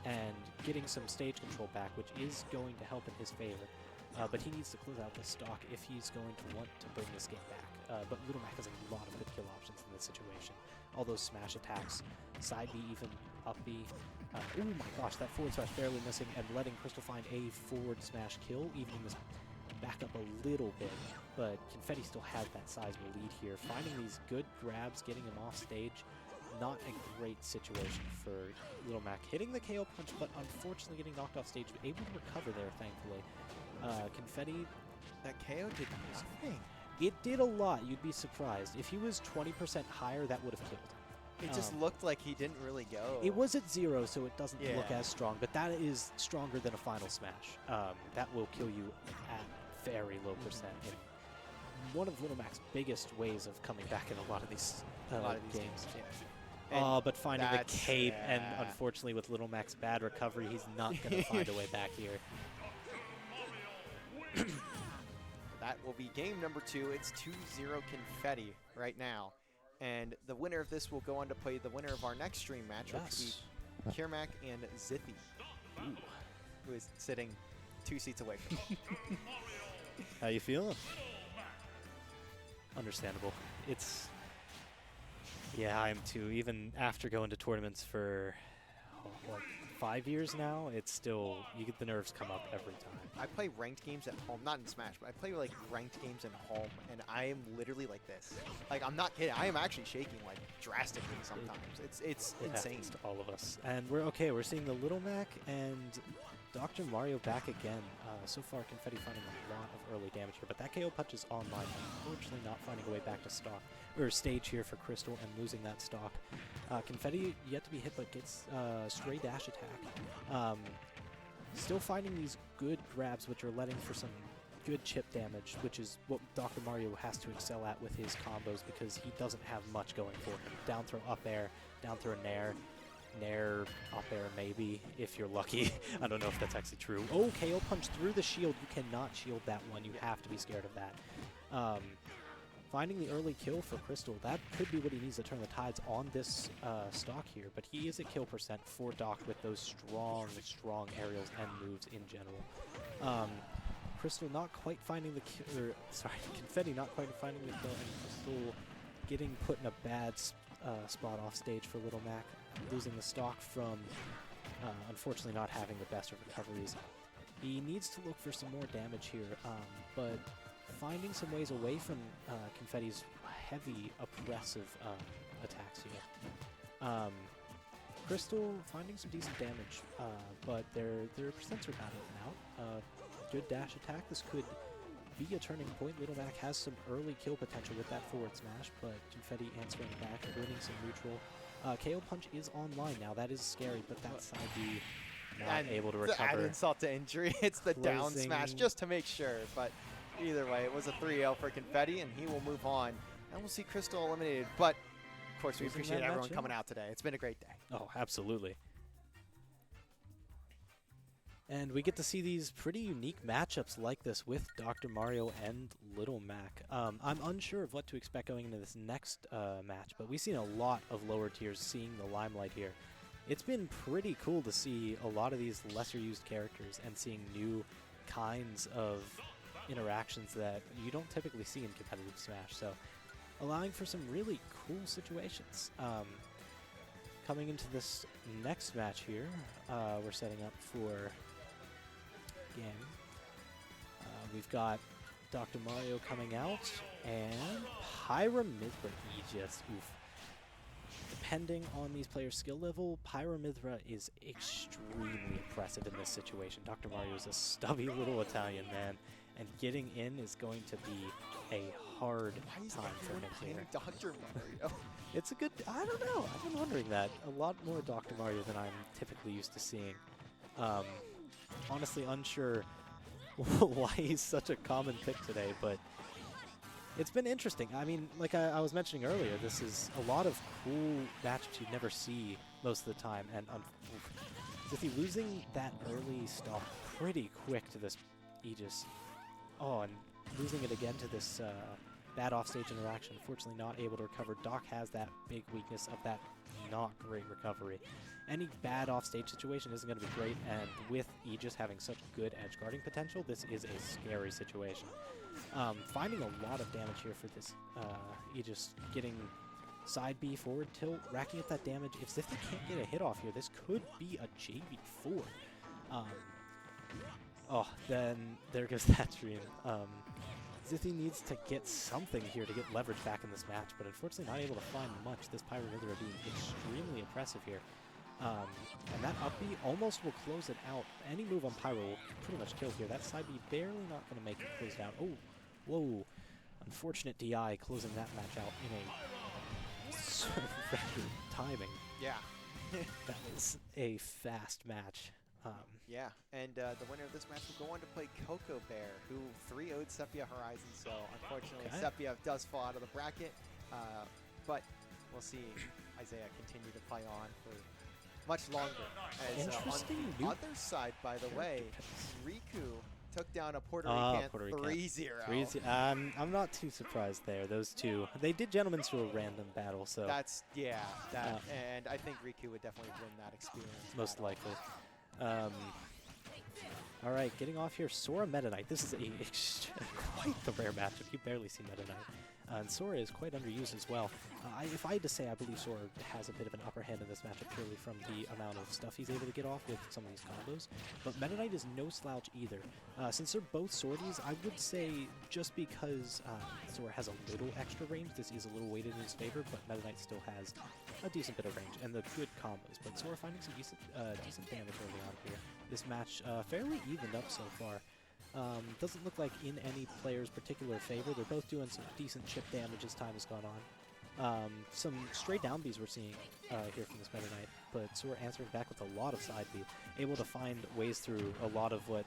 and getting some stage control back, which is going to help in his favor. But he needs to close out the stock if he's going to want to bring this game back. But Little Mac has a lot of good kill options in this situation. All those smash attacks, side B even, up B. Oh my gosh, that forward smash barely missing and letting Crystal find a forward smash kill, evening this back up a little bit. But Confetti still has that sizable lead here. Finding these good grabs, getting him off stage. Not a great situation for Little Mac. Hitting the KO punch, but unfortunately getting knocked off stage, but able to recover there, thankfully. Confetti That KO did nothing. It did a lot. You'd be surprised. If he was 20% higher, that would have killed. It just looked like he didn't really go. It was at 0, so it doesn't look Yeah. as strong, but that is stronger than a final smash. That will kill you at very low percent. And one of Little Mac's biggest ways of coming back in a lot of these, games. Yeah. But finding the cape, and yeah. unfortunately with Little Mac's bad recovery, he's not going to find a way back here. That will be game number 2. It's 2-0 Confetti right now. And the winner of this will go on to play the winner of our next stream match, which will be Kiermac and Zithi, who is sitting 2 seats away from him. How you feeling? Understandable. Yeah, I am too. Even after going to tournaments for like 5 years now, it's still, you get the nerves come up every time. I play ranked games at home, not in Smash, but I play like ranked games at home, and I am literally like this. Like, I'm not kidding. I am actually shaking like drastically sometimes. It's It insane. happens to all of us. And we're okay. We're seeing the Little Mac and Dr. Mario back again. So far, Confetti finding a lot of early damage here, but that KO punch is online. Unfortunately, not finding a way back to stock or stage here for Crystal and losing that stock. Confetti yet to be hit, but gets stray dash attack. Still finding these good grabs, which are letting for some good chip damage, which is what Dr. Mario has to excel at with his combos because he doesn't have much going for him. Down throw, up air, down throw, nair, up air maybe, if you're lucky. I don't know if that's actually true. Oh, KO punch through the shield. You cannot shield that one. You have to be scared of that. Finding the early kill for Crystal, that could be what he needs to turn the tides on this stock here, but he is at kill percent for Doc with those strong aerials and moves in general. Crystal not quite finding the kill, Confetti not quite finding the kill, and Crystal getting put in a bad spot off stage for Little Mac, losing the stock from unfortunately not having the best of recoveries. He needs to look for some more damage here, but finding some ways away from Confetti's heavy, oppressive attacks here. Crystal finding some decent damage, but their percents are about even out. Good dash attack. This could be a turning point. Little Mac has some early kill potential with that forward smash, but Confetti answering back, winning some neutral. KO punch is online now. That is scary, but that side B not able to recover. Add insult to injury. It's the down Closing. smash just to make sure, but either way, it was a 3-0 for Confetti, and he will move on. And we'll see Crystal eliminated, but of course we Losing appreciate that everyone match, coming out today. It's been a great day. Oh, absolutely. And we get to see these pretty unique matchups like this with Dr. Mario and Little Mac. I'm unsure of what to expect going into this next match, but we've seen a lot of lower tiers seeing the limelight here. It's been pretty cool to see a lot of these lesser used characters and seeing new kinds of interactions that you don't typically see in competitive Smash, so allowing for some really cool situations. Coming into this next match here, we're setting up for game. We've got Dr. Mario coming out and Pyramithra Aegis. Oof. Depending on these players' skill level, Pyramithra is extremely impressive in this situation. Dr. Mario is a stubby little Italian man, and getting in is going to be a hard time for him here. Dr. Mario. It's a good, I don't know, I've been wondering that. A lot more Dr. Mario than I'm typically used to seeing. Honestly unsure why he's such a common pick today, but it's been interesting. I mean, like I was mentioning earlier, this is a lot of cool matchups you never see most of the time, and Zithi losing that early stock pretty quick to this Aegis. Oh, and losing it again to this bad offstage interaction. Unfortunately not able to recover. Doc has that big weakness of that not great recovery. Any bad offstage situation isn't going to be great, and with Aegis having such good edge guarding potential, this is a scary situation. Finding a lot of damage here for this Aegis, getting side B forward tilt, racking up that damage. If Zithi can't get a hit off here, this could be a JV4. Oh, then there goes that stream. Zithi needs to get something here to get leverage back in this match, but unfortunately not able to find much. This Pyramithra being extremely impressive here. And that up B almost will close it out. Any move on Pyro will pretty much kill here. That side B barely not going to make it closed out. Oh, whoa. Unfortunate DI closing that match out in a sort of record timing. Yeah. That was a fast match. Yeah, and the winner of this match will go on to play Coco Bear, who 3-0'd Sepia Horizon. So unfortunately, Okay. Sepia does fall out of the bracket, but we'll see Isaiah continue to play on for much longer. As, Interesting on the new other side, by the way, Riku took down a Puerto Ah, Rican Puerto Rican. 3-0. I'm not too surprised there. Those two, they did gentlemen to a random battle, so That's, yeah, that, and I think Riku would definitely win that experience. most battle. likely. All right, getting off here, Sora Meta Knight. This is quite the rare matchup. You barely see Meta Knight. And Sora is quite underused as well. If I had to say, I believe Sora has a bit of an upper hand in this matchup purely from the amount of stuff he's able to get off with some of these combos. But Meta Knight is no slouch either. Since they're both swordies, I would say just because Sora has a little extra range, this is a little weighted in his favor, but Meta Knight still has a decent bit of range and the good combos. But Sora finding some decent damage early on here. This match fairly evened up so far. Doesn't look like in any player's particular favor. They're both doing some decent chip damage as time has gone on. Some stray down Bs we're seeing here from this Meta Knight, but Sora answering back with a lot of side B, able to find ways through a lot of what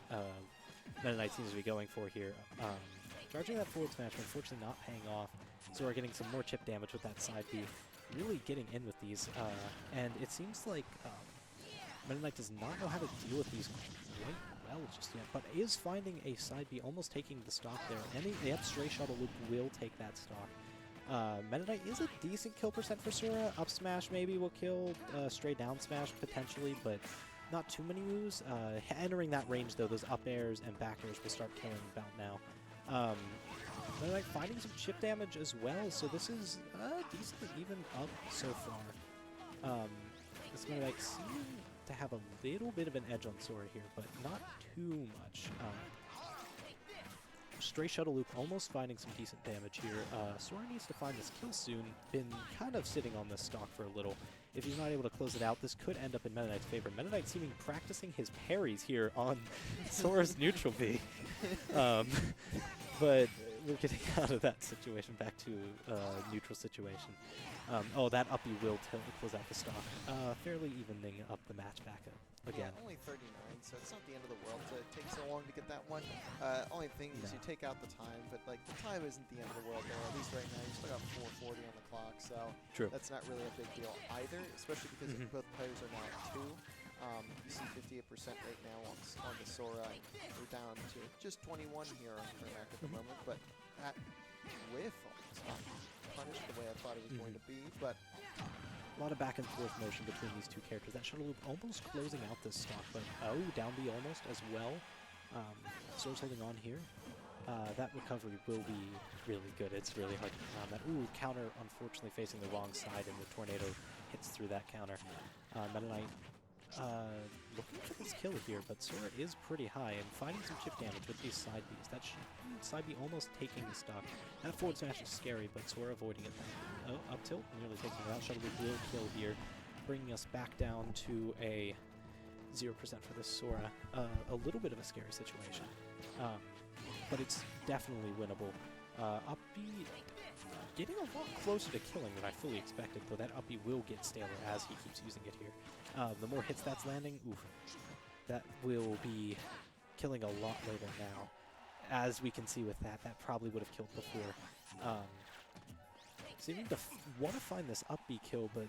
Meta Knight seems to be going for here. Charging that forward smash, but unfortunately not paying off. Sora getting some more chip damage with that side B, really getting in with these, and it seems like Meta Knight does not know how to deal with these quite well just yet, but is finding a side B, almost taking the stock there. And the up stray shuttle loop will take that stock. Meta Knight is a decent kill percent for Sora. Up smash maybe will kill, stray down smash potentially, but not too many moves. Entering that range though, those up airs and back airs will start killing about now. Meta Knight finding some chip damage as well, so this is decently even up so far. This Meta Knight seeming to have a little bit of an edge on Sora here, but not too much. Stray shuttle loop almost finding some decent damage here. Sora needs to find this kill soon. Been kind of sitting on this stock for a little. If he's not able to close it out, this could end up in Meta Knight's favor. Meta Knight seeming practicing his parries here on Sora's neutral B. But we're getting out of that situation, back to neutral situation. Oh, that uppy will close out the stock. Fairly evening up the match back again. Yeah, only 39, so it's not the end of the world to take so long to get that one. Only thing is you take out the time, but like the time isn't the end of the world there. At least right now, you still got 4:40 on the clock, so True. that's not really a big deal either. Especially because both players are now at 2. You see 58% right now on the Sora. We're down to just 21 here on Kermac at the moment, but that whiff almost not punished the way I thought it was going to be, but. A lot of back and forth motion between these two characters. That shuttle loop almost closing out this stock, but oh, down B almost as well. Sora's holding on here. That recovery will be really good. It's really hard to get around that. Ooh, counter unfortunately facing the wrong side, and the tornado hits through that counter. Meta Knight looking for this kill here, but Sora is pretty high and finding some chip damage with these side Bs. That side B almost taking the stock. That forward smash is scary, but Sora avoiding it. Oh, up tilt, nearly taking it out. Shuttle loop will kill here, bringing us back down to a 0% for this Sora. A little bit of a scary situation, but it's definitely winnable. Up B getting a lot closer to killing than I fully expected, though that up B will get staler as he keeps using it here. The more hits that's landing, oof, that will be killing a lot later now. As we can see with that, that probably would have killed before. Seeming to want to find this up B kill, but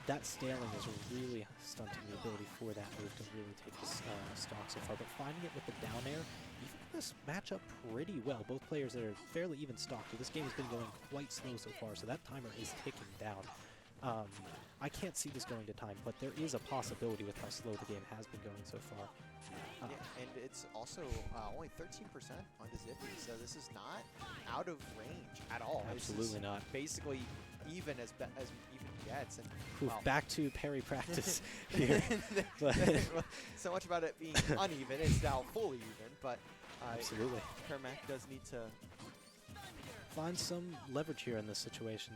that staling is really stunting the ability for that move to really take this stock so far. But finding it with the down air, you found this matchup pretty well. Both players that are fairly even stocked. This game has been going quite slow so far, so that timer is ticking down. I can't see this going to time, but there is a possibility with how slow the game has been going so far. Yeah, and it's also only 13% on the Zippy, so this is not out of range at all. Absolutely not. Basically even as even gets. And Oof, well, back to parry practice here. so much about it being uneven. It's now fully even, but Absolutely. Kermac does need to Find some leverage here in this situation.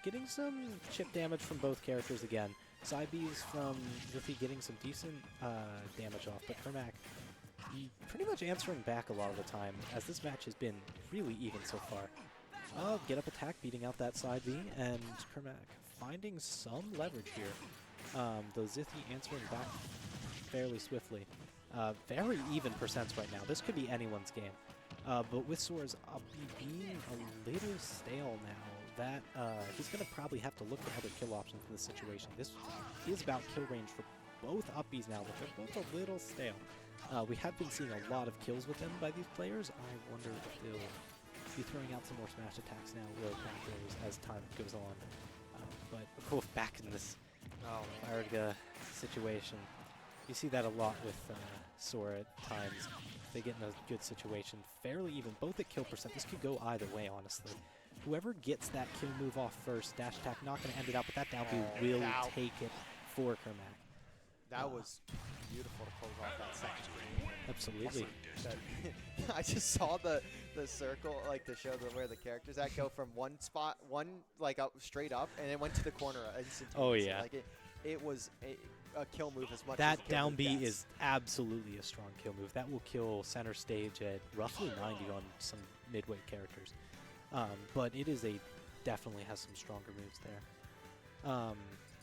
Getting some chip damage from both characters again. Side Bs from Ziffy getting some decent damage off, but Kermac pretty much answering back a lot of the time, as this match has been really even so far. Get up attack, beating out that side B, and Kermac finding some leverage here. Though Ziffy answering back fairly swiftly. Very even percents right now. This could be anyone's game. But with Sora's up B being a little stale now, that he's going to probably have to look for other kill options in this situation. This is about kill range for both up Bs now, but they're both a little stale. We have been seeing a lot of kills with them by these players. I wonder if they'll be throwing out some more smash attacks now, or back throws as time goes on. But back in this Firega situation. You see that a lot with Sora at times. They get in a good situation, fairly even, both at kill percent. This could go either way, honestly. Whoever gets that kill move off first, dash attack, not going to end it out, but that down B will take it for Kermac. That was beautiful to close off that second screen. Absolutely. I just saw the circle, like the show where the characters at go from one spot, like up straight up, and it went to the corner instantaneously. Oh yeah. Like it was a kill move as much. That as a kill down move B gets. is absolutely a strong kill move. That will kill center stage at roughly 90 on some midweight characters. But it is definitely has some stronger moves there.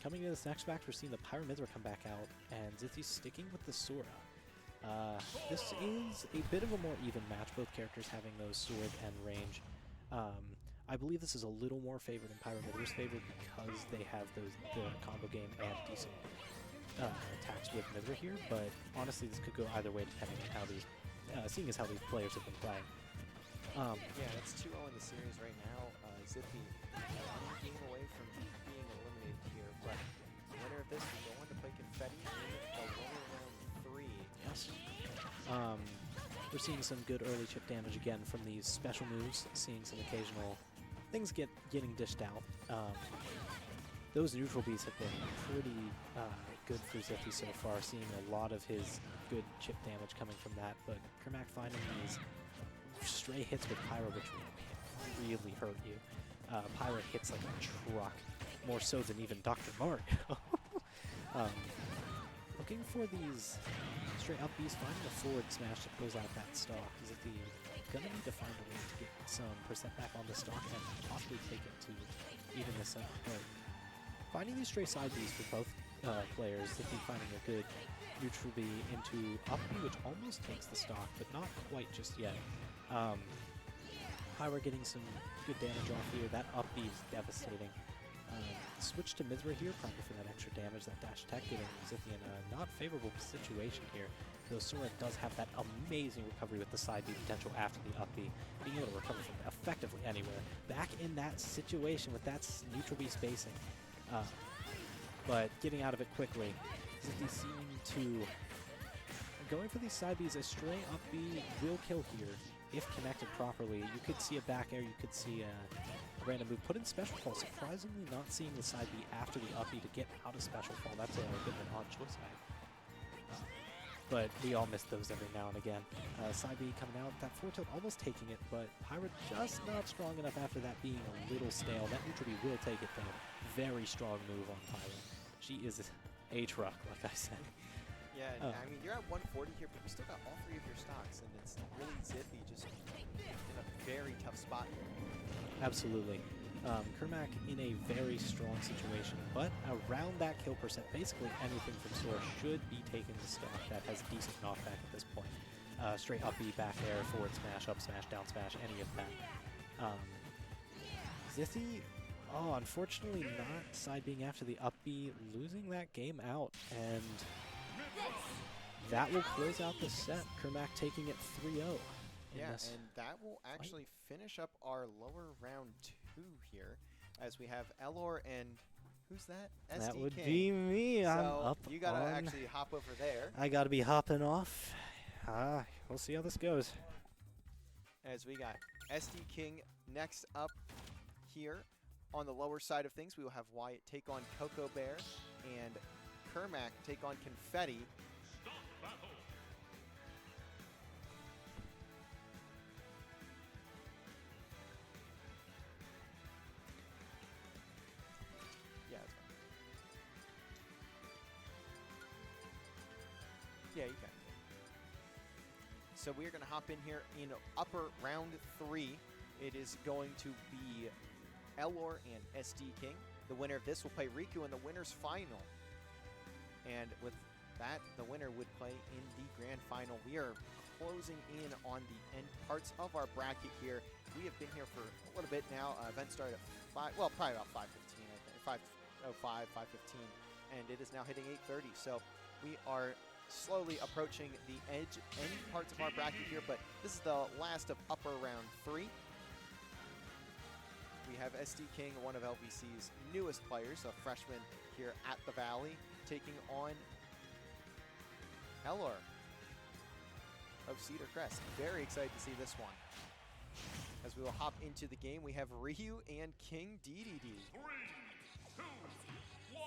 Coming into this next match, we're seeing the Pyramithra come back out, and Zithy's sticking with the Sora. This is a bit of a more even match, both characters having those sword and range. I believe this is a little more favored in Pyramithra's favor because they have the combo game and decent attacks with Mithra here, but honestly this could go either way depending on how these, seeing as how these players have been playing. Yeah, it's 2-0 in the series right now. Zippy one game away from being eliminated here, but the winner of this will go on to play Confetti in the lower round 3. Yes. We're seeing some good early chip damage again from these special moves, seeing some occasional things getting dished out. Those neutral Bs have been pretty good for Ziffy so far, seeing a lot of his good chip damage coming from that, but Kermac finding these stray hits with Pyro, which really hurt you. Pyro hits like a truck, more so than even Dr. Mario. Looking for these straight up Bs, finding a forward smash to close out that stock. Ziffy gonna need to find a way to get some percent back on the stock and possibly take it to even this up. But finding these stray side Bs for both players, Ziffy finding a good neutral B into up B, which almost takes the stock, but not quite just yet. Pyro getting some good damage off here. That up B is devastating. Switch to Mithra here, probably for that extra damage. That dash attack getting Ziffy in a not favorable situation here. Though Sora does have that amazing recovery with the side B potential after the up B, being able to recover from effectively anywhere. Back in that situation with that neutral B spacing, but getting out of it quickly. Ziffy seeming to going for these side Bs. A stray up B will kill here if connected properly. You could see a back air, you could see a random move. Put in special fall. Surprisingly not seeing the side B after the up B to get out of special fall. That's a bit of an odd choice. But we all miss those every now and again. Side B coming out, that forward tilt almost taking it, but Pyra just not strong enough after that being a little stale. That neutral B will take it though. Very strong move on Pyra. She is a truck, like I said. Yeah, I mean, you're at 140 here, but you still got all 3 of your stocks, and it's really Zippy just in a very tough spot here. Absolutely. Kermac in a very strong situation, but around that kill percent, basically anything from Sora should be taking the stock that has decent knockback at this point. Straight up B, back air, forward smash, up smash, down smash, any of that. Ziffy, unfortunately not side being after the up B, losing that game out, and that will close out the set. Kermac taking it 3-0. Yeah, and that will actually finish up our lower round 2 here, as we have Elor and who's that? SD That would King. be me. So I'm up you gotta on. actually hop over there. I gotta be hopping off. We'll see how this goes. As we got SD King next up here. On the lower side of things, we will have Wyatt take on Coco Bear and Kermac take on Confetti. Yeah, that's fine. you can. So we're going to hop in here in upper round 3. It is going to be Elor and SD King. The winner of this will play Riku in the winner's final. And with that, the winner would play in the grand final. We are closing in on the end parts of our bracket here. We have been here for a little bit now. Event started at 5, well, probably about 5:15, I think, 5:05, 5:15, and it is now hitting 8:30. So we are slowly approaching the end parts of our bracket here, but this is the last of upper round 3. We have SD King, one of LVC's newest players, a freshman here at the Valley, taking on Elor of Cedar Crest. Very excited to see this one. As we will hop into the game, we have Ryu and King DDD. 3, 2, 1,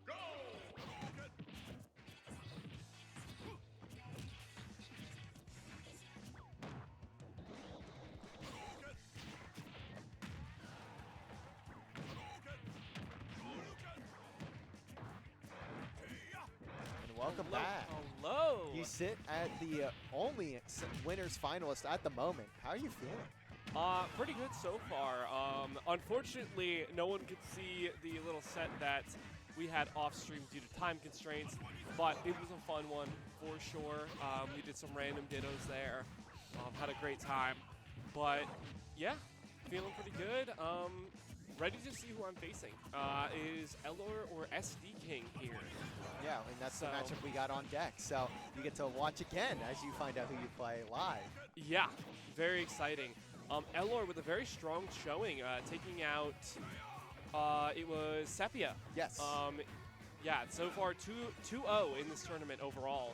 go! And welcome back. Hello. You sit at the only winners finalist at the moment. How are you feeling? Pretty good so far. Unfortunately, no one could see the little set that we had off stream due to time constraints, but it was a fun one for sure. We did some random dittos there. Had a great time. But yeah, feeling pretty good. Ready to see who I'm facing. Is Elor or SD King here? Yeah, and that's the So- matchup we got on deck. So you get to watch again as you find out who you play live. Yeah, very exciting. Elor with a very strong showing, taking out, it was Sepia. Yes. Yeah, so far 2-0 in this tournament overall,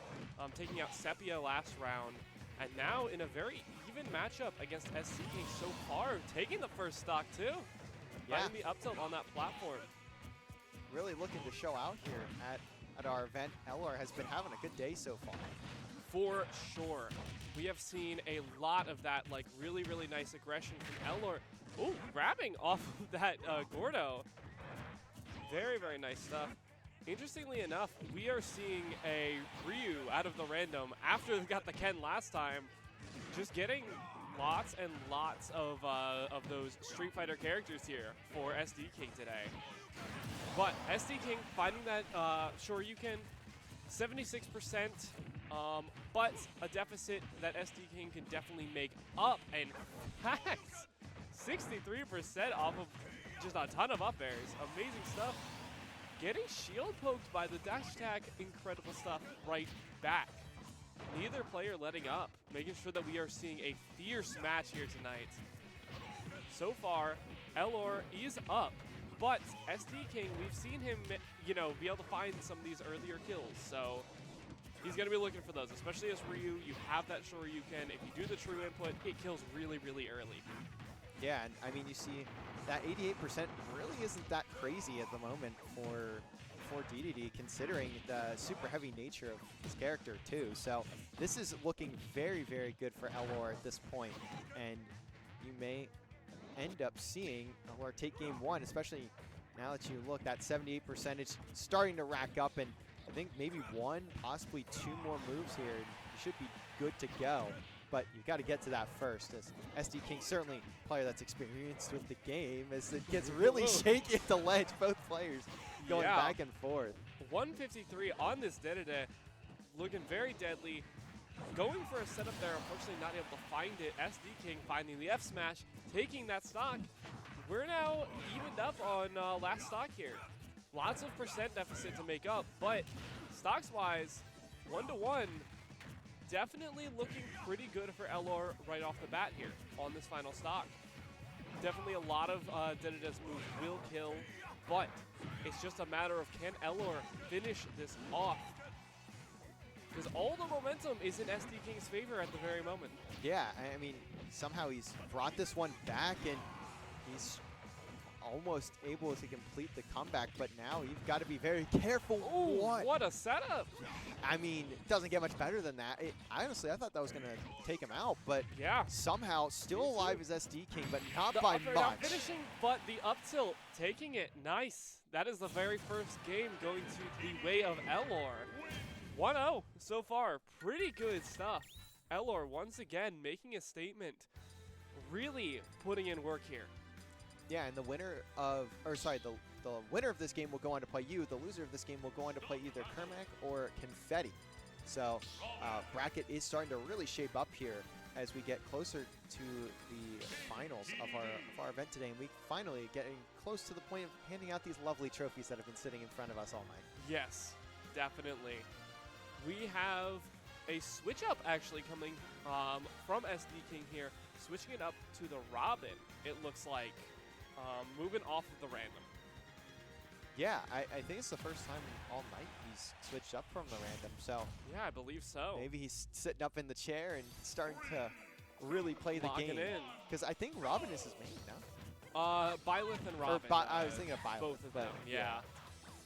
taking out Sepia last round, and now in a very even matchup against SC King so far, taking the first stock too. Yeah. Finding the up tilt on that platform. Really looking to show out here at our event. Elor has been having a good day so far. For sure. We have seen a lot of that, like, really, really nice aggression from Elor. Ooh, grabbing off of that Gordo. Very, very nice stuff. Interestingly enough, we are seeing a Ryu out of the random after they got the Ken last time, just getting lots and lots of those Street Fighter characters here for SD King today. But SD King finding that Shoryuken, 76%, but a deficit that SD King can definitely make up. And fact, 63% off of just a ton of up airs. Amazing stuff. Getting shield poked by the dash attack, incredible stuff right back. Neither player letting up, making sure that we are seeing a fierce match here tonight. So far, Elor is up, but SD King, we've seen him, you know, be able to find some of these earlier kills, so he's going to be looking for those, especially as Ryu. You have that Shoryuken. If you do the true input, it kills really, really early. Yeah, and I mean, you see that 88% really isn't that crazy at the moment for DDD, considering the super heavy nature of his character too. So this is looking very, very good for Elor at this point, and you may end up seeing Elor take game 1, especially now that you look, that 78% is starting to rack up, and I think maybe 1, possibly 2 more moves here, and you should be good to go. But you've got to get to that first, as SD King, certainly a player that's experienced with the game, as it gets really shaky at the ledge, both players going back and forth. 153 on this Dedede, looking very deadly. Going for a setup there, unfortunately not able to find it. SD King finding the F smash, taking that stock. We're now evened up on last stock here. Lots of percent deficit to make up, but stocks-wise, 1-1, definitely looking pretty good for Elor right off the bat here on this final stock. Definitely a lot of Dedede's moves will kill, but it's just a matter of can Elor finish this off? Because all the momentum is in SD King's favor at the very moment. Yeah, I mean, somehow he's brought this one back, and he's almost able to complete the comeback, but now you've got to be very careful. Ooh, what a setup! I mean, it doesn't get much better than that. Honestly, I thought that was going to take him out, but yeah, somehow still alive is SD King, but not the by up air much. not finishing, but the up tilt, taking it. Nice. That is the very first game going to the way of Elor. 1-0 so far. Pretty good stuff. Elor once again making a statement. Really putting in work here. Yeah, and the winner of, the winner of this game will go on to play you. The loser of this game will go on to play either Kermac or Confetti. So bracket is starting to really shape up here as we get closer to the finals of our event today, and we finally getting close to the point of handing out these lovely trophies that have been sitting in front of us all night. Yes, definitely. We have a switch up actually coming from SD King here, switching it up to the Robin, it looks like, moving off of the random. Yeah, I think it's the first time all night he's switched up from the random, so Yeah, I believe so. maybe he's sitting up in the chair and starting to really play the Lock it game. in. Because I think Robin is his main, no? Byleth and Robin. I was thinking of Byleth, Both of but them, yeah.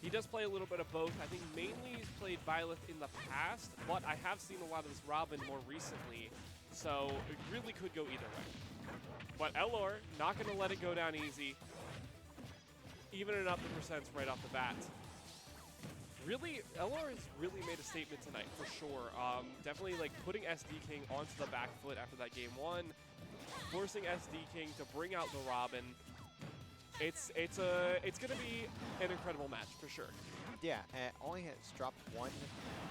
He does play a little bit of both. I think mainly he's played Byleth in the past, but I have seen a lot of this Robin more recently, so it really could go either way. But Elor, not going to let it go down easy. Evening up the percents right off the bat. Really, Elor has really made a statement tonight, for sure. Definitely like putting SD King onto the back foot after that game one, forcing SD King to bring out the Robin. It's gonna be an incredible match for sure. Yeah, only has dropped one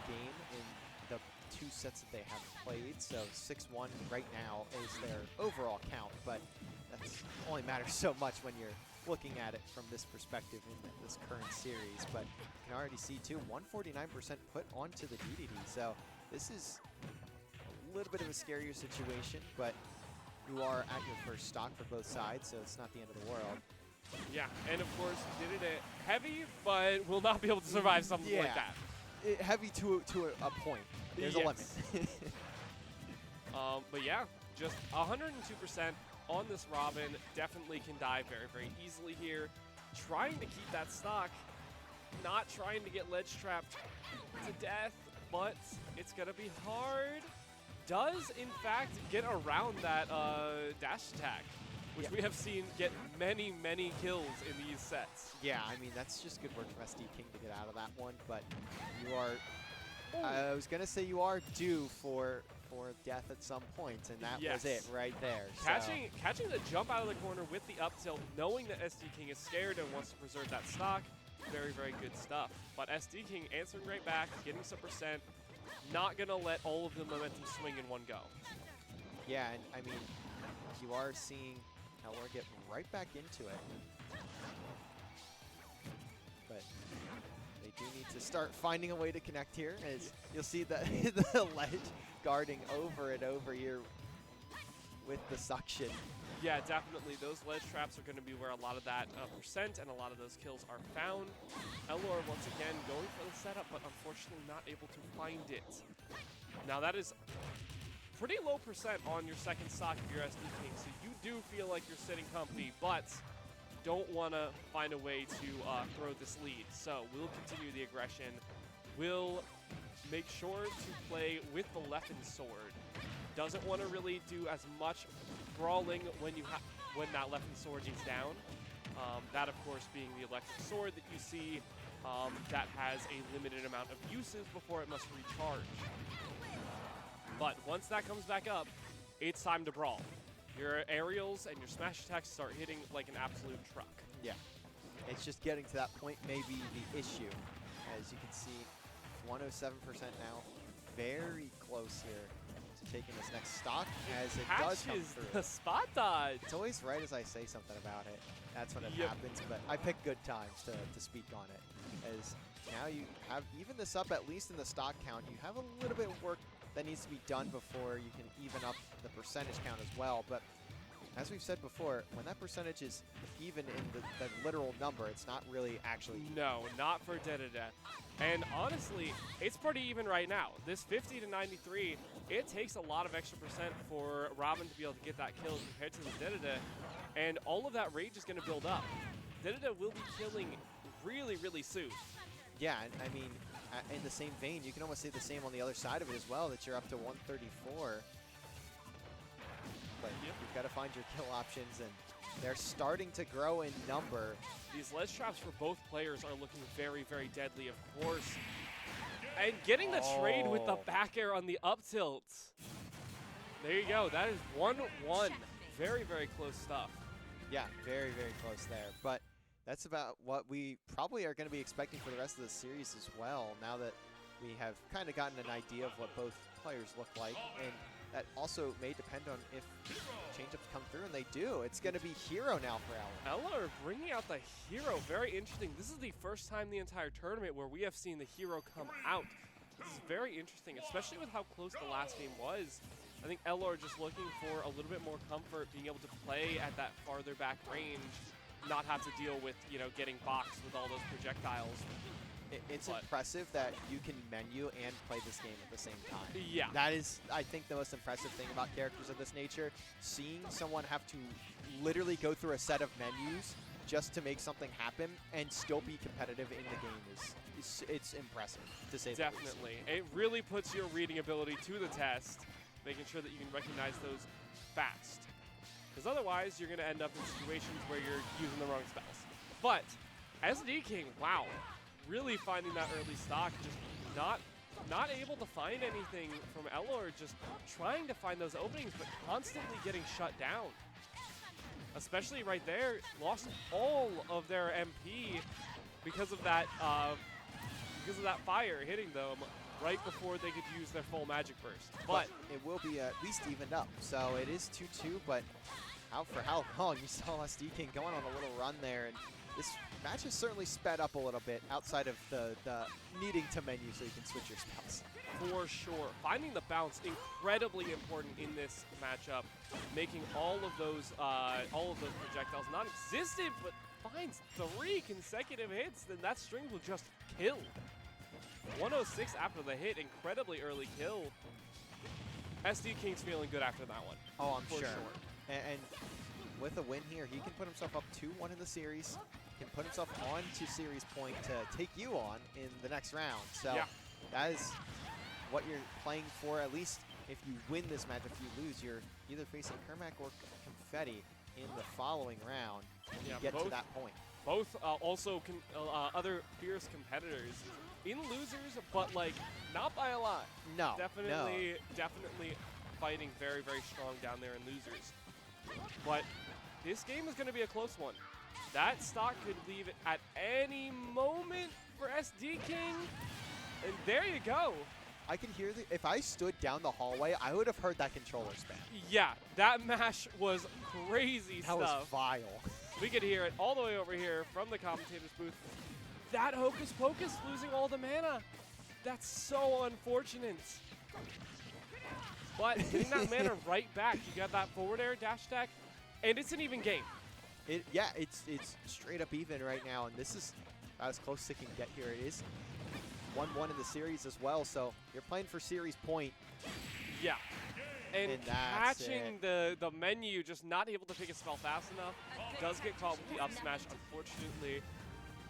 game in the 2 sets that they have played, so 6-1 right now is their overall count, but that's only matters so much when you're looking at it from this perspective in this current series. But you can already see too, 149% put onto the DDD, so this is a little bit of a scarier situation, but you are at your first stock for both sides, so it's not the end of the world. Yeah, and of course, did it heavy, but will not be able to survive something like that. Heavy to a point. There's a limit. But yeah, just 102% on this Robin. Definitely can die very, very easily here. Trying to keep that stock. Not trying to get ledge trapped to death, but it's going to be hard. Does, in fact, get around that dash attack, which we have seen get many, many kills in these sets. Yeah, I mean, that's just good work from SD King to get out of that one, but you are, I was going to say you are due for death at some point, and that was it right there. Catching the jump out of the corner with the up tilt, knowing that SD King is scared and wants to preserve that stock, very, very good stuff. But SD King answering right back, getting some percent, not going to let all of the momentum swing in one go. Yeah, and I mean, you are seeing Elor get right back into it. But they do need to start finding a way to connect here, as you'll see the ledge guarding over and over here with the suction. Yeah, definitely. Those ledge traps are going to be where a lot of that percent and a lot of those kills are found. Elor once again going for the setup, but unfortunately not able to find it. Now that is pretty low percent on your second stock if you're SD King, so you do feel like you're sitting comfy, but don't want to find a way to throw this lead. So we'll continue the aggression. We'll make sure to play with the Leffen sword. Doesn't want to really do as much brawling when that Leffen sword is down. That, of course, being the electric sword that you see that has a limited amount of uses before it must recharge. But once that comes back up, it's time to brawl. Your aerials and your smash attacks start hitting like an absolute truck. Yeah, it's just getting to that point may be the issue. As you can see, 107% now, very close here to taking this next stock as it does come through. The spot dodge. It's always right as I say something about it. That's when it happens, but I pick good times to speak on it. As now you have even this up, at least in the stock count, you have a little bit of work that needs to be done before you can even up the percentage count as well. But as we've said before, when that percentage is even in the literal number, it's not really actually even. No, not for Dedede. And honestly, it's pretty even right now. This 50 to 93, it takes a lot of extra percent for Robin to be able to get that kill compared to the Dedede. And all of that rage is going to build up. Dedede will be killing really, really soon. Yeah, and I mean, in the same vein, you can almost say the same on the other side of it as well, that you're up to 134. But you've got to find your kill options, and they're starting to grow in number. These ledge traps for both players are looking very, very deadly. Of course, And getting the trade with the back air on the up tilt. There you go. That is 1-1. Very, very close stuff. Yeah, very, very close there. But that's about what we probably are going to be expecting for the rest of the series as well, now that we have kind of gotten an idea of what both players look like. And that also may depend on if change-ups come through, and they do. It's going to be Hero now for Alan. Eller bringing out the Hero. Very interesting. This is the first time the entire tournament where we have seen the Hero come out. This is very interesting, especially with how close the last game was. I think Eller just looking for a little bit more comfort, being able to play at that farther back range, not have to deal with, you know, getting boxed with all those projectiles. It's impressive that you can menu and play this game at the same time. Yeah. That is, I think, the most impressive thing about characters of this nature. Seeing someone have to literally go through a set of menus just to make something happen and still be competitive in the game is it's impressive, to say the least. Definitely. It really puts your reading ability to the test, making sure that you can recognize those fast. Because otherwise, you're going to end up in situations where you're using the wrong spells. But SD King, wow. Really finding that early stock, just not able to find anything from Eller, just trying to find those openings, but constantly getting shut down. Especially right there, lost all of their MP because of that fire hitting them right before they could use their full magic burst. But it will be at least evened up. So it is 2-2, but for how long? You saw SD King going on a little run there, and this match has certainly sped up a little bit outside of the needing to menu so you can switch your spells. For sure. Finding the bounce, incredibly important in this matchup. Making all of those projectiles non-existent, but finds 3 consecutive hits, then that string will just kill. 106 after the hit, incredibly early kill. SD King's feeling good after that one. Oh, I'm for sure. And with a win here, he can put himself up 2-1 in the series. Can put himself on to series point to take you on in the next round. So yeah. That is what you're playing for. At least if you win this match, if you lose, you're either facing Kermac or Confetti in the following round. Yeah, get to that point. Both also other fierce competitors in losers, but like not by a lot. No, definitely fighting very, very strong down there in losers. But this game is going to be a close one. That stock could leave it at any moment for SD King. And there you go. I can hear if I stood down the hallway, I would have heard that controller spam. Yeah, that mash was crazy stuff. That was vile. We could hear it all the way over here from the commentator's booth. That Hocus Pocus losing all the mana. That's so unfortunate. But getting that mana right back. You got that forward air dash attack, and it's an even game. Yeah, it's straight up even right now, and this is as close as it can get here. It is 1-1 in the series as well, so you're playing for series point. Yeah. And that's catching the menu, just not able to pick a spell fast enough. Does get caught with the up smash, unfortunately.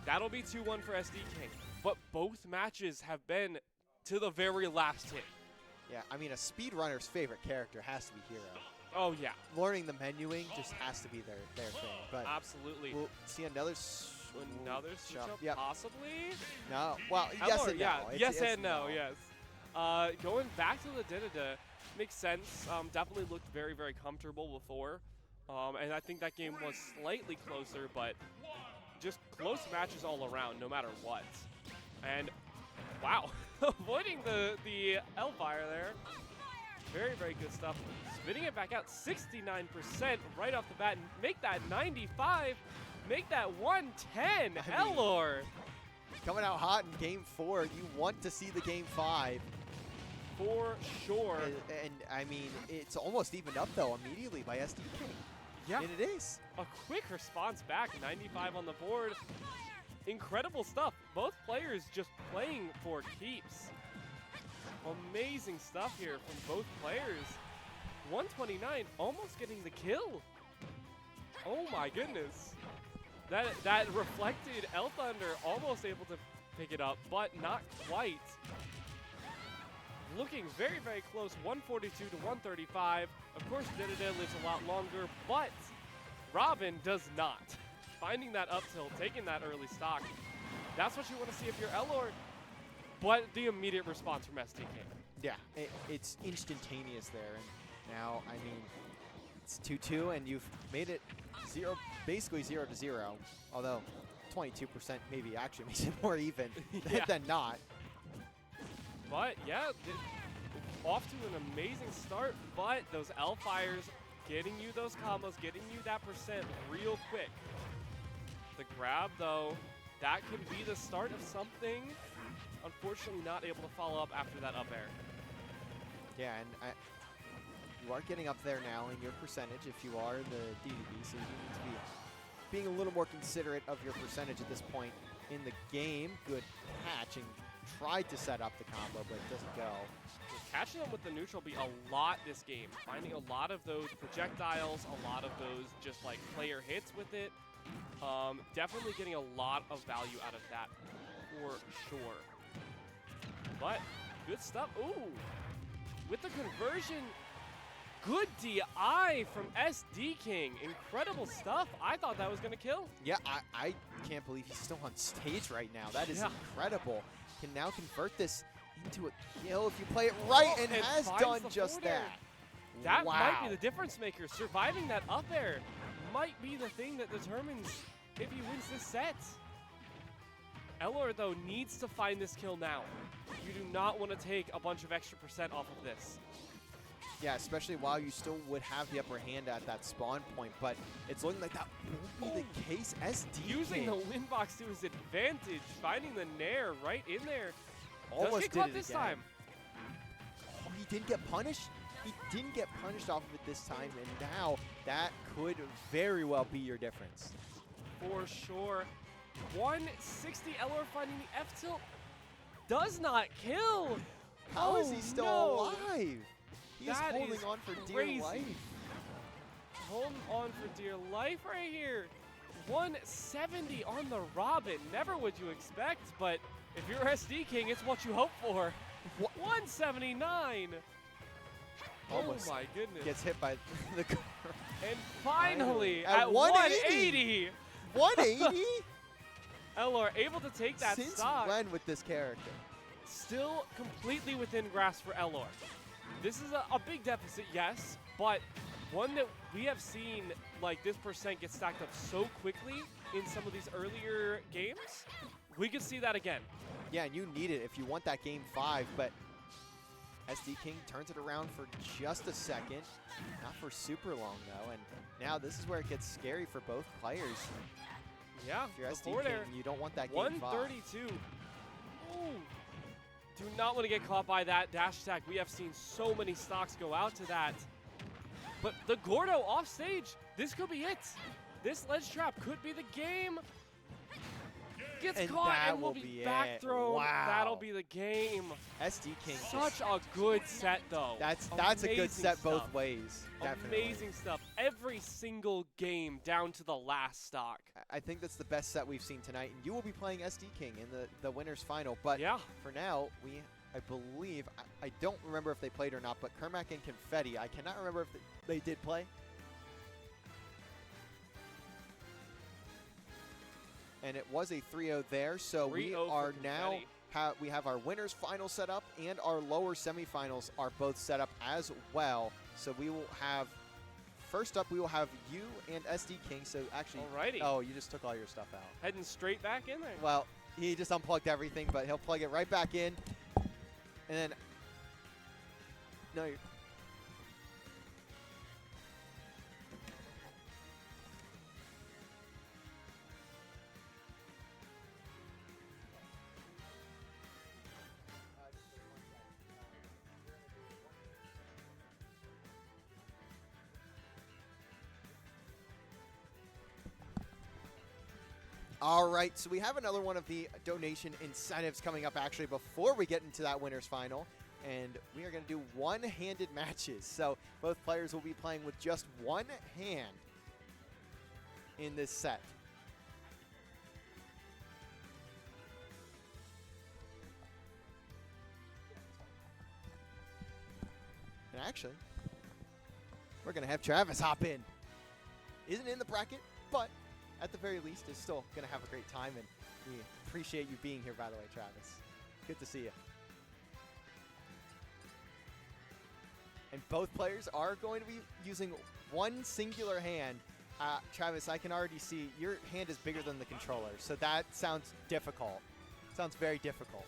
That'll be 2-1 for SD King. But both matches have been to the very last hit. Yeah, I mean, a speedrunner's favorite character has to be Hero. Oh, yeah. Learning the menuing just has to be their thing. But absolutely. We'll see another switch up, yep. Possibly? No. Well, yes and no. Yeah. Yes it's and no, yes. Going back to the Didada makes sense. Definitely looked very, very comfortable before. And I think that game was slightly closer, but just close matches all around, no matter what. And, wow. Avoiding the L-Fire there. Very, very good stuff. Spinning it back out 69% right off the bat. And make that 95. Make that 110. Elor. Coming out hot in Game 4. You want to see the Game 5. For sure. And I mean, it's almost evened up, though, immediately by SD King. Yeah. And it is. A quick response back. 95 on the board. Incredible stuff. Both players just playing for keeps. Amazing stuff here from both players. 129 almost getting the kill. Oh my goodness. That reflected L Thunder almost able to pick it up, but not quite. Looking very, very close. 142 to 135. Of course, Didada lives a lot longer, but Robin does not. Finding that up tilt, taking that early stock. That's what you want to see if you're Elor. but the immediate response from SD King. Yeah, it's instantaneous there. And now, I mean, it's 2-2, and you've made it basically 0-0. Although 22% maybe actually makes it more even Yeah. than not. But yeah, off to an amazing start, but those L-Fires getting you those combos, getting you that percent real quick. The grab though, that could be the start of something. Unfortunately not able to follow up after that up air. Yeah, and you are getting up there now in your percentage if you are the DDB, so you need to be being a little more considerate of your percentage at this point in the game. Good catching. Tried to set up the combo, but it doesn't go. Catching them with the neutral be a lot this game. Finding a lot of those projectiles, a lot of those just like player hits with it. Definitely getting a lot of value out of that for sure. But good stuff. Ooh, with the conversion, good DI from SD King. Incredible stuff. I thought that was going to kill. Yeah, I can't believe he's still on stage right now. That is Yeah. incredible. Can now convert this into a kill if you play it right, and it has finds done the just forward air. that. That wow. might be the difference maker. Surviving that up air might be the thing that determines if he wins this set. Elor, though, needs to find this kill now. You do not want to take a bunch of extra percent off of this. Yeah, especially while you still would have the upper hand at that spawn point, but it's looking like that won't be the case. SD Using King the win box to his advantage, finding the nair right in there. almost Does get did caught it this again. time. Oh, he didn't get punished? He didn't get punished off of it this time, and now that could very well be your difference. For sure. 160 Elor finding the F tilt. Does not kill. How is Oh, he still no. alive? He is That holding is on for crazy. dear life. Holding on for dear life right here. 170 on the Robin. Never would you expect, but if you're SD King, it's what you hope for. 179. Almost oh my goodness. Gets hit by the car. And finally, At at 180. 180, 180? Elor able to take that Since stock. when with this character? Still completely within grasp for Elor. This is a big deficit, yes, but one that we have seen like this percent get stacked up so quickly in some of these earlier games. We could see that again. Yeah, and you need it if you want that game 5, but SD King turns it around for just a second. Not for super long, though, and now this is where it gets scary for both players. Yeah, If you're the SD forward King, air, you don't want that game 5. 132. Ooh. Do not want to get caught by that dash attack. We have seen so many stocks go out to that. But the Gordo off stage, this could be it. This ledge trap could be the game. Gets And caught that and will will be be back it. thrown. Wow. That'll be the game. SD King, Such a good set, though. that's a good Amazing set both stuff. ways. Definitely. Amazing stuff. Every single game down to the last stock. I think that's the best set we've seen tonight, and you will be playing SD King in the winners final. But Yeah. for now, I believe, I don't remember if they played or not, but Kermac and Confetti, I cannot remember if they did play. And it was a 3-0 there, so we 3-0 for are now, Confetti. we have our winners final set up, and our lower semifinals are both set up as well. So we will have, first up, we will have you and SD King. So actually, Alrighty. oh, you just took all your stuff out. Heading straight back in there. Well, he just unplugged everything, but he'll plug it right back in. And then, no, you're, all right, so we have another one of the donation incentives coming up actually before we get into that winners final. And we are going to do one-handed matches. So both players will be playing with just one hand in this set. And actually, we're going to have Travis hop in. Isn't in the bracket, but at the very least is still going to have a great time. And we appreciate you being here, by the way, Travis. Good to see you. And both players are going to be using one singular hand. Travis, I can already see your hand is bigger than the controller, so that sounds difficult. Sounds very difficult.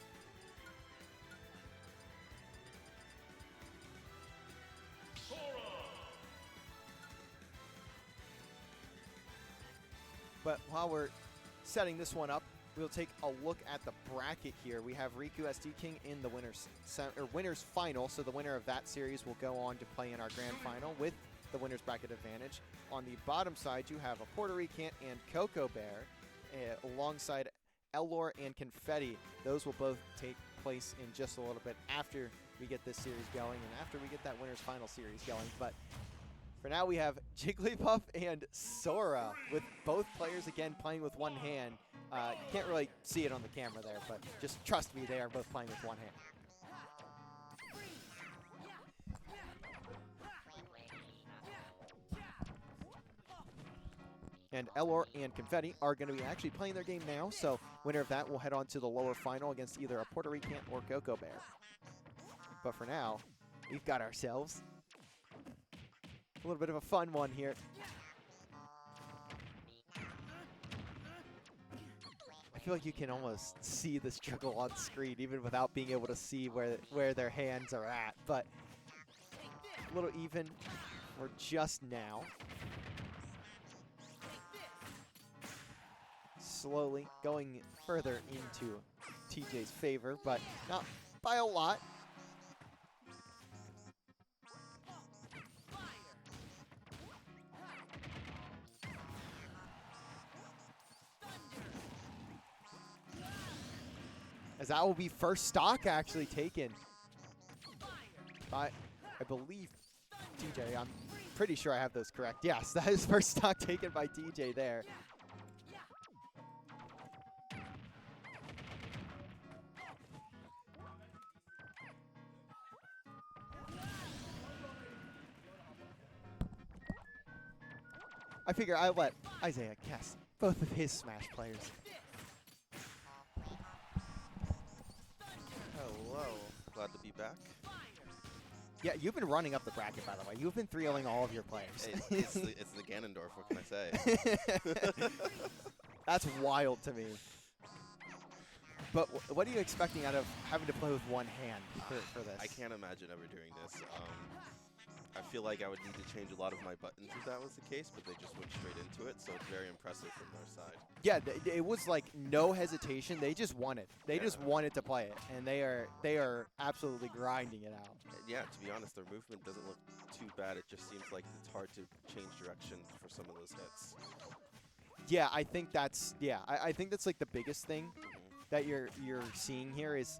But while we're setting this one up, we'll take a look at the bracket here. We have Riku SD King in the winners final, so the winner of that series will go on to play in our grand final with the winner's bracket advantage. On the bottom side, you have a Puerto Rican and Coco Bear, alongside Elor and Confetti. Those will both take place in just a little bit after we get this series going and after we get that winner's final series going. But for now, we have Jigglypuff and Sora, with both players again playing with one hand. You can't really see it on the camera there, but just trust me, they are both playing with one hand. And Elor and Confetti are going to be actually playing their game now, so winner of that will head on to the lower final against either a Puerto Rican or Coco Bear. But for now, we've got ourselves a little bit of a fun one here. I feel like you can almost see the struggle on screen even without being able to see where their hands are at. But a little even for just now. Slowly going further into TJ's favor, but not by a lot. As that will be first stock actually taken by, I believe, TJ. I'm pretty sure I have those correct. Yes, that is first stock taken by TJ there. I figure I'll let Isaiah guess both of his Smash players. Hello. Glad to be back. Yeah, you've been running up the bracket, by the way. You've been 3-0ing all of your players. Hey, it's the Ganondorf, what can I say? That's wild to me. But what are you expecting out of having to play with one hand for this? I can't imagine ever doing this. I feel like I would need to change a lot of my buttons if that was the case, but they just went straight into it, so it's very impressive from their side. Yeah, it was like no hesitation. They just wanted. They just wanted to play it, and they are absolutely grinding it out. Yeah, to be honest, their movement doesn't look too bad. It just seems like it's hard to change direction for some of those hits. Yeah, I think that's I think that's like the biggest thing that you're seeing here is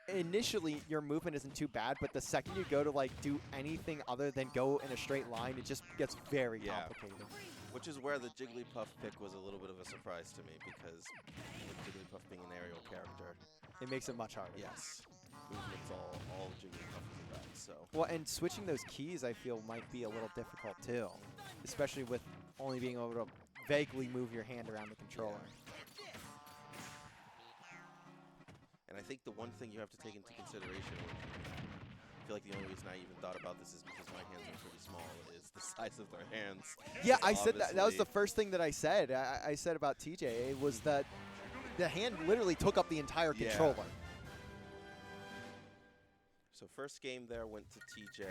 initially your movement isn't too bad, but the second you go to like do anything other than go in a straight line, it just gets very complicated. Which is where the Jigglypuff pick was a little bit of a surprise to me, because with Jigglypuff being an aerial character, it makes it much harder. Yes, movement's all Jigglypuff is about. So well, and switching those keys I feel might be a little difficult too, especially with only being able to vaguely move your hand around the controller. And I think the one thing you have to take into consideration, I feel like the only reason I even thought about this is because my hands are pretty small, is the size of their hands. Yeah, I said that. That was the first thing that I said. I said about TJ was that the hand literally took up the entire controller. So first game there went to TJ.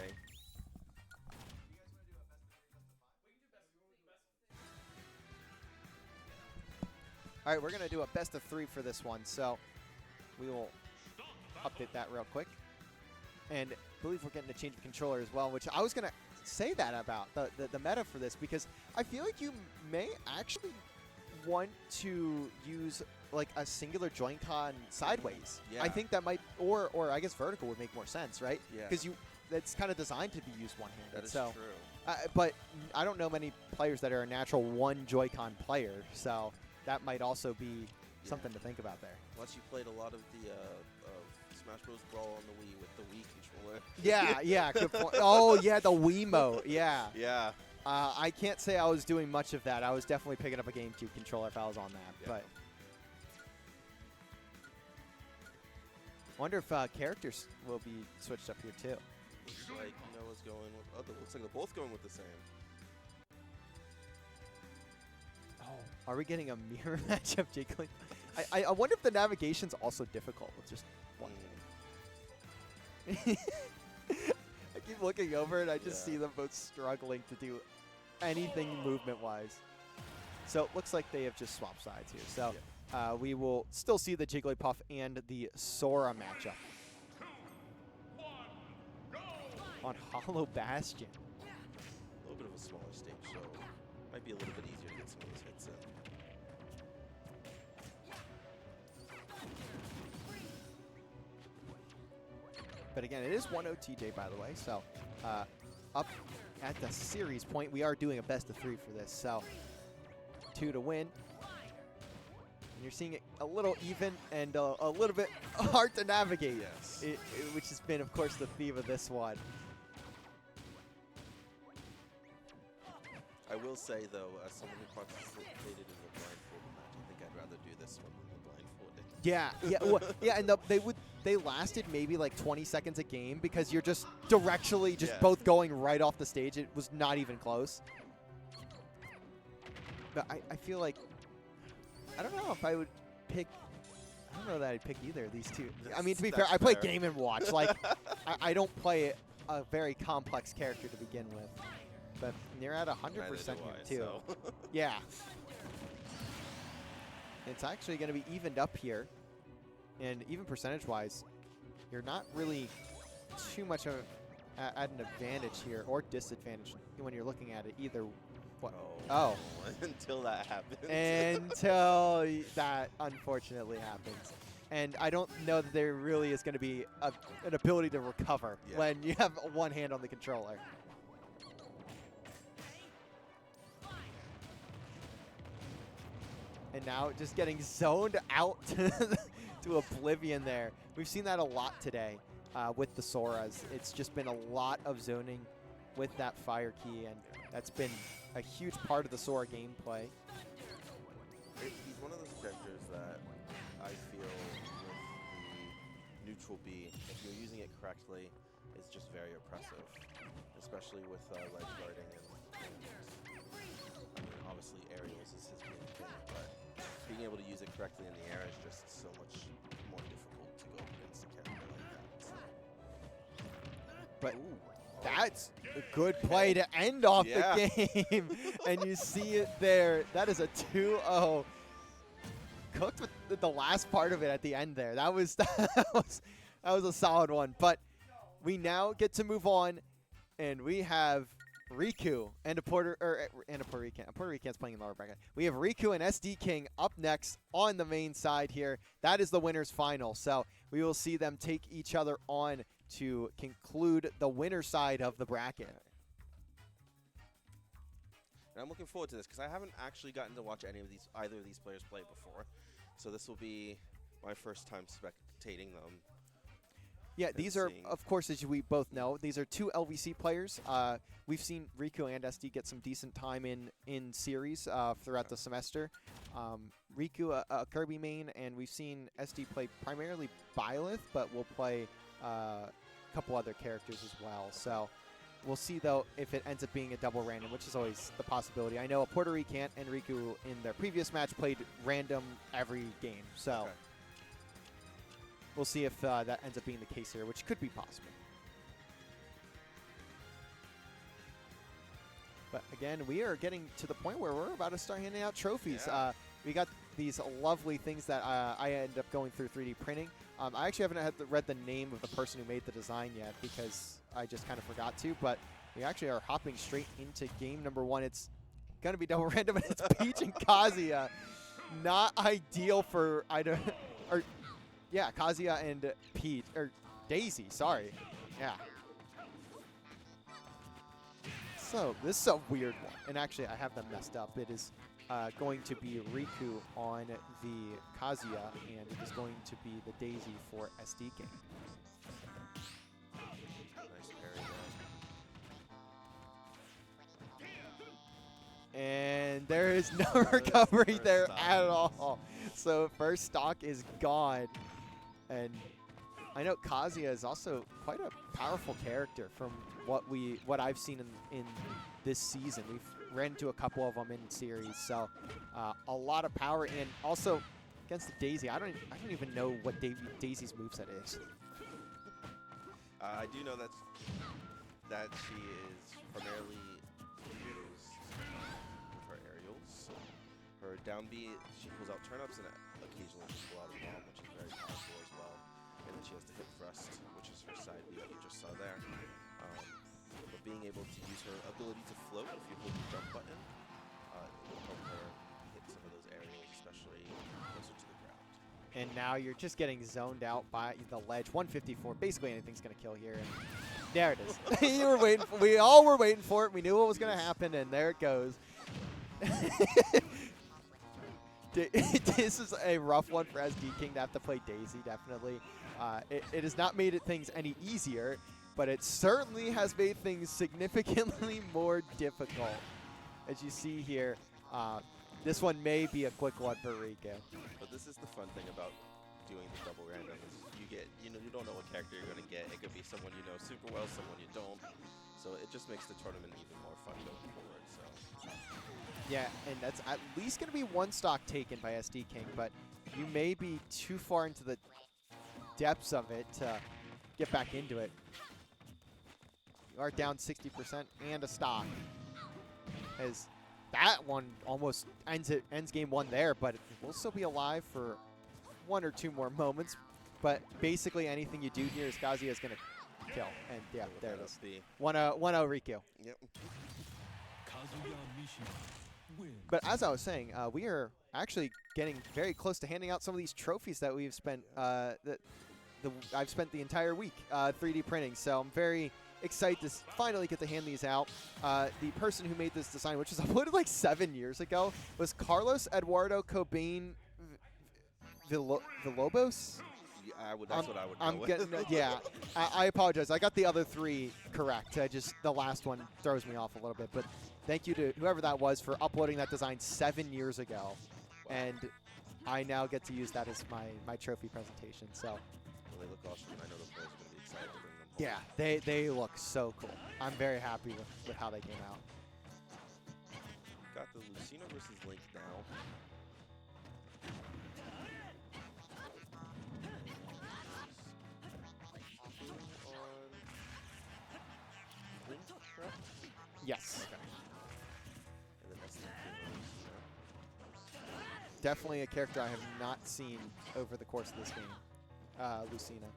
All right, we're going to do a best of 3 for this one. So we will update that real quick. And I believe we're getting a change of controller as well, which I was going to say that about the meta for this, because I feel like you may actually want to use like a singular Joy-Con sideways. Yeah. I think that might, or I guess vertical would make more sense, right? Yeah. Because that's kind of designed to be used one-handed. That is so, true. but I don't know many players that are a natural one Joy-Con player, so that might also be something to think about there. Unless you played a lot of the Smash Bros. Brawl on the Wii with the Wii controller. Yeah, good point. Oh, yeah, the Wiimote, yeah. Yeah. I can't say I was doing much of that. I was definitely picking up a GameCube controller if I was on that. Yeah. But Wonder if characters will be switched up here too. Looks like Noah's going with. Oh, looks like they're both going with the same. Oh, are we getting a mirror matchup, Jiggly? I wonder if the navigation's also difficult with just one. I keep looking over and I just see them both struggling to do anything movement-wise. So it looks like they have just swapped sides here. So we will still see the Jigglypuff and the Sora matchup on Hollow Bastion. A little bit of a smaller stage, so might be a little bit easier to get some of those hits in. But again, it is 1-0 TJ, by the way. So up at the series point, we are doing a best of 3 for this. So 2 to win. And you're seeing it a little even and a little bit hard to navigate. Yes. Which has been, of course, the theme of this one. I will say, though, as someone who participated in the blindfolded match, I think I'd rather do this one than the blindfolded. Yeah, yeah, and they lasted maybe like 20 seconds a game because you're just directionally both going right off the stage. It was not even close. But I feel like, I don't know if I would pick, I don't know that I'd pick either of these two. I mean, to be fair, I play Game & Watch. Like, I don't play a very complex character to begin with. But they're at 100% here, too. So. Yeah. It's actually going to be evened up here. And even percentage-wise, you're not really too much of at an advantage here or disadvantage when you're looking at it either. What? Oh. Until that happens. Until that unfortunately happens. And I don't know that there really is going to be an ability to recover when you have one hand on the controller. And now just getting zoned out to oblivion there. We've seen that a lot today with the Soras. It's just been a lot of zoning with that fire key, and that's been a huge part of the Sora gameplay. He's one of those characters that I feel with the neutral B, if you're using it correctly, is just very oppressive, especially with ledge guarding and I mean, obviously aerials is his main thing, but being able to use it correctly in the air is just so much more difficult to go against a character like that. So. But that's a good play to end off the game. And you see it there. That is a 2-0. Cooked with the last part of it at the end there. That was a solid one. But we now get to move on, and we have Riku and a Puerto Rican. A Puerto Rican's playing in the lower bracket. We have Riku and SD King up next on the main side here. That is the winner's final. So we will see them take each other on to conclude the winner side of the bracket. And I'm looking forward to this because I haven't actually gotten to watch either of these players play before. So this will be my first time spectating them. Yeah, these are, of course, as we both know, these are two LVC players. We've seen Riku and SD get some decent time in series throughout the semester. Riku, a Kirby main, and we've seen SD play primarily Byleth, but will play a couple other characters as well. So we'll see, though, if it ends up being a double random, which is always the possibility. I know a Puerto Rican and Riku in their previous match played random every game. So we'll see if that ends up being the case here, which could be possible. But again, we are getting to the point where we're about to start handing out trophies. We got these lovely things that I ended up going through 3D printing. I actually haven't read the name of the person who made the design yet because I just kind of forgot to. But we actually are hopping straight into game number 1. It's going to be double random, and it's Peach and Kazuya. Not ideal for either... or yeah, Kazuya and Peach, or Daisy, sorry. Yeah. So, this is a weird one. And actually, I have them messed up. It is going to be Riku on the Kazuya, and it is going to be the Daisy for SD King. Nice parry there. And there is no recovery there at all. So, first stock is gone. And I know Kazuya is also quite a powerful character from what I've seen in this season. We've ran into a couple of them in series, so a lot of power, and also against the Daisy, I don't even know what Daisy's moveset is. I do know that she is primarily used with her aerials. Her down B, she pulls out turnips and occasionally she pulls out a bomb, which is very powerful as well. And then she has the hip thrust, which is her side B that you just saw there. But being able to use her ability to float if you hold the jump button, it will help her hit some of those aerials, especially closer to the ground. And now you're just getting zoned out by the ledge. 154. Basically anything's going to kill here. And there it is. We all were waiting for it. We knew what was going to happen, and there it goes. This is a rough one for SD King to have to play Daisy, definitely. It has not made things any easier, but it certainly has made things significantly more difficult. As you see here, this one may be a quick one for Riku. But this is the fun thing about doing the double random is you don't know what character you're gonna get. It could be someone you know super well, someone you don't. So it just makes the tournament even more fun going forward. So yeah, and that's at least gonna be one stock taken by SD King, but you may be too far into the depths of it to get back into it. You are down 60% and a stock. As that one almost ends game one there, but we'll still be alive for one or two more moments. But basically anything you do here is Kazuya is going to kill. And yeah, there it is. 1-0 Riku. Yep. But as I was saying, we are actually getting very close to handing out some of these trophies that we've spent, I've spent the entire week 3D printing. So I'm very excited to finally get to hand these out. The person who made this design, which was uploaded like 7 years ago, was Carlos Eduardo Cobain Villalobos. That's what I would go with. Yeah, I apologize. I got the other three correct. The last one throws me off a little bit. But thank you to whoever that was for uploading that design 7 years ago. Wow. And I now get to use that as my trophy presentation. So. Well, they look awesome, and I know the players are going to be excited to bring them home. Yeah, they look so cool. I'm very happy with how they came out. Got the Lucina versus Link now. Yes. Okay. And then that's Lucina. Definitely a character I have not seen over the course of this game. Lucina.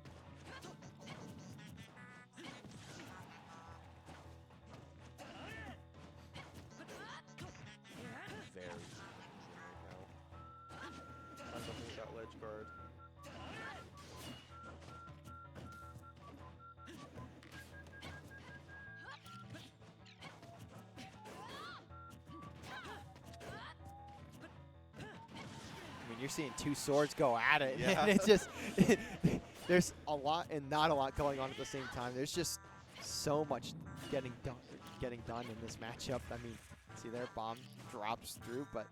Very right now. Has something got ledge guard. You're seeing two swords go at it. Yeah. And it's just, there's a lot and not a lot going on at the same time. There's just so much getting done in this matchup. I mean, see there, bomb drops through, but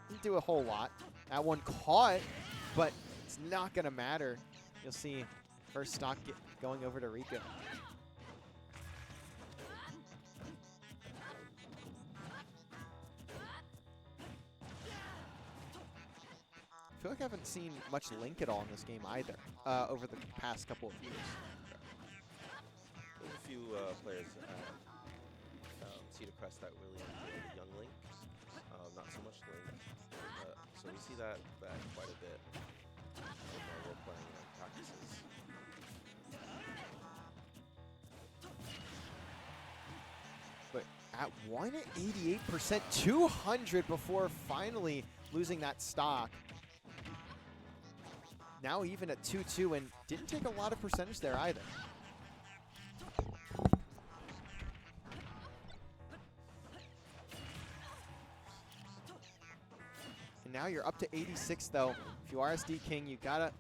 didn't do a whole lot. That one caught, but it's not going to matter. You'll see first stock going over to Riku. I feel like I haven't seen much Link at all in this game either over the past couple of years. There's a few players at Cedar Crest that really enjoy the young Link. Not so much Link. So we see that quite a bit in our role-playing practices. But at 188%, 200 before finally losing that stock. Now even at 2-2, and didn't take a lot of percentage there either. And now you're up to 86 though. If you are SD King, you gotta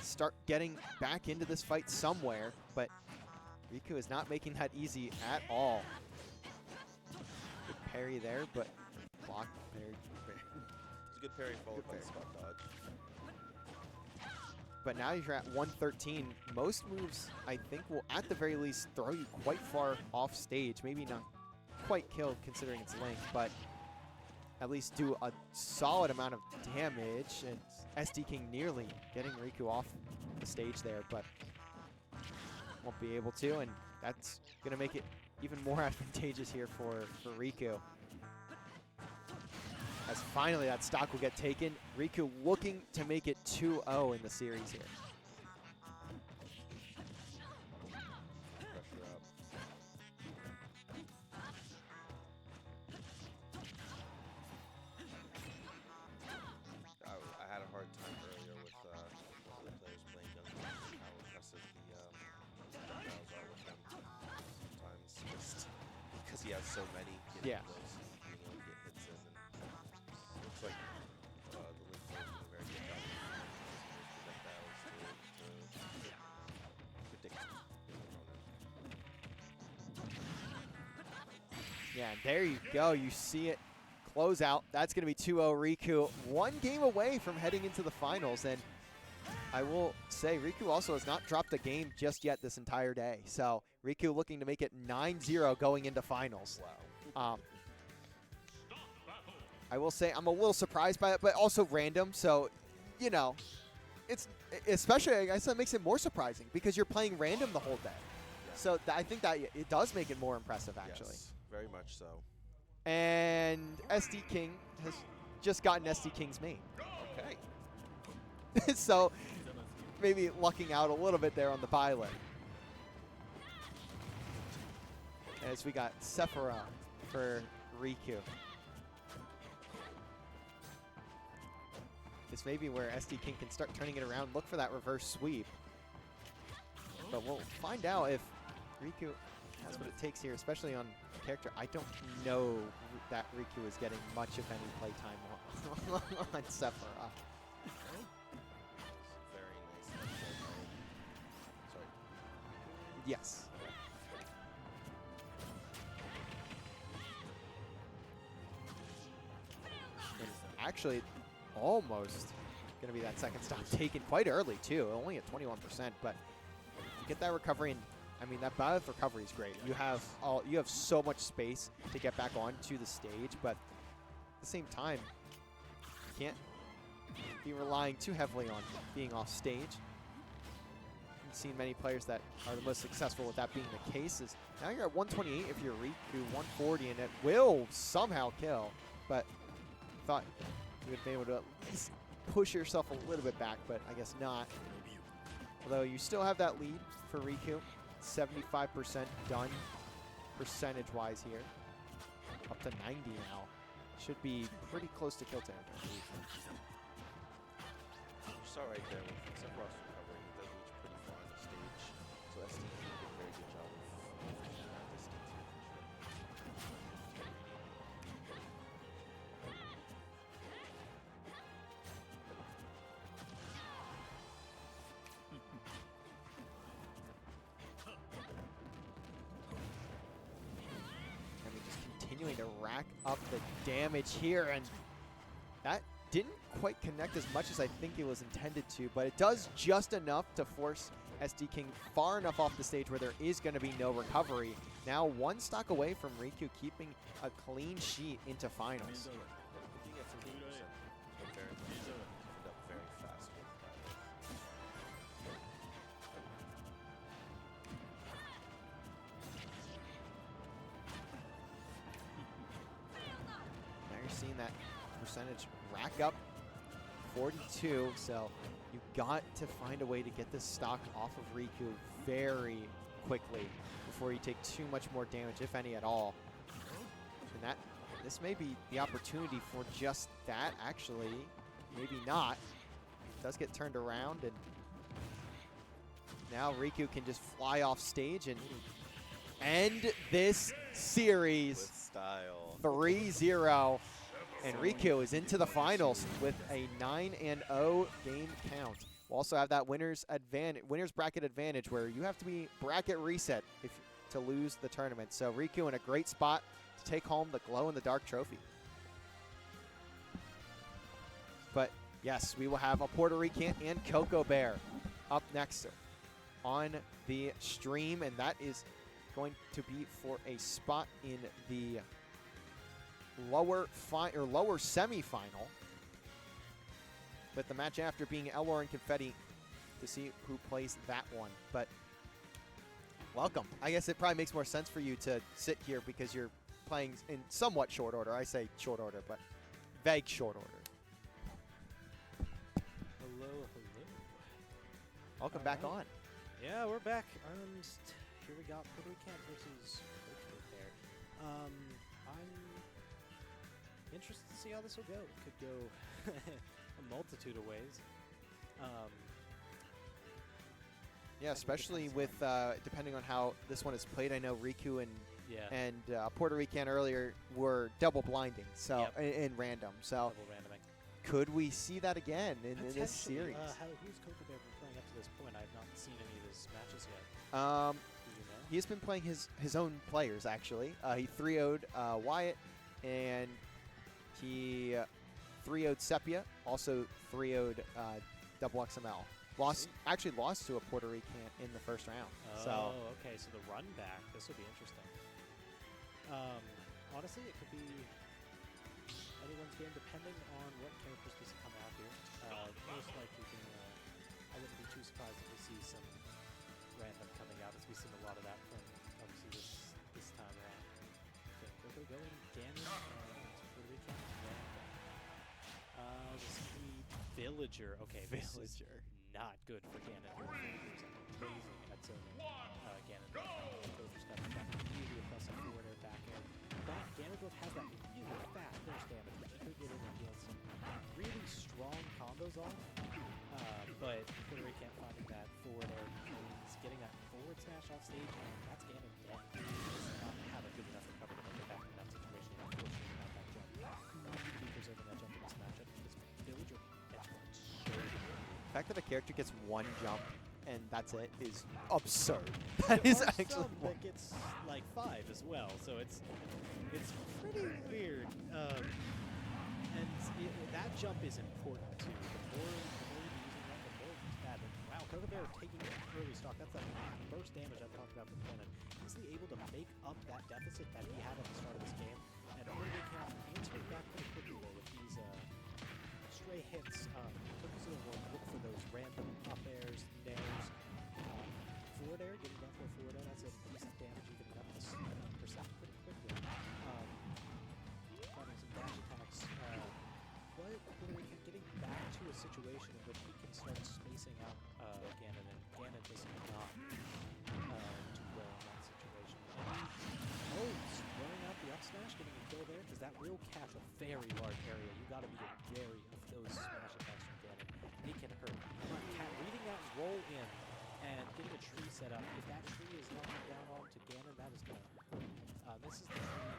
start getting back into this fight somewhere, but Riku is not making that easy at all. Good parry there, but block, parry. It's a good parry followed by the spot dodge. but now you're at 113. Most moves, I think, will at the very least throw you quite far off stage. Maybe not quite kill considering its length, but at least do a solid amount of damage. And SD King nearly getting Riku off the stage there, but won't be able to, and that's going to make it even more advantageous here for Riku. As finally that stock will get taken. Riku looking to make it 2-0 in the series here. Pressure up. I had a hard time earlier with the players playing Dungeon, how impressive the battles are with him. Sometimes just because he has so many, Yeah. those, get hits in, and looks like the Link players did a very good job of predict battles to predict the opponent. Yeah, and there you go. You see it close out. That's going to be 2-0 Riku. One game away from heading into the finals. And I will say Riku also has not dropped a game just yet this entire day. So Riku looking to make it 9-0 going into finals. Wow. I will say I'm a little surprised by it, but also random. So, you know, it's especially, I guess that makes it more surprising because you're playing random the whole day. So I think that it does make it more impressive, actually. Yes, very much so. And SD King has just gotten SD King's main. Okay. So maybe lucking out a little bit there on the pilot. As we got Sephora for Riku. This may be where SD King can start turning it around, look for that reverse sweep. But we'll find out if Riku has what it takes here, especially on a character. I don't know that Riku is getting much, if any, playtime on Sephora. Very nice. Sorry. Yes. And actually, almost going to be that second stop taken quite early, too. Only at 21%, but you get that recovery, and I mean, that Bioth recovery is great. You have so much space to get back onto the stage, but at the same time, you can't be relying too heavily on being off stage. I've seen many players that are the most successful with that being the case. Is now you're at 128 if you're Riku, 140, and it will somehow kill, but thought you would be able to at least push yourself a little bit back, but I guess not. Although you still have that lead for Riku. 75% done percentage-wise here. Up to 90 now. Should be pretty close to kill territory. You saw right there with Sephiroth's recovery, he does reach pretty far on the stage. So SD did a very good job of finishing that distance here for sure. I mean, just continuing to rack up the damage here, and that didn't quite connect as much as I think it was intended to, but it does just enough to force SD King far enough off the stage where there is going to be no recovery. Now one stock away from Riku keeping a clean sheet into finals. Looking at 15%, but very much opened up very fast with Now you're seeing that percentage rack up 42, so you got to find a way to get this stock off of Riku very quickly before you take too much more damage, if any at all. And this may be the opportunity for just that, actually. Maybe not. It does get turned around, and now Riku can just fly off stage and end this series with style. 3-0. And Riku is into the finals with a 9-0 game count. We'll also have that winner's bracket advantage where you have to be bracket reset to lose the tournament. So Riku in a great spot to take home the glow-in-the-dark trophy. But Yes, we will have a Puerto Rican and Coco Bear up next on the stream, and that is going to be for a spot in the lower semifinal, with the match after being Elor and Confetti to see who plays that one. But welcome. I guess it probably makes more sense for you to sit here because you're playing in somewhat short order. I say short order, but vague short order. Hello, hello. Welcome back on. Yeah, we're back, and here we got Puerto Rican versus Coco Bear. I'm interested to see how this will go. It could go a multitude of ways. Yeah, especially with depending on how this one is played. I know Riku and Yeah. Puerto Rican earlier were double blinding, so Yep. in random. So Double randoming. could we see that again in this Potentially. series? Who's Coco Bear been playing up to this point? I've not seen any of his matches yet. Do you know? He's been playing his own players actually. He 3-0'd Wyatt, and he 3-0'd Sepia. Also 3-0'd Double XML. Actually lost to a Puerto Rican in the first round. Oh, okay. So the run back. This will be interesting. Honestly, it could be anyone's game depending on what characters we see come out here. Most likely, I wouldn't be too surprised if we see some random coming out, as we've seen a lot of that from obviously this time around. Okay, Coco going, Ganon, and Puerto Rican. This could be Villager. Okay, Villager. Not good for Ganon. Villagers amazing at zoning. Ganon goes for step back, really aggressive forward air, back air. But Ganondorf has that really fast burst damage, which he could get in and deal some really strong combos off. But Puerto Rican finding that forward air, he's getting that forward smash off stage, and that's Ganon dead. He does not have a good enough recovery to make it back in that situation. Unfortunately, not that jump. Need to be preserving that jump in this matchup because Villager gets one so good. The fact that a character gets one jump and that's it is absurd. That is There are actually some that gets like 5 as well, so it's pretty weird. And that jump is important too. The more you're using that, the more it's bad. And wow, Coco Bear taking early stock. That's that burst damage I talked about from Ganon. Easily able to make up that deficit that he had at the start of this game, and Puerto can answer it back pretty quickly though with these stray hits. Coco will look for those random up airs, nairs. Forward air, getting down for a forward air, that's a decent damage, even up to 7% pretty quickly. Finding some dash attacks. But Puerto Rican getting back to a situation in which he can start spacing out Ganon, and Ganon is not too well in that situation. And throwing out the up smash, getting a kill there, because that will catch a very large area. You got to be wary of those smash attacks from Ganon. They can hurt. But reading that roll in and getting a tree set up, if that tree is knocking down onto Ganon, that is going to hurt. This is the tree.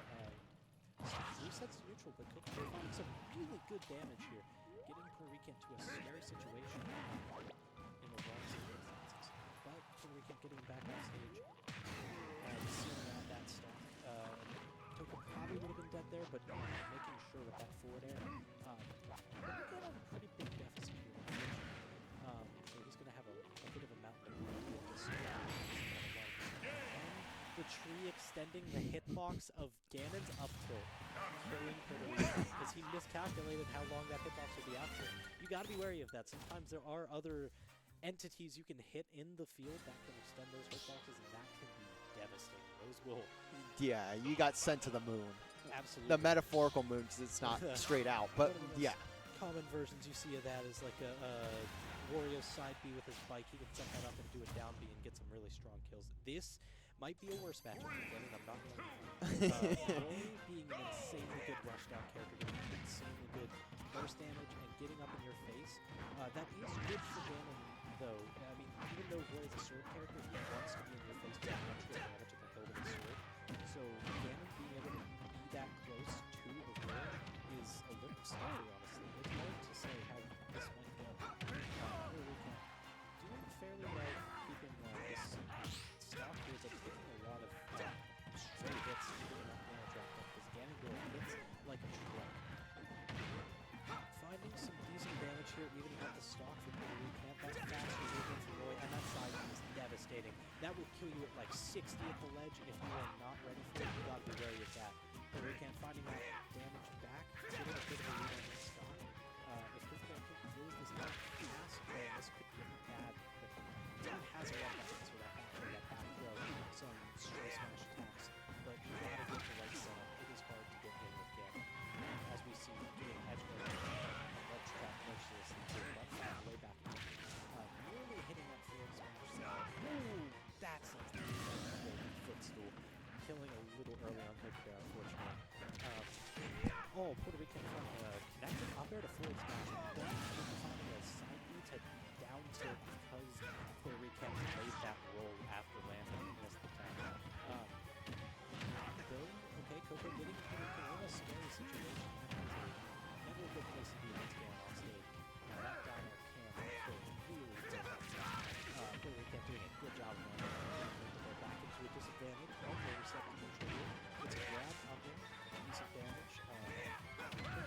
Resets to neutral, but Coco Bear finding some really good damage here. Getting Puerto Rican to a scary situation in the wrong circumstances. But Puerto Rican getting back on stage and sealing out that stuff. Coco probably would have been dead there, but making sure with that forward air. Puerto Rican on a pretty big deficit here, unfortunately. So he's going to have a bit of a mountain to move with this. The tree extending the hitbox of Ganon's up tilt, killing Puerto Rican because he miscalculated how long that hitbox would be out to. You got to be wary of that. Sometimes there are other entities you can hit in the field that can extend those hitboxes, and that can be devastating. Those will. Yeah, you got sent to the moon. Absolutely. The metaphorical moon, because it's not straight out, but yeah. Common versions you see of that is like a Wario side B with his bike. He can set that up and do a down B and get some really strong kills. This might be a worse matchup for Ganon, I'm not going to lie. Rory being an insanely good rushdown character, getting insanely good burst damage and getting up in your face, that is good for Ganon though. I mean, even though Roy is a sword character, he wants to be in your face to get extra damage at the hilt of his sword. So Ganon being able to be that close to the Roy is a little scary, honestly. It's hard to say how this might go. Puerto Rican doing fairly well, keeping this stock here, but taking a lot of stray hits, even in that damage racked up, because Ganondorf hits like a truck. Finding some decent damage here like 60 at the ledge. If you are not ready for it, you gotta be wary of that. Puerto Rican finding that damage back, getting a bit of a lead on this stock. If Coca can close this out fast, then this could get bad. But John has a lot of weapons for that back throw, some stray smash attacks, but you gotta get the right setup. It is hard to get in with Gavin. As we see, doing edge guard, ledge trap mercilessly to the left side, way back in. Nearly hitting that forward smash. Ooh, that's a golden footstool. Killing a little early on Coca there, unfortunately. Puerto Rican from connected up air to forward smash. Then finding a side B to down tilt because Puerto Rican delayed that roll after landing and missed the time. Okay, Coco getting Puerto Rican in a scary situation. Never a good place to be against Gavin on stage. That down air can really take that shot. Puerto Rican doing a good job of landing. They're back into a disadvantage. Okay, receptive neutral here. It's a grab on him. Decent damage.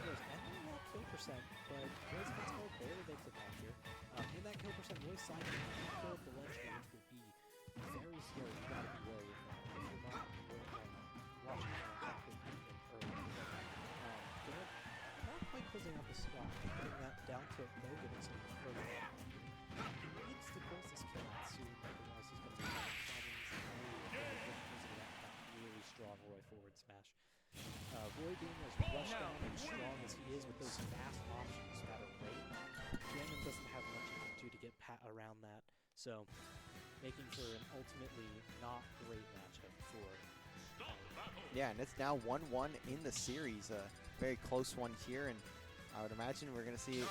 Goes ending that kill percent, but Royce Fitzgerald barely makes it back here. In that kill percent, Royce side kill up the ledge range would be very scary. You gotta be wary of that. If you're not watching that early. Not quite closing out the stock. Getting that down tilt though, getting some early on. He needs to close this kill out soon, otherwise he's going to be having problems because of that really strong Roy forward smash. Roy being as rushed down and strong as he is with those fast options that are great, Gammon doesn't have much he can do to get around that, so making for an ultimately not great matchup for Yeah, and it's now 1-1 in the series. A very close one here, and I would imagine we're going to see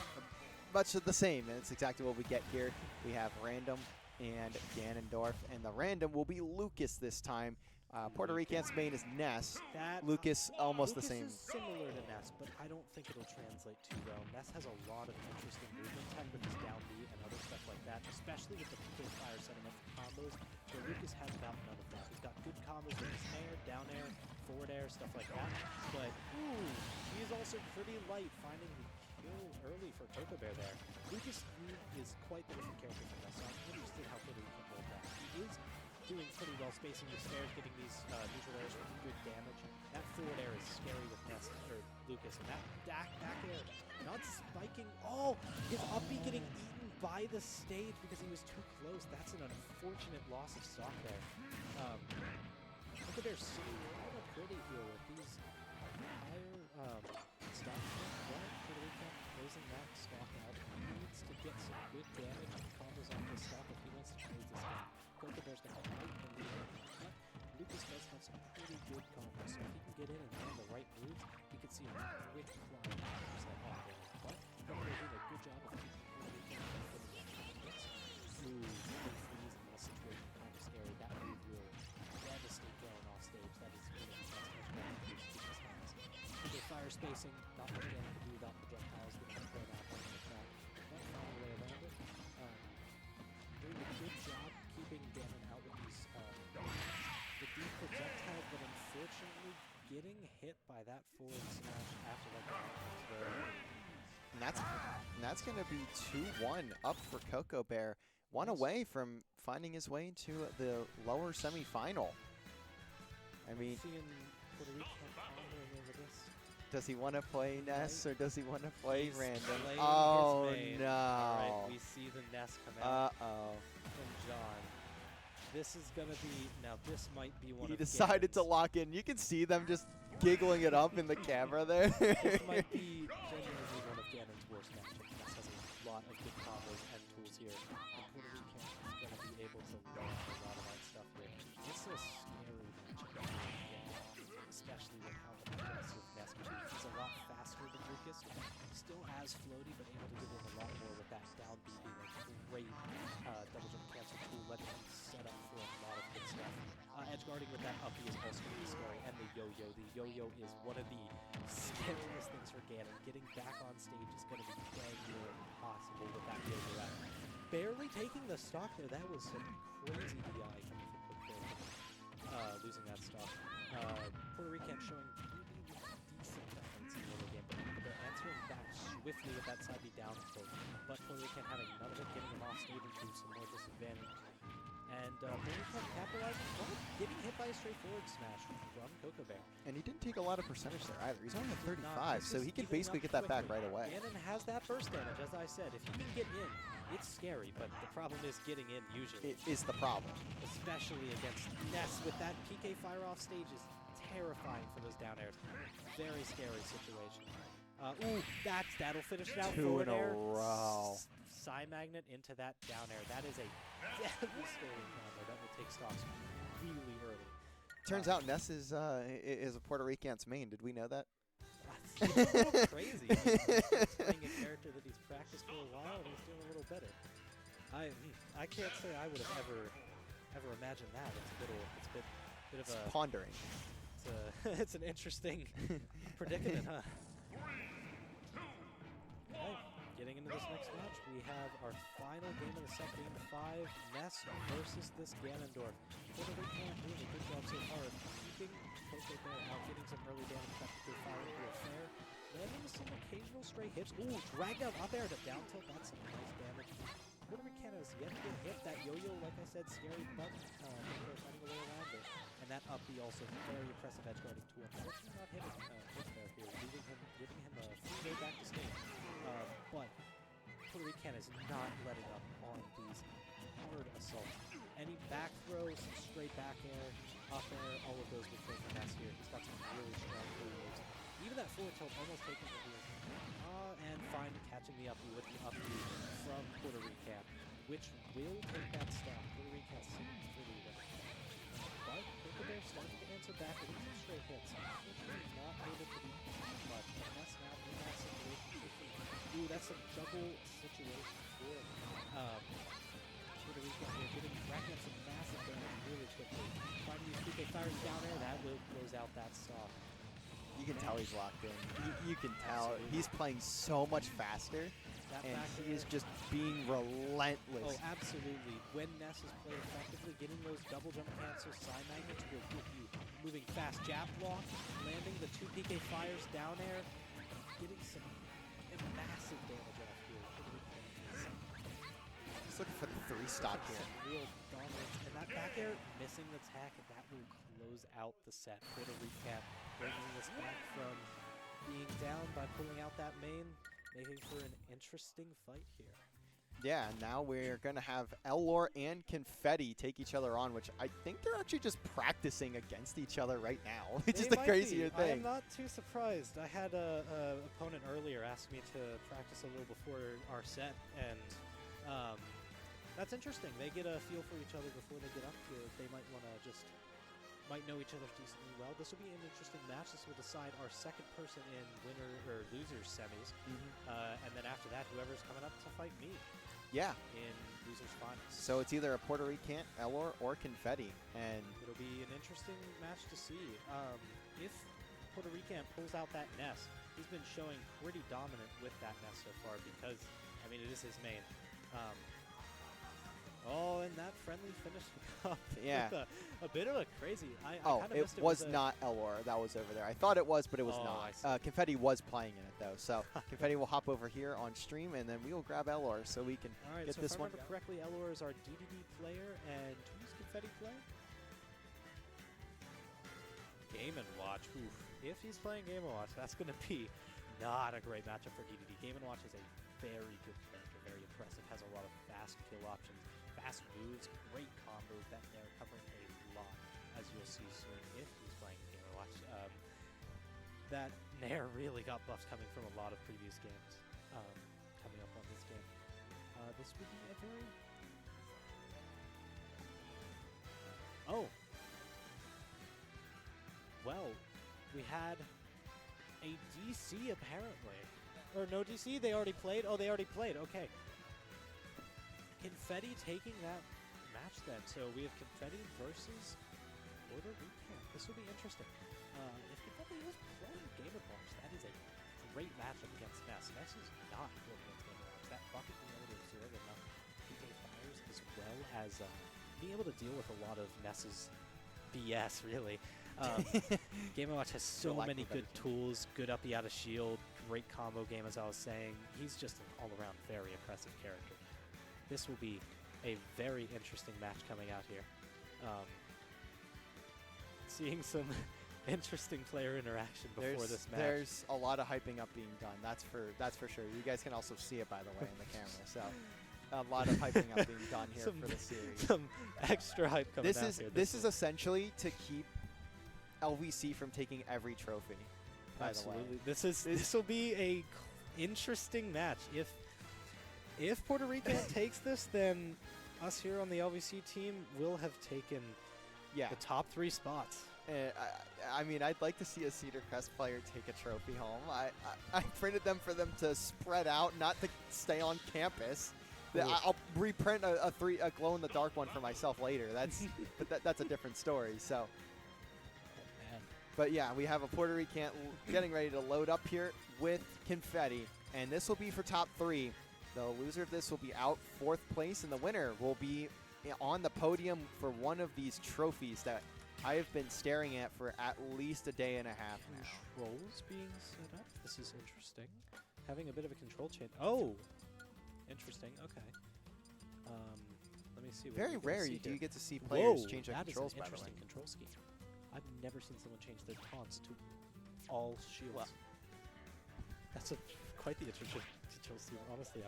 much of the same, and it's exactly what we get here. We have Random and Ganondorf, and the Random will be Lucas this time. Puerto Rican's main is Ness. Lucas almost the same. Lucas is similar to Ness, but I don't think it'll translate too well. Ness has a lot of interesting movement time with his down B and other stuff like that, especially with the Pickle Fire setting up the combos, where Lucas has about none of that. He's got good combos with his air, down air, forward air, stuff like that, but he is also pretty light, finding the kill early for Coco Bear there. Lucas is quite the different character from Ness, so I'm interested how Puerto Rican rolled that. He is doing pretty well, spacing the stairs, getting these neutral airs for good damage. That forward air is scary with Ness, or Lucas, and that back air not spiking. Oh, his up B getting eaten by the stage because he was too close. That's an unfortunate loss of stock there. Look at their sitting kind of pretty here with these higher stock. Right, Puerto Rican closing that stock out. He needs to get some good damage and combos off this stock if he wants to close this game. Coco Bear's got the right and lead, but Lucas does have some pretty good combos, so if he can get in and land the right moves, we could see a quick fly off there. But Coco Bear doing a good job of keeping Puerto Rican from the hits. Ooh, big freeze in this situation, kind of scary. That move will devastate going off stage. That is one of the best moves Lucas has. Good fire spacing, not much Ganon can do without projectiles, getting the throw out on the attack. But found a way around it. Doing a good job keeping Ganon out with these the deep projectiles, but unfortunately getting hit by that forward smash after that And that's going to be 2-1 up for Coco Bear. One away from finding his way to the lower semifinal. I mean, seeing Puerto Rican pondering over this. Does he want to play Ness or does he want to play Random? Playing Oh his main. no! All right, we see the Ness come out Uh-oh. from John. This is gonna be this might be one. He of decided to Ganon's- lock in. You can see them just giggling it up in the camera there. This might be genuinely one of Ganon's worst matchups. Ness has a lot of good combos and tools here, and Puerto Rican is gonna be able to land a lot of that stuff here. This is a scary matchup, especially with how aggressive Ness can be. He's a lot faster than Lucas, still as floaty, but able to get in a lot more with that down B being a great double jump cancel tool, letting him set up for a lot of good stuff. Edge guarding with that up B is also going to be scary, and the yo-yo. The yo-yo is one of the scariest things for Ganon. Getting back on stage is going to be dang near impossible with that yo-yo out. Barely taking the stock there. That was some crazy DI coming from Cook, losing that stock. Puerto Rican showing really decent defense in the early game, but they're answering back swiftly with that side B down tilt. But Puerto Rican having none of it, getting him off stage into some more disadvantage. And Puerto capitalizing, well, getting hit by a straightforward smash from Coco Bear. And he didn't take a lot of percentage there either. He's only at Did not. 35, This so is he can evening basically up get that back quickly. right away. Ganon has that burst damage, as I said. If you can get in, it's scary, but the problem is getting in usually. It is the problem. Especially against Ness with that PK fire off stage is terrifying for those down airs. Very scary situation. Ooh, that'll finish it out. Two in Forward a air, row. Psy Magnet into that down air. That is a devastating combo that will take stocks really early. Turns out Ness is a Puerto Rican's main. Did we know that? He's a little crazy. He's playing a character that he's practiced for a while, and he's doing a little better. I can't say I would have ever imagined that. It's a bit of It's a pondering. it's an interesting predicament, huh? Okay, getting into this next match, we have our final game of the set, game 5, Ness versus this Ganondorf. Puerto Rican doing a good job so far of keeping Coco Bear out, getting some early damage practically firing through a fair, landing some occasional stray hits. Ooh, dragged out up air to down tilt, that's some nice damage. Puerto Rican has yet to get hit. That yo-yo, like I said, scary, but finding a way around it. And that up B also very impressive edge guarding tool. Unfortunately not hitting hit there here, giving him a free way back to stage. But Puerto Rican is not letting up on these hard assaults. Any back throws, some straight back air, up air, all of those will kill from Ness here. He's got some really strong free moves. Even that forward tilt almost taking the wheel. And finally catching the up B with the up B from Puerto Rican, which will take that stock. Puerto Rican sitting pretty well. But Coco Bear starting to answer back with some straight hits. Unfortunately not able to do much. And that's now in that situation. Ooh, that's a juggle situation for Puerto Rican here, racking up some massive damage really quickly. Trying to use PK fires down there, that will close out that stock. You can tell he's locked in. You can tell Absolutely. he's playing so much faster, That and back he is air- just being relentless. Oh, absolutely. When Ness is played effectively, getting those double jump cancel side magnets will get you moving fast jab block, landing the 2 PK fires down air, getting some massive damage off here. Just looking for the 3 stock here. Some real dominance. And that back air missing the tech, and that will close out the set. Puerto Rican bringing this back from being down by pulling out that main, making for an interesting fight here. Yeah, now we're going to have Elor and Confetti take each other on, which I think they're actually just practicing against each other right now, which is the crazier I am thing. not too surprised. I had a opponent earlier ask me to practice a little before our set, and that's interesting. They get a feel for each other before they get up here. They might know each other decently well. This will be an interesting match. This will decide our second person in winner or losers semis, and then after that, whoever's coming up to fight me Yeah. in losers finals. So it's either a Puerto Rican, Elor, or Confetti, and It'll be an interesting match to see. If Puerto Rican pulls out that Ness, he's been showing pretty dominant with that Ness so far because, I mean, it is his main. And that friendly finish up Yeah. with a bit of a crazy. I oh, kinda it missed was a- not Elor that was over there. I thought it was, but it was Oh, I see. not. Confetti was playing in it, though. So Confetti will hop over here on stream, and then we will grab Elor so we can All right, get so this if I one. remember correctly, Elor is our DDD player, and who's Confetti playing? Game & Watch. Oof. If he's playing Game & Watch, that's going to be not a great matchup for DDD. Game & Watch is a very good character, very impressive, has a lot of fast kill options, fast moves, great combos that they're covering a lot, as you'll see soon if he's playing Game & Watch. That Nair really got buffs coming from a lot of previous games coming up on this game. This would be a very... Oh. Well, we had a DC apparently. Or no DC, they already played? Oh, they already played, okay. Confetti taking that match then. So we have Confetti versus Puerto Rican. This will be interesting. If Confetti is playing Game & Watch, that is a great matchup against Ness. Ness is not good against Game & Watch. That bucket being able to absorb enough PK fires as well as being able to deal with a lot of Ness's BS, really. Game & Watch has so lack of many a better good tools, good uppy out of shield, great combo game, as I was saying. He's just an all-around very impressive character. This will be a very interesting match coming out here. Seeing some interesting player interaction before this match. There's a lot of hyping up being done. That's for sure. You guys can also see it, by the way, in the camera. So a lot of hyping up being done here for the series. Some extra hype coming out here. This is essentially to keep LVC from taking every trophy. By the way, Absolutely. This will be a interesting match. If Puerto Rican takes this, then us here on the LVC team will have taken the top 3 spots. I mean, I'd like to see a Cedar Crest player take a trophy home. I printed them for them to spread out, not to stay on campus. I'll reprint a glow in the dark one for myself later. But that's a different story. So, but yeah, we have a Puerto Rican getting ready to load up here with confetti, and this will be for top 3. The loser of this will be out 4th place, and the winner will be on the podium for one of these trophies that I have been staring at for at least a day and a half now. Controls being set up. This is interesting. Having a bit of a control change. Oh, interesting. Okay. Let me see. Very rare do you get to see players change their controls. That is an interesting control scheme. I've never seen someone change their taunts to all shields. Well, that's quite the interesting control scheme. Honestly,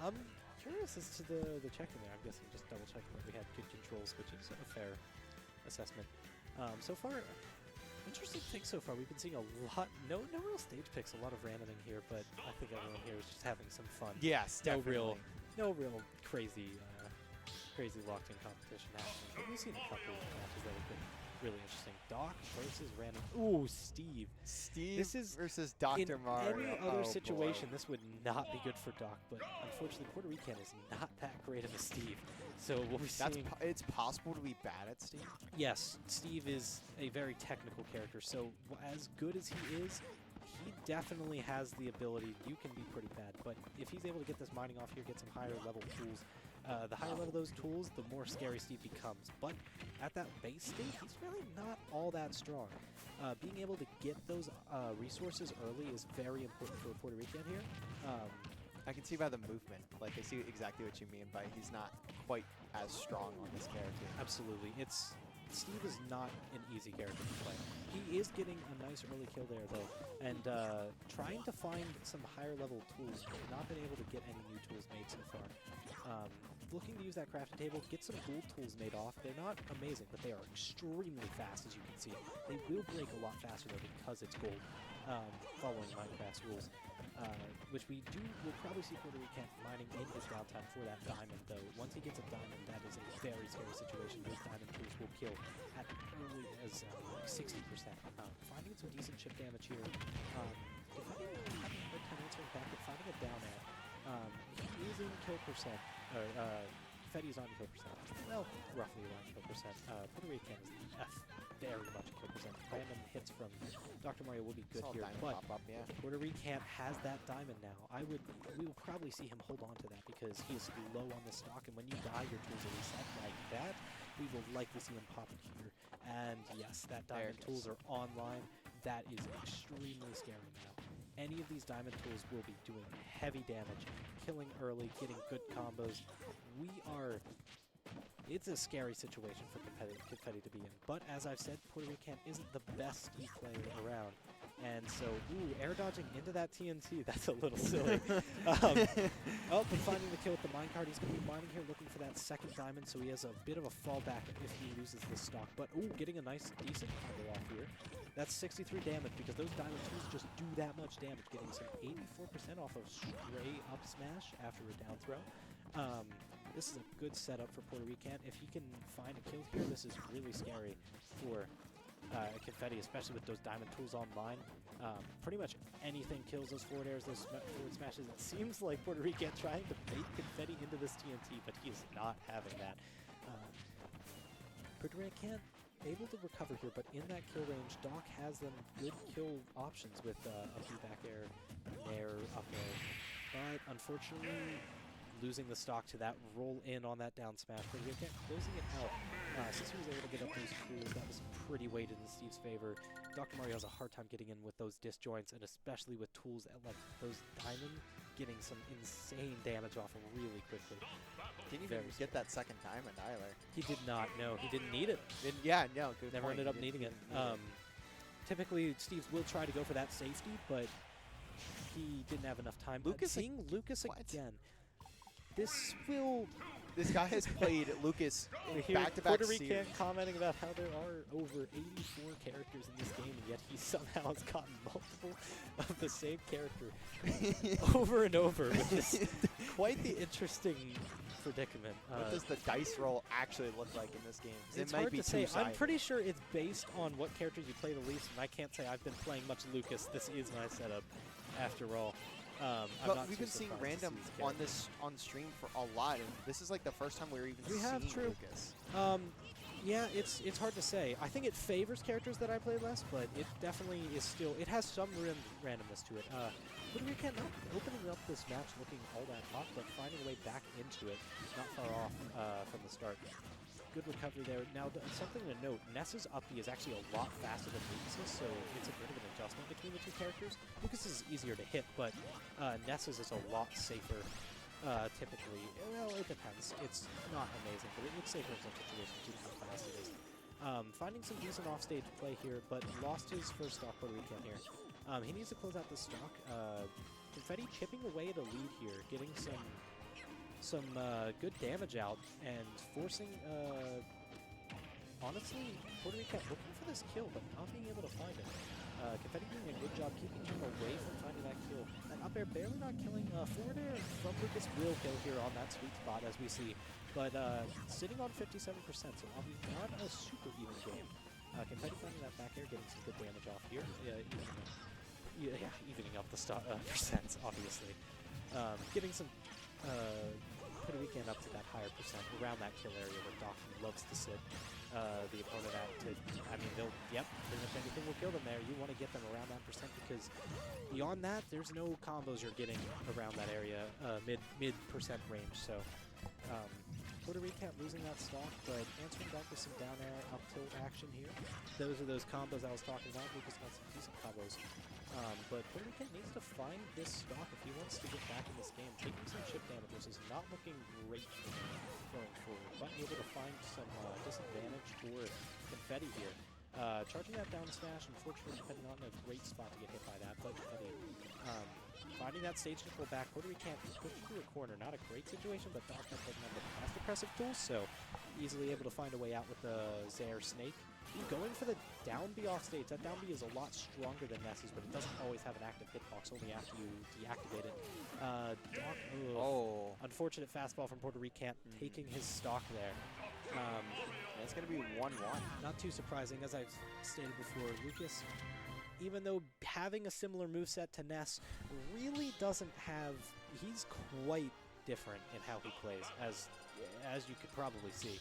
I'm curious as to the checking there. I'm guessing just double checking that we had good controls, which is a fair assessment. So far, interesting thing so far. We've been seeing a lot, no real stage picks, a lot of randoming here, but I think everyone here is just having some fun. Yes, definitely. No real crazy locked-in competition happening. But we've seen a couple of matches that have been really interesting. Doc versus random. Ooh, Steve. This is versus Dr. Mario. In any other situation, this would not be good for Doc, but unfortunately, Puerto Rican is not that great of a Steve. So we'll be seeing. It's possible to be bad at Steve. Yes, Steve is a very technical character. So as good as he is, he definitely has the ability. You can be pretty bad, but if he's able to get this mining off here, get some higher level tools. The higher level those tools, the more scary Steve becomes. But at that base state, he's really not all that strong. Being able to get those resources early is very important for a Puerto Rican here. I can see by the movement. Like, I see exactly what you mean by he's not quite as strong on this character. Absolutely. Steve is not an easy character to play. He is getting a nice early kill there, though, and trying to find some higher level tools, but not been able to get any new tools made so far. Looking to use that crafting table, get some gold tools made off. They're not amazing, but they are extremely fast, as you can see. They will break a lot faster, though, because it's gold, following Minecraft's rules. Which we'll probably see Puerto Rican mining in his downtime for that diamond, though. Once he gets a diamond, that is a very scary situation. Those diamond tools will kill at early as 60%. Finding some decent chip damage here. Defending not having a good time answering back, but finding a down air. He is in kill percent. Fetty's on kill percent. Well, roughly around kill percent. Puerto Rican is very much kill percent. Random hits from Dr. Mario will be good here, but Puerto Rican has that diamond now. We will probably see him hold on to that because he is low on the stock, and when you die, your tools are reset like that. We will likely see him pop it here. And yes, that diamond tools are online. That is extremely scary now. Any of these diamond tools will be doing heavy damage, killing early, getting good combos. It's a scary situation for Confetti to be in. But as I've said, Puerto Rican isn't the best Steve player around. And so, air dodging into that TNT, that's a little silly. But finding the kill with the minecart, he's going to be mining here looking for that second diamond, so he has a bit of a fallback if he loses this stock. But, getting a nice, decent combo off here. That's 63 damage because those diamond tools just do that much damage, getting some 84% off of stray up smash after a down throw. This is a good setup for Puerto Rican. If he can find a kill here, this is really scary for Confetti, especially with those diamond tools online. Pretty much anything kills those forward airs, those forward smashes. It seems like Puerto Rican trying to bait Confetti into this TNT, but he is not having that. Puerto Rican able to recover here, but in that kill range, Doc has them good kill options with up B back air, nair, up air. But unfortunately, losing the stock to that roll in on that down smash, but Rican closing it out. Since he was able to get up those tools, that was pretty weighted in Steve's favor. Dr. Mario has a hard time getting in with those disjoints, and especially with tools at like those diamond getting some insane damage off him really quickly. Didn't even Very get that second time in either. He did not. No, he didn't need it. Yeah, no, good Never point. ended He up didn't- needing he it. didn't need it. Typically, Steves will try to go for that safety, but he didn't have enough time. Lucas Seeing Lucas what? again. This will This guy has played Lucas in hear back-to-back Puerto series. Rican commenting about how there are over 84 characters in this game, and yet he somehow has gotten multiple of the same character over and over, which is quite the interesting predicament. What does the dice roll actually look like in this game? 'Cause It's it might hard be to say. I'm two-sided. pretty sure it's based on what characters you play the least, and I can't say I've been playing much Lucas. This is my setup, after all. I'm But not we've too been seeing surprised to random see his on character. this on stream for a lot, and this is like the first time we're even We have, seeing true. Lucas. Yeah, it's hard to say. I think it favors characters that I play less, but it definitely is still. It has some randomness to it. Puerto Rican not opening up this match looking all that hot, but finding a way back into it, not far off from the start. Good recovery there. Now, something to note, Ness's uppy is actually a lot faster than Lucas's, so it's a bit of an adjustment between the two characters. Lucas's is easier to hit, but Ness's is a lot safer, typically. Well, it depends. It's not amazing, but it's safer in some situations due to how fast it is. Finding some decent offstage play here, but lost his first stock Puerto Rican here. He needs to close out the stock. Confetti chipping away at a lead here, getting some good damage out and forcing, honestly, Puerto Rican looking for this kill, but not being able to find it. Confetti doing a good job keeping him away from finding that kill. That up air barely not killing. Forward air from Lucas will kill here on that sweet spot, as we see. But sitting on 57%, so obviously not a super even game. Confetti finding that back air, getting some good damage off here. Evening up the percents, obviously. Getting some Puerto Rican up to that higher percent around that kill area where Doc loves to sit the opponent at. I mean, pretty much anything will kill them there. You want to get them around that percent because beyond that, there's no combos you're getting around that area, mid percent range. So Puerto Rican losing that stock, but answering back with some down air up tilt action here. Those are those combos I was talking about. Lucas got some decent combos. But Puerto Rican needs to find this stock if he wants to get back in this game. Taking some chip damage, which is not looking great for him going forward, but able to find some disadvantage for Confetti here. Charging that down smash, unfortunately Confetti not in a great spot to get hit by that, but Confetti finding that stage control back. Puerto Rican pushed into a corner, not a great situation, but Doc doesn't have the fast oppressive tools, so easily able to find a way out with the Zaire Snake. Going for the down B off stage. That down B is a lot stronger than Ness's, but it doesn't always have an active hitbox, only after you deactivate it. Doc, unfortunate fastball from Puerto Rican, taking his stock there. It's going to be 1-1. Not too surprising, as I've stated before, Lucas, even though having a similar moveset to Ness, really doesn't have, he's quite different in how he plays, as you could probably see.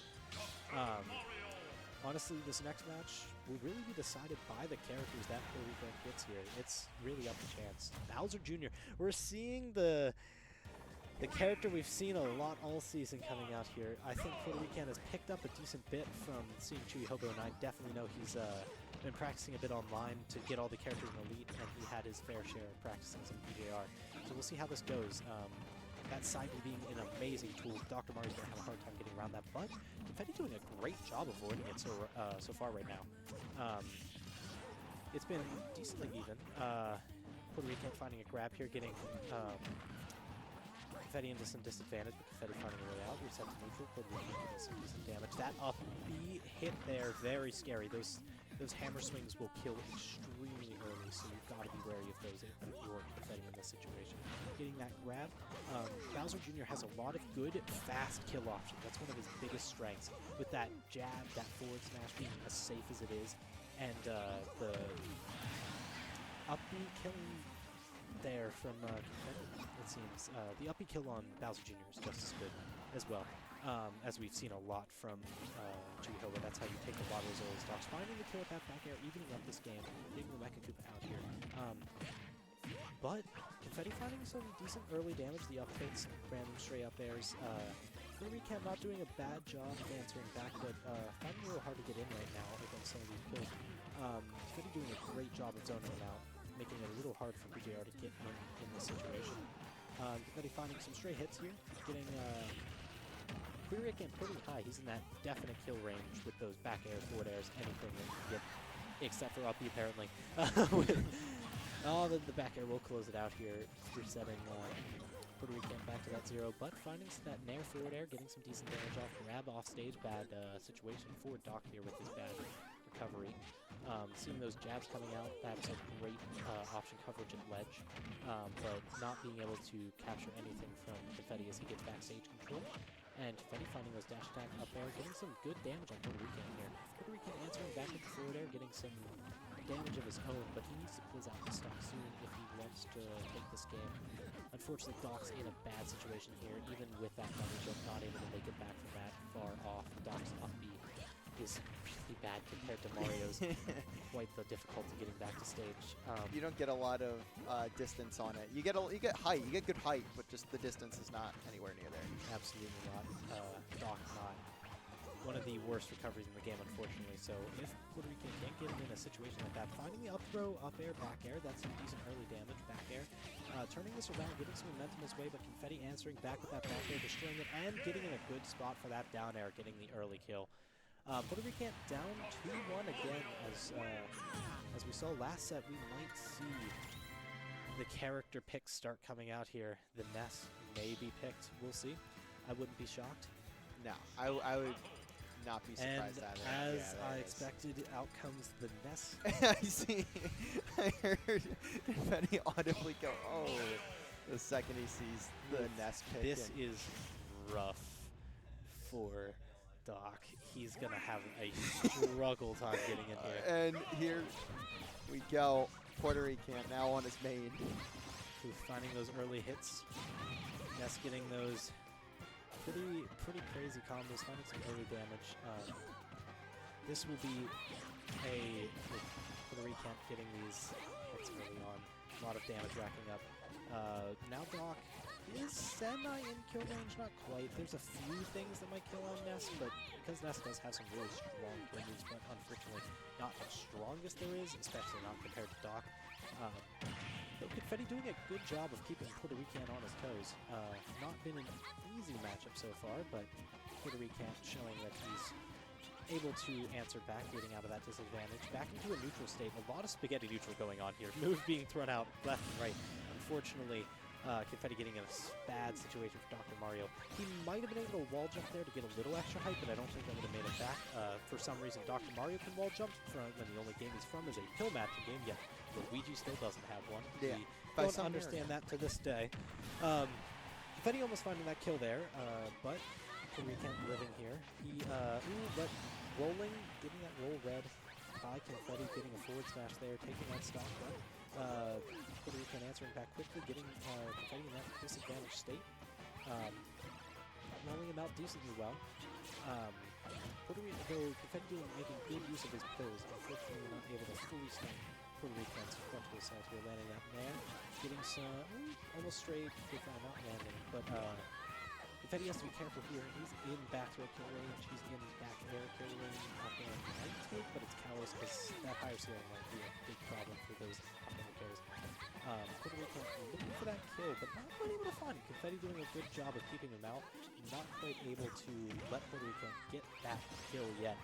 Honestly, this next match will really be decided by the characters that Puerto Rican gets here. It's really up to chance. Bowser Jr. We're seeing the character we've seen a lot all season coming out here. I think Puerto Rican has picked up a decent bit from seeing Chewy Hobo, and I definitely know he's been practicing a bit online to get all the characters in Elite, and he had his fair share of practicing some PJR. So we'll see how this goes. That side being an amazing tool. Dr. Mario's going to have a hard time getting around that, but Confetti doing a great job avoiding it so far right now. It's been decently even. Puerto Rican finding a grab here, getting Confetti into some disadvantage, but Confetti finding a way out. Reset to neutral. Puerto Rican getting some decent damage. That up B hit there, very scary. Those hammer swings will kill extremely early, so you've got to be wary of those if you're Confetti in this situation. Getting that grab. Bowser Jr. has a lot of good, fast kill options. That's one of his biggest strengths. With that jab, that forward smash being as safe as it is, and the up B killing there from Confetti, it seems. The up B kill on Bowser Jr. is just as good as well. As we've seen a lot from Chewy. That's how you take a lot of those early stocks. Finding the kill at that back air, evening up this game, getting the Mecha Koopa out here. But Confetti finding some decent early damage. The up hits, random stray up airs. Puerto Rican not doing a bad job of answering back, but finding it a little hard to get in right now against some of these kills. Confetti doing a great job of zoning them out, making it a little hard for PJR to get in this situation. Confetti finding some stray hits here, getting Puerto Rican pretty high. He's in that definite kill range with those back air, forward airs, anything that you can get, except for uppy apparently. The back air will close it out here, resetting Puerto Rican back to that 0, but finding that nair forward air, getting some decent damage off, grab off stage, bad situation for Doc here with his bad recovery. Seeing those jabs coming out, that's a great option coverage at ledge, but not being able to capture anything from Confetti as he gets backstage control. And Confetti finding those dash attack up there, getting some good damage on Puerto Rican here. Puerto Rican answering back with the forward air, getting some damage of his own, but he needs to close out the stock soon if he wants to take this game. Unfortunately, Doc's in a bad situation here, even with that double jump, not able to make it back from that far off. Doc's up B is really bad compared to Mario's. Quite the difficulty getting back to stage. You don't get a lot of distance on it. You get height. You get good height, but just the distance is not anywhere near there. Absolutely not. Doc not one of the worst recoveries in the game, unfortunately. So if Puerto Rican can't get him in a situation like that, finding the up throw, up air, back air, that's some decent early damage. Back air, turning this around, getting some momentum his way, but Confetti answering back with that back air, destroying it, and getting in a good spot for that down air, getting the early kill. Puerto Rican down 2-1 again. As we saw last set, we might see the character picks start coming out here. The Ness may be picked. We'll see. I wouldn't be shocked. No, I would not be surprised and either. As I expected, out comes the Ness. I see. I heard Confetti audibly go, oh, the second he sees the Ness pick. This is rough for Doc. He's going to have a struggle time getting in here. And here we go. Puerto Rican now on his main. Who's finding those early hits. Ness getting those pretty crazy combos, finding some early damage. This will be with Puerto Rican getting these hits early on. A lot of damage racking up. Now Doc is semi in kill range, not quite. There's a few things that might kill on Ness, but because Ness does have some really strong kill moves, but unfortunately not the strongest there is, especially not compared to Doc. But Confetti doing a good job of keeping Puerto Rican on his toes. Not been an easy matchup so far, but Puerto Rican showing that he's able to answer back, getting out of that disadvantage. Back into a neutral state. A lot of spaghetti neutral going on here. Moves being thrown out left and right. Unfortunately, Confetti getting in a bad situation for Dr. Mario. He might have been able to wall jump there to get a little extra height, but I don't think that would have made it back. For some reason, Dr. Mario can wall jump from when the only game he's from is a pill matching game, yet Luigi still doesn't have one. Yeah, we don't understand that to this day. Confetti almost finding that kill there, but Puerto Rican living here. He, but rolling, getting that roll red by Confetti, getting a forward smash there, taking that stock, but Puerto Rican answering back quickly, getting Confetti in that disadvantaged state. Rolling him out decently well. Puerto Rican, though, Confetti making good use of his pills, unfortunately not able to fully stun Puerto Rican's front to his side here, landing that there. Getting some, almost straight, not landing, but Confetti has to be careful here. He's in back throw kill range, he's in back air kill range, up air might take, but it's callous because that higher ceiling might be a big problem for those up air kills. Puerto Rican looking for that kill, but not quite able to find it. Confetti doing a good job of keeping him out, not quite able to let Puerto Rican get that kill yet.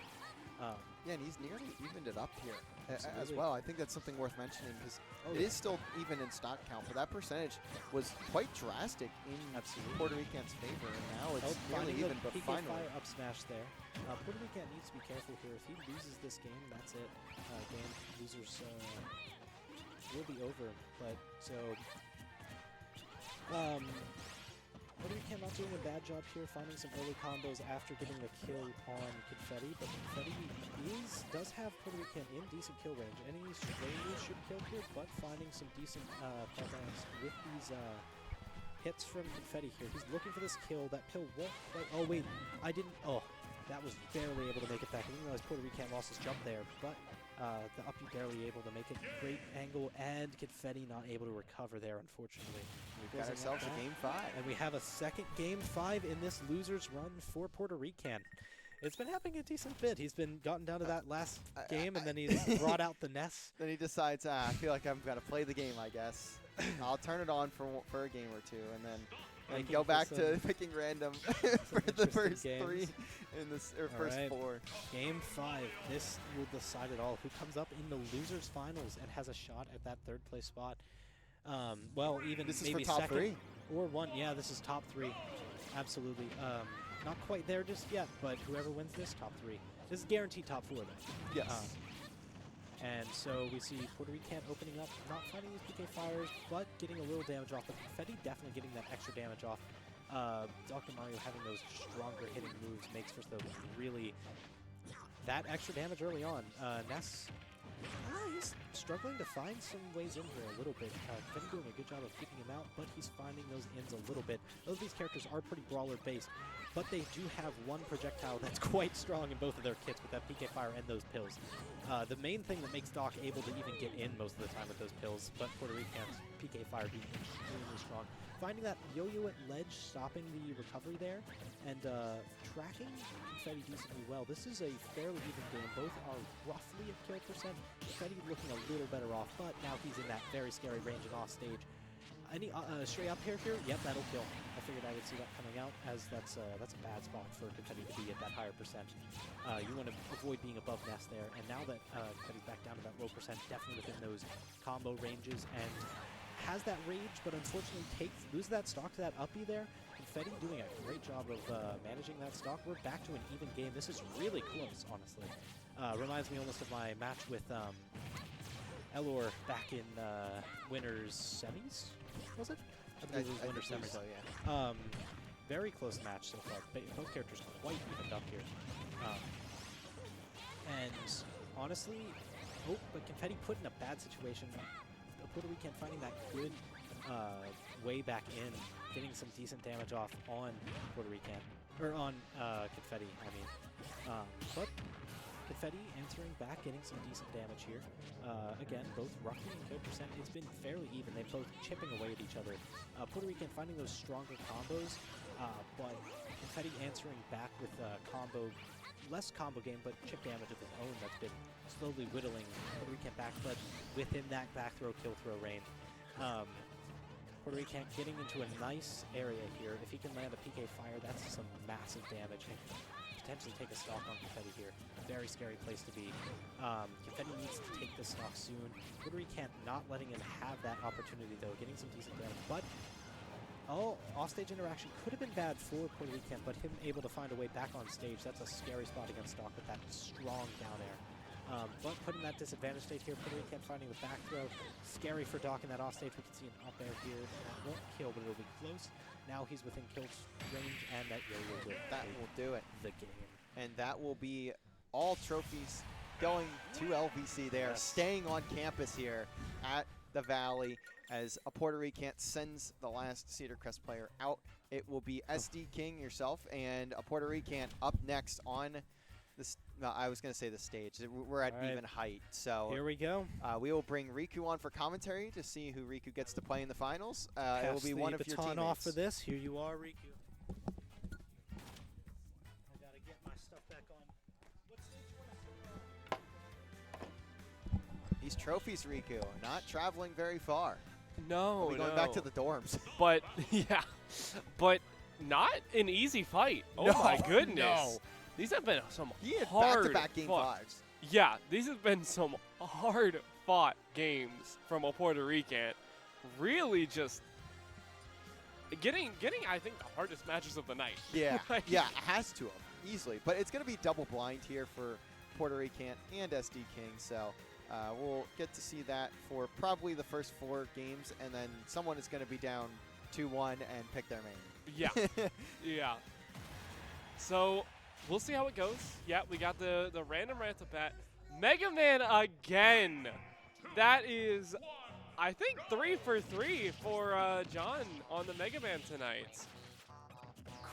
Yeah, and he's nearly evened it up here as Absolutely. well. I think that's something worth mentioning because it is still even in stock count, but that percentage was quite drastic in Puerto Rican's favor, and now it's nearly even, but PK finally. Fire up smash there. Puerto Rican needs to be careful here. If he loses this game, that's it. Game losers will be over. But so Puerto Rican not doing a bad job here, finding some early combos after getting the kill on Confetti, but Confetti does have Puerto Rican in decent kill range. Any strangers should kill here, but finding some decent programs with these hits from Confetti here. He's looking for this kill. That kill won't quite. Oh wait, I didn't. Oh, that was barely able to make it back. I didn't realize Puerto Rican lost his jump there, but the uppy barely able to make it. Great angle, and Confetti not able to recover there, unfortunately. We've got ourselves a game 5. And we have a second game 5 in this losers run for Puerto Rican. It's been happening a decent bit. He's been gotten down to that last game, and then he's brought out the Ness. Then he decides, I feel like I'm going to play the game, I guess. I'll turn it on for a game or two, and then Making go for back to some- picking random for the interesting first games. 3 in this or All first right. 4. Game 5. This will decide it all. Who comes up in the losers finals and has a shot at that 3rd place spot? Well, even This is for maybe top second 3. or 1. Yeah, this is top 3. Absolutely. Not quite there just yet, but whoever wins this, top 3. This is guaranteed top 4 though. Yes. And so we see Puerto Rican opening up, not finding these PK fires, but getting a little damage off. The confetti definitely getting that extra damage off. Dr. Mario having those stronger hitting moves makes for the really that extra damage early on. Ness, he's struggling to find some ways in here a little bit. Confetti doing a good job of keeping him out, but he's finding those ins a little bit. Both of these characters are pretty brawler based, but they do have one projectile that's quite strong in both of their kits with that PK fire and those pills. The main thing that makes Doc able to even get in most of the time with those pills, but Puerto Rican's PK fire being extremely strong. Finding that yo-yo at ledge, stopping the recovery there, and tracking Confetti decently well. This is a fairly even game. Both are roughly at kill percent. Confetti looking a little better off, but now he's in that very scary range and off stage. Any straight up here? Yep, that'll kill. I figured I would see that coming out, as that's a bad spot for Confetti to be at that higher percent. You want to avoid being above Nest there, and now that Confetti's back down to that low percent, definitely within those combo ranges, and has that rage, but unfortunately loses that stock to that uppy there. Confetti doing a great job of managing that stock. We're back to an even game. This is really close, honestly. Reminds me almost of my match with Elor back in winners semis, was it? I believe it was winners semis. So, yeah. Very close match so far. Both characters quite evened up here. And honestly, but Confetti put in a bad situation. Puerto Rican finding that good way back in, getting some decent damage off on Puerto Rican, or on Confetti, I mean. But Confetti answering back, getting some decent damage here. Again, both roughly in kill percent. It's been fairly even. They're both chipping away at each other. Puerto Rican finding those stronger combos, but Confetti answering back with less combo game, but chip damage of his own that's been slowly whittling Puerto Rican back, but within that back throw, kill throw range. Puerto Rican getting into a nice area here. If he can land a PK fire, that's some massive damage. And potentially take a stock on Confetti here. Very scary place to be. Confetti needs to take this stock soon. Puerto Rican not letting him have that opportunity though, getting some decent damage, but offstage interaction could have been bad for Puerto Rican, but him able to find a way back on stage, that's a scary spot against Doc with that strong down air. But putting that disadvantage state here, Puerto Rican finding the back throw. Scary for Doc in that offstage. We can see an up air here. That won't kill, but it'll be close. Now he's within kill range, and that yo-yo Will do it. the game. And that will be all trophies going to LVC there, Yes. staying on campus here at the Valley as a Puerto Rican sends the last Cedar Crest player out. It will be SD King yourself and a Puerto Rican up next on this. No, I was going to say the stage. We're at All right. even height. So Here we go. we will bring Riku on for commentary to see who Riku gets to play in the finals. It will Pass be the one of your baton teammates. off for this. Here you are, Riku. I gotta get my stuff back on. What stage you want to These trophies, Riku, not traveling very far. No, We'll be going back to the dorms. But yeah, but not an easy fight. Oh No, my goodness. no. These have been some He had hard back-to-back game fought. fives. Yeah, these have been some hard fought games from a Puerto Rican. Really just getting I think the hardest matches of the night. Yeah, Like, yeah, it has to have, easily. But it's going to be double blind here for Puerto Rican and SD King, so we'll get to see that for probably the first 4 games, and then someone is going to be down 2-1 and pick their main. Yeah. Yeah. So we'll see how it goes. Yeah, we got the random rant to bet. Mega Man again. That is, I think, 3 for 3 for John on the Mega Man tonight.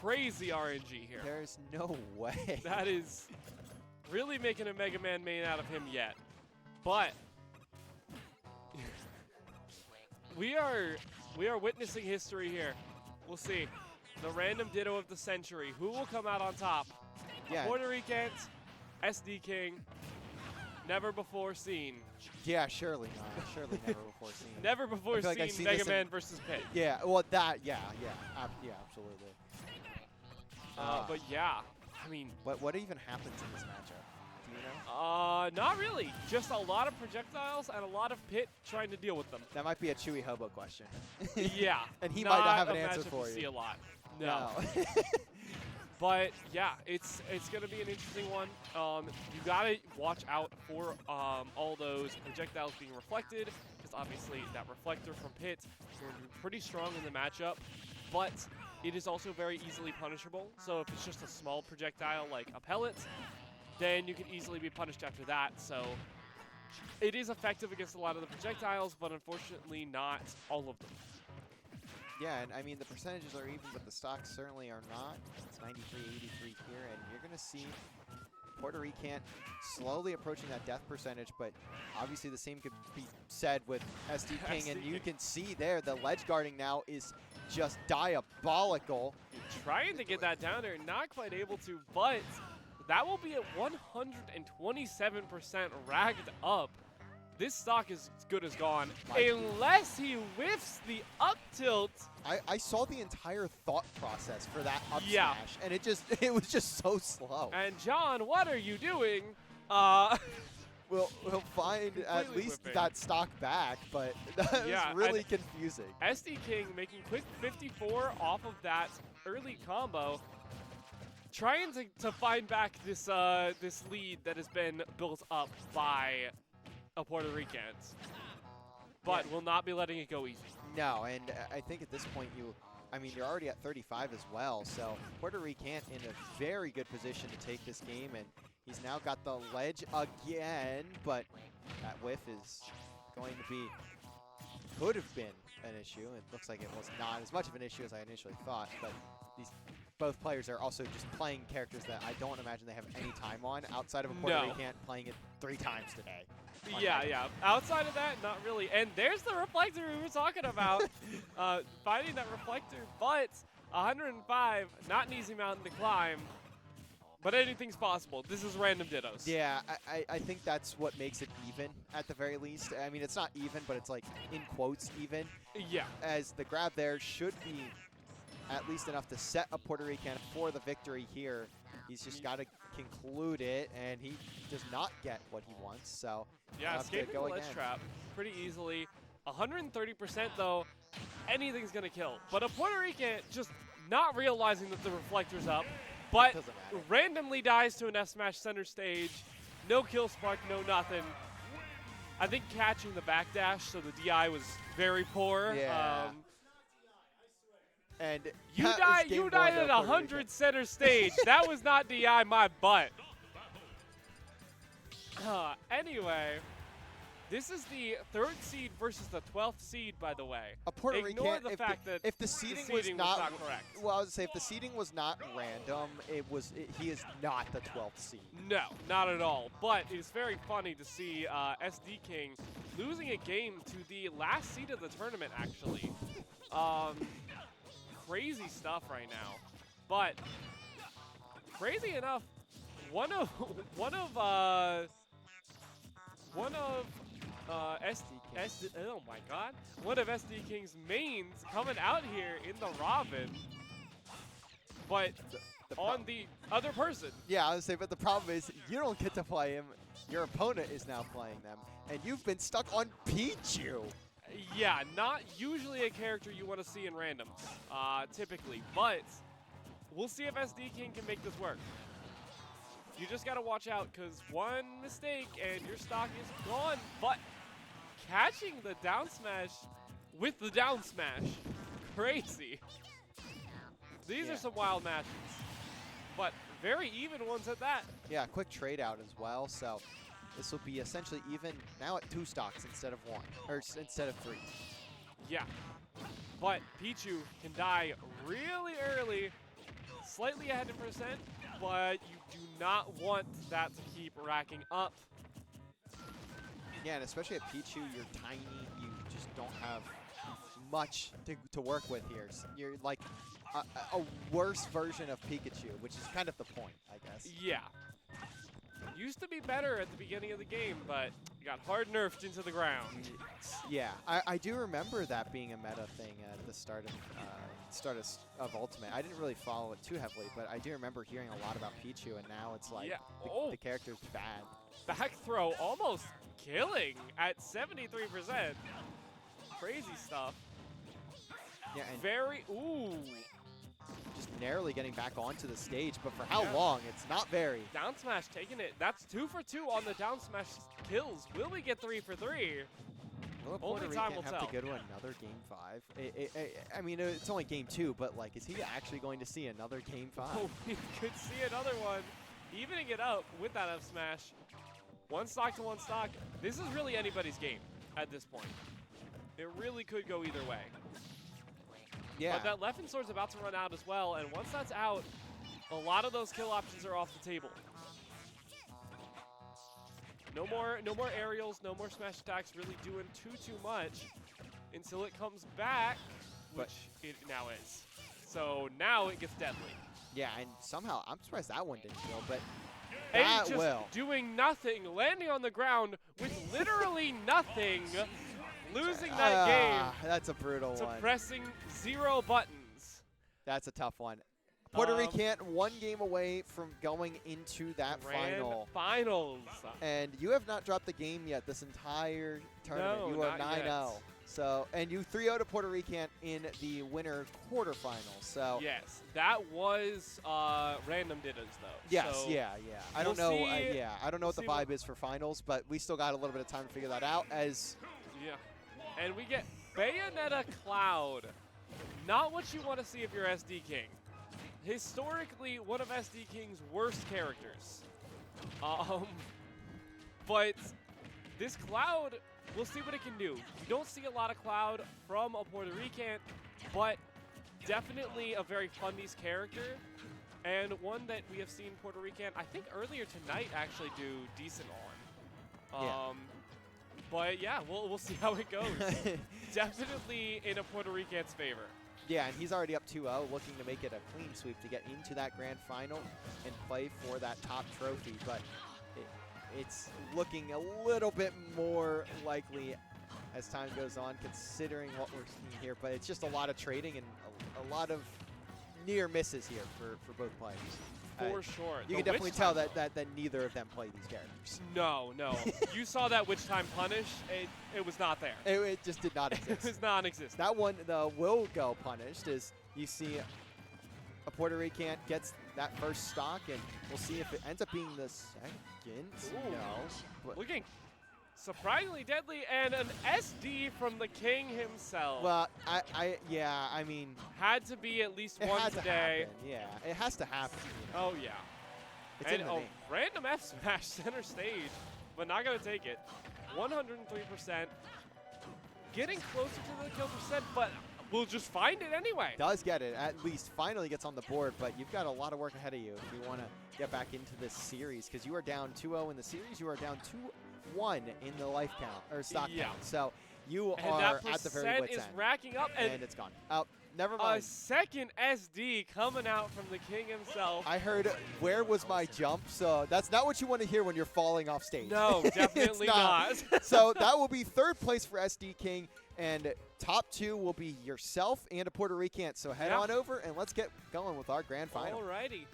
Crazy RNG here. There's no way. That is really making a Mega Man main out of him yet. But we are witnessing history here. We'll see. The random ditto of the century. Who will come out on top? Yeah. Puerto Ricans, SD King, Never before seen. Yeah, surely not. Surely never before seen. Never before I feel like I've seen seen Mega this in- Man versus Pit. Yeah, well, that, yeah, absolutely. But yeah, I mean, What even happens in this matchup? Do you know? not really. Just a lot of projectiles and a lot of Pit trying to deal with them. That might be a Chewy Hobo question. Yeah. And he might not have an a answer matchup for see you. a lot. No. But yeah, it's gonna be an interesting one. You gotta watch out for all those projectiles being reflected, because obviously that reflector from Pit is going to be pretty strong in the matchup. But it is also very easily punishable. So if it's just a small projectile like a pellet, then you can easily be punished after that. So it is effective against a lot of the projectiles, but unfortunately not all of them. Yeah, and I mean, the percentages are even, but the stocks certainly are not. It's 93-83 here, and you're going to see Puerto Rican slowly approaching that death percentage, but obviously the same could be said with SD King, and you can see there the ledge guarding now is just diabolical. Trying to get that down there, not quite able to, but that will be at 127% ragged up. This stock is as good as gone, unless he whiffs the up tilt. I saw the entire thought process for that up Yeah. smash, and it was just so slow. And John, what are you doing? We'll find at Completely least whipping. that stock back, but that Yeah, is really and- confusing. SD King making quick 54 off of that early combo, trying to find back this this lead that has been built up by a Puerto Ricans, but Yeah. will not be letting it go easy. No, and I think at this point you're already at 35 as well, so Puerto Rican in a very good position to take this game, and he's now got the ledge again, but that whiff is going to be, could have been an issue. It looks like it was not as much of an issue as I initially thought, but both players are also just playing characters that I don't imagine they have any time on outside of a Puerto No. Rican playing it 3 times today. on Yeah, Mega. yeah. Outside of that, not really. And there's the reflector we were talking about. Finding that reflector, but 105, not an easy mountain to climb. But anything's possible. This is random dittos. Yeah, I think that's what makes it even at the very least. I mean, it's not even, but it's like in quotes even, Yeah. as the grab there should be at least enough to set a Puerto Rican for the victory here. He's just got to conclude it, and he does not get what he wants. So Yeah, have to escaping the go ledge again. trap pretty easily. 130% though, anything's gonna kill. But a Puerto Rican just not realizing that the reflector's up, but Doesn't matter. randomly dies to an F smash center stage. No kill spark, no nothing. I think catching the backdash, so the DI was very poor. Yeah. And You that is died. game You one died to at Puerto 100 Rican. center stage. That was not DI my butt. Anyway, this is the 3rd seed versus the 12th seed, by the way. A Puerto Ignore Rican, the if fact that if the seeding, was not correct. well, I would say if the seeding was not random, he is not the 12th seed. No, not at all. But it's very funny to see SD King losing a game to the last seed of the tournament, actually. Crazy stuff right now. But crazy enough, one of oh my god, one of SD King's mains coming out here in the Robin, but The on the other person. Yeah, I would say, but the problem is you don't get to play him. Your opponent is now playing them, and you've been stuck on Pichu. Yeah, not usually a character you want to see in randoms, typically, but we'll see if SD King can make this work. You just got to watch out, because one mistake and your stock is gone, but catching the down smash with the down smash, crazy. These Yeah. are some wild matches, but very even ones at that. Yeah, quick trade out as well. So this will be essentially even now at 2 stocks instead of 1, or instead of 3. Yeah, but Pichu can die really early, slightly ahead in percent, but you do not want that to keep racking up. Yeah, and especially at Pichu, you're tiny. You just don't have much to work with here. So you're like a worse version of Pikachu, which is kind of the point, I guess. Yeah. used to be better at the beginning of the game, but got hard nerfed into the ground. Yeah, I do remember that being a meta thing at the start of Ultimate. I didn't really follow it too heavily, but I do remember hearing a lot about Pichu, and now it's like Yeah. the character's bad. Back throw almost killing at 73%. Crazy stuff. Yeah, and Very, ooh. just narrowly getting back onto the stage, but for how Yeah. long? It's not very. Down smash taking it. That's 2 for 2 on the down smash kills. Will we get 3 for 3? Will Only Puerto time Rican will have tell. to go to another Game 5? I mean, it's only Game 2, but like, is he actually going to see another Game 5? Oh, we could see another one. Evening it up with that F smash. One stock to one stock. This is really anybody's game at this point. It really could go either way. Yeah. But that Leffen sword's about to run out as well, and once that's out, a lot of those kill options are off the table. No more aerials, no more smash attacks really doing too much until it comes back, which it now is. So now it gets deadly. Yeah, and somehow, I'm surprised that one didn't kill, but And that just will. doing nothing, landing on the ground with literally nothing, losing that game That's a brutal to one. pressing 0 buttons. That's a tough one. Puerto Um, Rican one game away from going into that Grand final. finals. And you have not dropped the game yet this entire tournament. No, you are not 9-0. yet. So, and you 3-0 to Puerto Rican in the winner quarterfinals. So, Yes, that was random dittas though. yes, So yeah. I don't we'll know. see- I don't know what the see what- vibe is for finals, but we still got a little bit of time to figure that out. As Yeah. And we get Bayonetta Cloud. Not what you want to see if you're SD King. Historically, one of SD King's worst characters. But this Cloud, we'll see what it can do. You don't see a lot of Cloud from a Puerto Rican, but definitely a very funnies character. And one that we have seen Puerto Rican, I think earlier tonight, actually do decent on. Yeah. But yeah, we'll see how it goes. Definitely in a Puerto Rican's favor. yeah, and he's already up 2-0, looking to make it a clean sweep to get into that grand final and play for that top trophy. But it's looking a little bit more likely as time goes on, considering what we're seeing here. But it's just a lot of trading and a lot of near misses here for both players. For sure. You The can definitely Witch tell Time, that neither of them play these characters. No. You saw that Witch Time punish. It was not there. It just did not It exist. was non-existent. That one, the will go punished, is you see a Puerto Rican gets that first stock, and we'll see if it ends up being the second. Ooh. No. But, Looking surprisingly deadly, and an SD from the king himself. well, I mean, Had to be at least it one had to today. happen. Yeah, it has to happen. Oh, yeah. It's And in the a name. random F smash center stage, but not going to take it. 103%. Getting closer to the kill percent, but we'll just find it anyway. Does get it, at least finally gets on the board, but you've got a lot of work ahead of you if you want to get back into this series, because you are down 2-0 in the series, you are down 2-1 in the life count, or stock Yeah. count. So you And are that at the very percent wit's is end. racking up, And it's gone. Oh, never a mind. second SD coming out from the king himself. I heard, where was my jump? So that's not what you want to hear when you're falling off stage. No, It's definitely not. So that will be third place for SD King, and top two will be yourself and a Puerto Rican. So head Yeah. on over and let's get going with our grand final. Alrighty.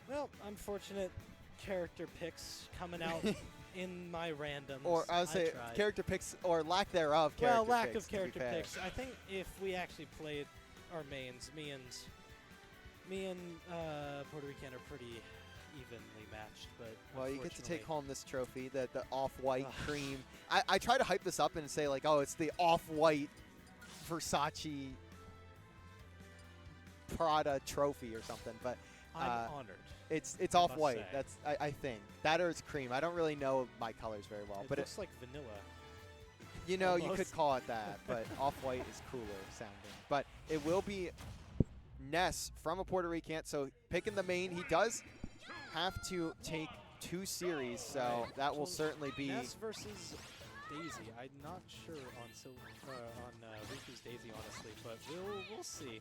Well, unfortunate character picks coming out in my randoms. Or I would say tried. character picks, or lack thereof character Well, lack picks, of to be character fair. picks. I think if we actually played our mains, me and Puerto Rican are pretty evenly matched. But Well, you get to take unfortunately- home this trophy, the off-white cream. I try to hype this up and say, like, oh, it's the off-white Versace Prada trophy or something, but I'm honored. It's I off must white. say. That's I think that or it's cream. I don't really know my colors very well, It but looks like vanilla. you know, you could almost. call it that, but off-white is cooler sounding. But it will be Ness from a Puerto Rican, so picking the main, he does have to take 2 series, so Right. that will So certainly be. Ness versus Daisy. I'm not sure on Riku's Daisy, honestly, but we'll see.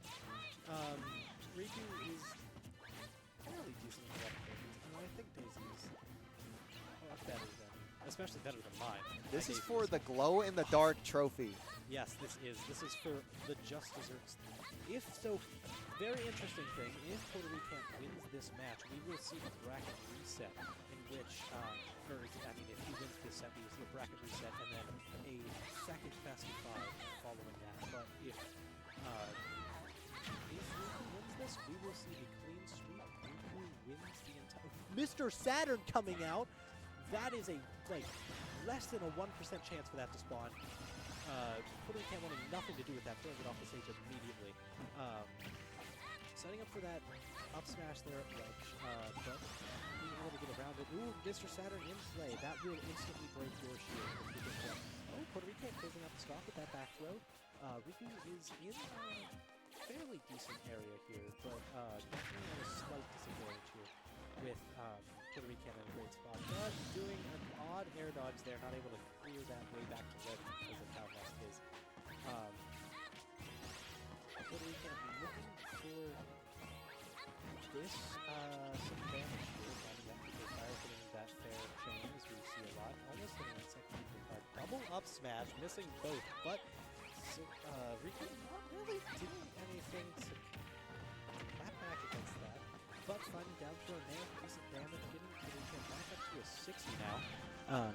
Riku is fairly decent at that pick. I think Daisy is better than, especially better than mine. This My is Daisy for the glow-in-the-dark trophy. Yes, this is. This is for the Just Desserts. If so, very interesting thing. If Puerto Rican wins this match, we will see a bracket reset in which, if he wins this set, we will see a bracket reset and then a second best of 5 following that. But if Riku wins this, we will see a clean sweep. Riku wins the entire. Mr. Saturn coming out. That is a less than a 1% chance for that to spawn. Puerto Rican wanting nothing to do with that, throwing it off the stage immediately. Setting up for that up smash there at ledge, but being able to get around it. Ooh, Mr. Saturn in play. That will instantly break your shield if you get that. Oh, Puerto Rican closing out the stock with that back throw. Riku is in a fairly decent area here, but definitely on a slight disadvantage here with Puerto Rican in a great spot. But doing an odd air dodge there, not able to clear that way back to ledge because of how Nest is. Puerto Rican looking for this some damage here, finding that PK Fire, hitting that fair chain as we see a lot. Almost hitting that second PK Fire. Double up smash, missing both, but Riku not really doing anything to clap back against that. But finding down throw there, decent damage, getting Puerto Rican back up to a 60 now.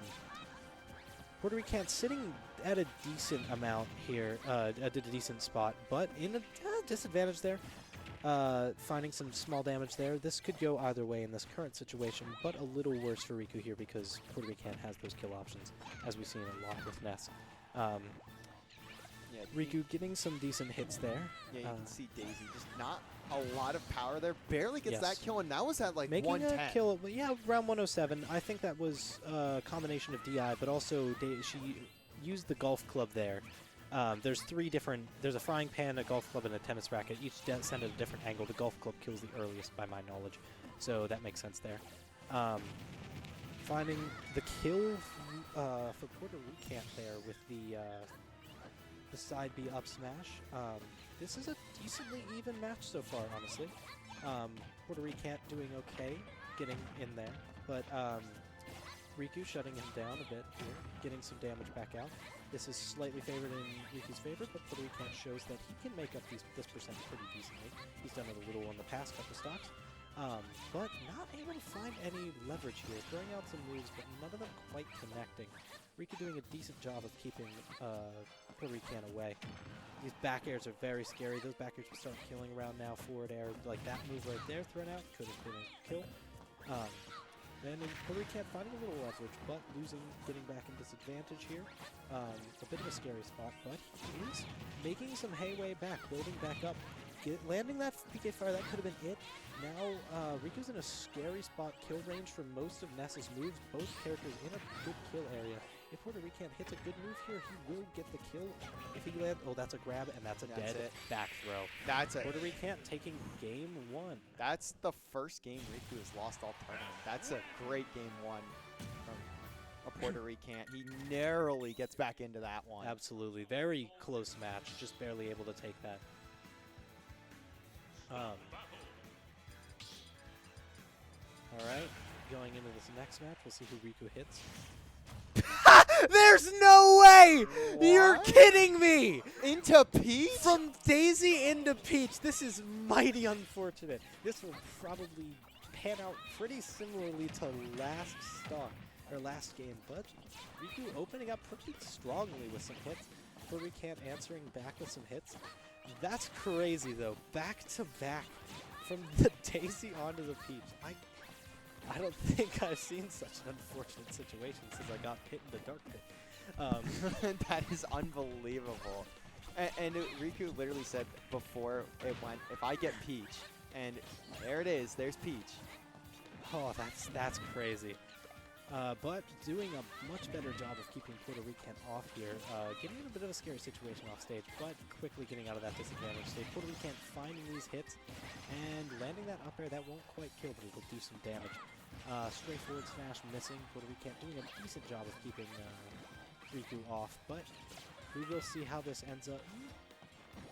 Puerto Rican sitting at a decent amount here, at a decent spot, but in a disadvantage there. Finding some small damage there. This could go either way in this current situation, but a little worse for Riku here because Puerto Rican has those kill options, as we've seen a lot with Ness. Yeah, Riku getting some decent hits there. Yeah, you can see Daisy just not a lot of power there. Barely gets Yes. that kill, and that was at like Making 110. a kill, yeah, around 107. I think that was a combination of DI, but also she used the golf club there. There's 3 different, there's a frying pan, a golf club, and a tennis racket. Each send at a different angle. The golf club kills the earliest by my knowledge, so that makes sense there. Finding the kill for Puerto Rican there with the side B up smash. This is a decently even match so far, honestly. Puerto Rican doing okay, getting in there, but Riku shutting him down a bit here, getting some damage back out. This is slightly favored in Riku's favor, but Puerto Rican shows that he can make up this percent pretty decently. He's done it a little in the past couple stocks, but not able to find any leverage here. Throwing out some moves, but none of them quite connecting. Riku doing a decent job of keeping Puerto Rican away. These back airs are very scary. Those back airs will start killing around now. Forward air, like that move right there thrown out, could have been a kill. Then Puerto Rican finding a little leverage, but losing, getting back in disadvantage here. A bit of a scary spot, but he is making some hayway back, building back up. Landing that PK Fire, that could have been it. Now, Riku's in a scary spot, kill range for most of Ness's moves. Both characters in a good kill area. If Puerto Rican hits a good move here, he will get the kill. If he lands, oh, that's a grab, and that's a dead back throw. That's it. Puerto Rican taking game 1. That's the first game Riku has lost all tournament. That's a great game 1 from a Puerto Rican. He narrowly gets back into that one. Absolutely. Very close match, just barely able to take that. Alright, going into this next match, we'll see who Riku hits. There's no way! You're What? kidding me! Into Peach? From Daisy into Peach, this is mighty unfortunate. This will probably pan out pretty similarly to last stock, or last game, but Riku opening up pretty strongly with some hits. Puerto Rican answering back with some hits. That's crazy though, back to back from the Daisy onto the Peach. I don't think I've seen such an unfortunate situation since I got hit in the dark pit. That is unbelievable. And Riku literally said before it went, if I get Peach, And there it is. There's Peach. Oh, that's crazy. But doing a much better job of keeping Puerto Rican off here, getting in a bit of a scary situation off stage, but quickly getting out of that disadvantage state. Puerto Rican finding these hits and landing that up air that won't quite kill, but it'll do some damage. Stray forward smash missing. Puerto Rican doing a decent job of keeping Riku off, but we will see how this ends up.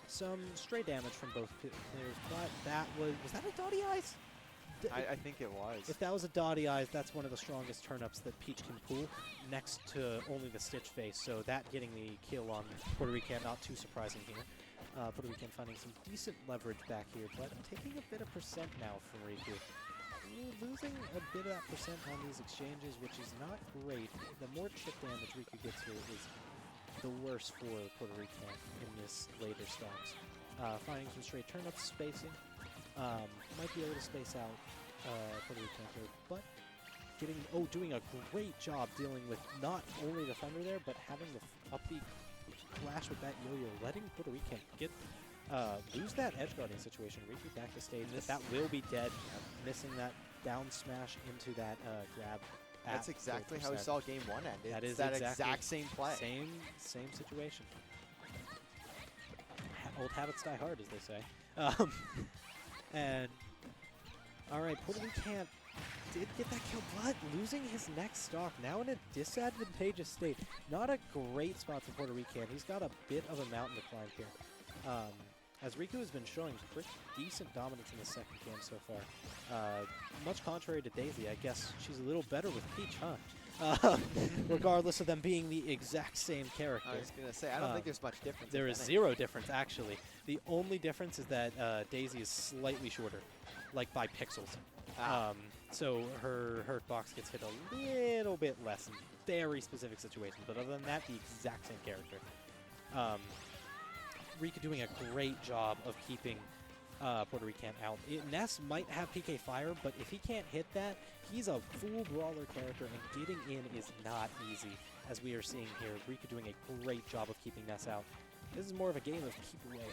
Some stray damage from both players, but that was that a Dottie Eyes? I think it was. If that was a Dottie Eyes, that's one of the strongest turnips that Peach can pull, next to only the Stitch face. So that getting the kill on Puerto Rican, not too surprising here. Puerto Rican finding some decent leverage back here, but taking a bit of percent now from Riku. Losing a bit of that percent on these exchanges, which is not great. The more chip damage Riku gets here is the worse for Puerto Rican in this later stocks. Finding some straight turnips, spacing. Might be able to space out Puerto Rican here, but doing a great job dealing with not only the Thunder there, but having the upbeat flash with that yo-yo, letting Puerto Rican get lose that edge guarding situation. Riku back to stage, but that will be dead. Missing that down smash into that grab. That's exactly how we saw game 1 end. That It's is that exactly exact same play. Same situation. Old habits die hard, as they say. And all right, Puerto Rican did get that kill, but losing his next stock, now in a disadvantageous state. Not a great spot for Puerto Rican. He's got a bit of a mountain to climb here. As Riku has been showing pretty decent dominance in the second game so far. Much contrary to Daisy, I guess she's a little better with Peach, huh? Regardless of them being the exact same character. I was going to say, I don't think there's much difference. There if is any. zero difference, actually. The only difference is that Daisy is slightly shorter, like by pixels. So her hurt box gets hit a little bit less in very specific situations, but other than that, the exact same character. Rika doing a great job of keeping Puerto Rican out. Ness might have PK Fire, but if he can't hit that, he's a full brawler character, and getting in is not easy, as we are seeing here. Rika doing a great job of keeping Ness out. This is more of a game of keep away,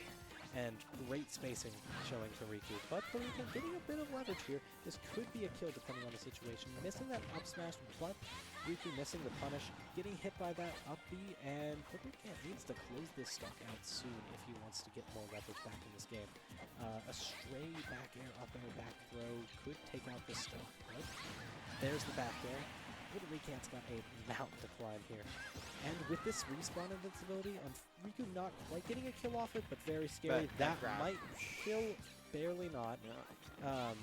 and great spacing showing from Riku. But Puerto Rican getting a bit of leverage here. This could be a kill depending on the situation. Missing that up smash, but Riku missing the punish, getting hit by that up B, and Puerto Rican needs to close this stock out soon if he wants to get more leverage back in this game. A stray back air, up air, back throw could take out this stock. Nope. There's the back air. Puerto Rican's got a mountain to climb here. And with this respawn invincibility, Riku not quite getting a kill off it, but very scary. That might kill, barely not. Yeah.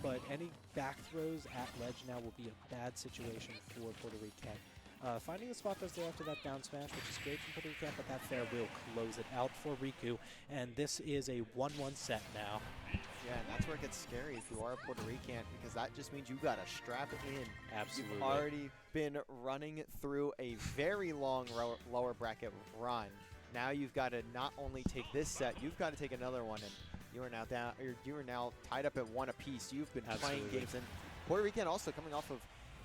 But any back throws at ledge now will be a bad situation for Puerto Rican. Finding the spot goes there after that down smash, which is great from Puerto Rican, but that fair will close it out for Riku. And this is a 1-1 set now. Yeah, and that's where it gets scary if you are a Puerto Rican, because that just means you got to strap it in. Absolutely. You've already been running through a very long lower bracket run. Now you've got to not only take this set, you've got to take another one, and you are now down. You are now tied up at 1 apiece. You've been playing games, and Puerto Rican also coming off of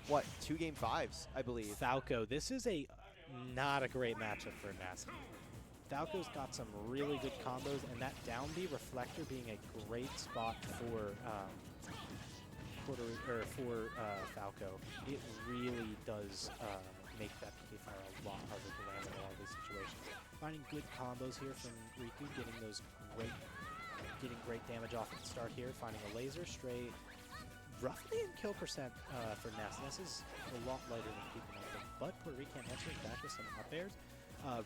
what, 2 game 5s, I believe. Falco, this is not a great matchup for Ness. Falco's got some really good combos, and that down B reflector being a great spot for Falco. It really does make that PK Fire a lot harder to land in a lot of these situations. Finding good combos here from Riku, getting great damage off at the start here. Finding a laser straight, roughly in kill percent for Ness. Ness is a lot lighter than people know, but Puerto Rican answering back with some up airs.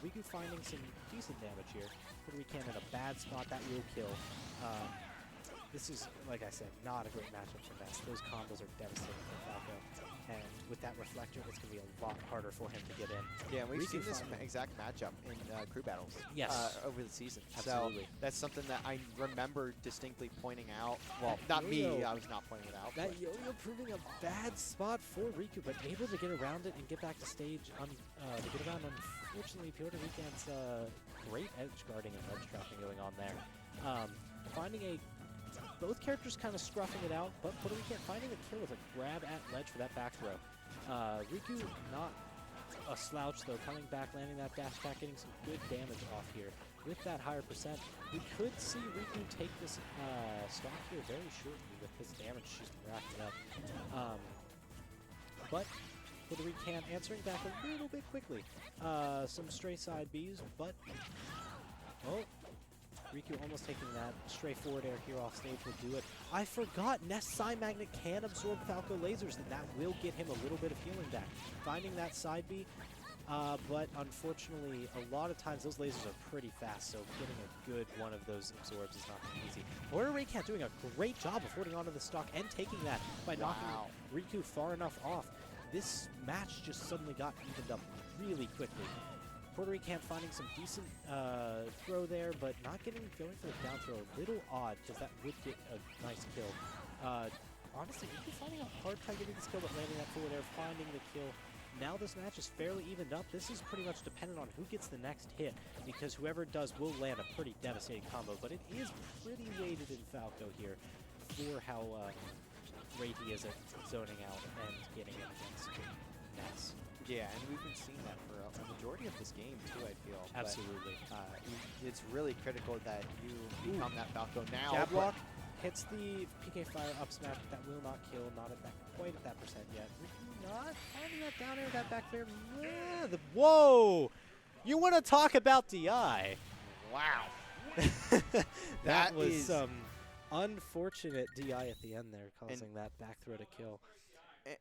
Riku finding some decent damage here. Puerto Rican in a bad spot, that will kill. This is, like I said, not a great matchup for Ness. Those combos are devastating for Falco. And with that reflector, it's going to be a lot harder for him to get in. Yeah, and we've Riku seen this finding- exact matchup in crew battles over the season. Absolutely. So that's something that I remember distinctly pointing out. Well, not me, I was not pointing it out. That but yo-yo proving a bad spot for Riku, but able to get around it and get back to stage. Unfortunately, Puerto Rican's great edge guarding and ledge trapping going on there. Both characters kind of scruffing it out, but Puerto Rican finding the kill with a grab at ledge for that back throw. Riku not a slouch though, coming back, landing that dash attack, getting some good damage off here. with that higher percent, we could see Riku take this stock here very shortly with this damage she's been racking up. But Puerto Rican answering back a little bit quickly. Some stray side Bs, but oh, Riku almost taking that stray forward air here off stage will do it. I forgot Nest Psy Magnet can absorb Falco lasers, and that will get him a little bit of healing back. Finding that side B, but unfortunately, a lot of times those lasers are pretty fast, so getting a good one of those absorbs is not easy. Puerto Rican doing a great job of holding onto the stock and taking that by knocking Riku far enough off. This match just suddenly got evened up really quickly. Puerto Rican finding some decent throw there, but not going for the down throw. A little odd, because that would get a nice kill. Honestly, Riku finding a hard time getting this kill, but landing that forward air, finding the kill. Now this match is fairly evened up. This is pretty much dependent on who gets the next hit, because whoever does will land a pretty devastating combo, but it is pretty weighted in Falco here for how great he is at zoning out and getting in against Ness. Yeah, and we've been seeing that for a majority of this game too, I feel. Absolutely. But, it's really critical that you become that Falco now. Jab block hits the PK Fire up smash, but that will not kill, not at that quite at that percent yet. Riku not finding that down air, that back there. Whoa! You want to talk about DI? Wow. that was some unfortunate DI at the end there, causing that back throw to kill.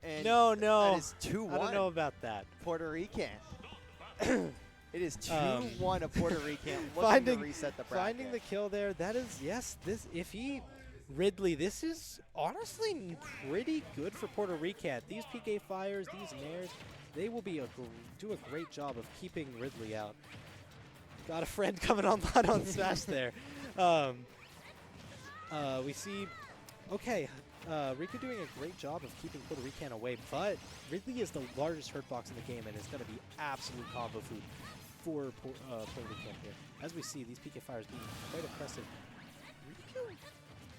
And no. That is 2-1. I don't know about that. Puerto Rican. It is 2-1 of Puerto Rican looking to reset the bracket. Finding the kill there, that is, yes, Ridley, this is honestly pretty good for Puerto Rican. These PK Fires, these Nairs, they will be do a great job of keeping Ridley out. Got a friend coming online on Smash there. We see, okay, Riku doing a great job of keeping Puerto Rican away, but Ridley is the largest hurt box in the game and is going to be absolute combo food for Puerto Rican here. As we see, these PK Fires being quite oppressive. Riku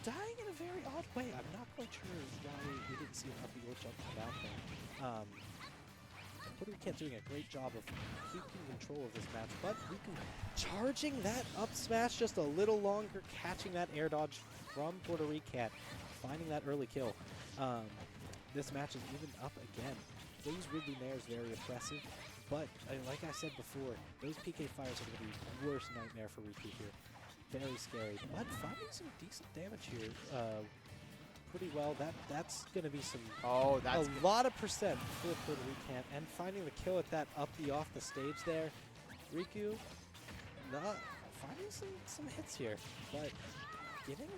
dying in a very odd way. I'm not quite sure why we didn't see an up or jump come out there. Puerto Rican doing a great job of keeping control of this match, but Riku charging that up smash just a little longer, catching that air dodge from Puerto Rican, finding that early kill. This match is even up again. Those Ridley Nairs very oppressive, but like I said before, those PK Fires are going to be the worst nightmare for Riku here. Very scary, but finding some decent damage here pretty well. That's going to be some a lot of percent for Puerto Rican, and finding the kill at that up the off the stage there. Riku not finding some hits here, but getting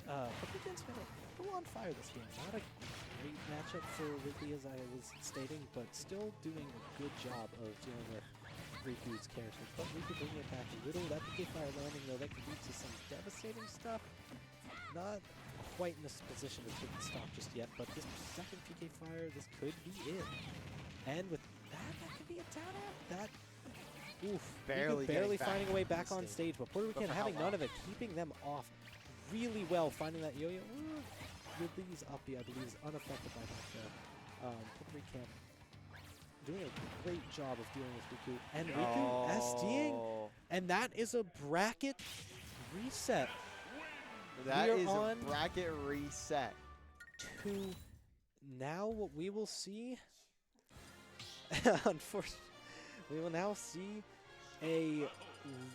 Puerto Rican's been a little on fire this game. Not a great matchup for Ridley, as I was stating, but still doing a good job of dealing with Riku's character. But Riku bringing it back a little. That PK Fire landing, though, that could lead to some devastating stuff. Not quite in this position to take the stock just yet, but this second PK Fire, this could be it. And with that could be a down air. Barely finding a way back on stage, but Puerto Rican having none of it, keeping them off really well, finding that yo-yo. Ridley's uppy, I believe, is unaffected by that there. Puerto Rican doing a great job of dealing with Riku. And Riku SDing, and that is a bracket reset. That is a bracket reset. To now what we will see, unfortunately, we will now see a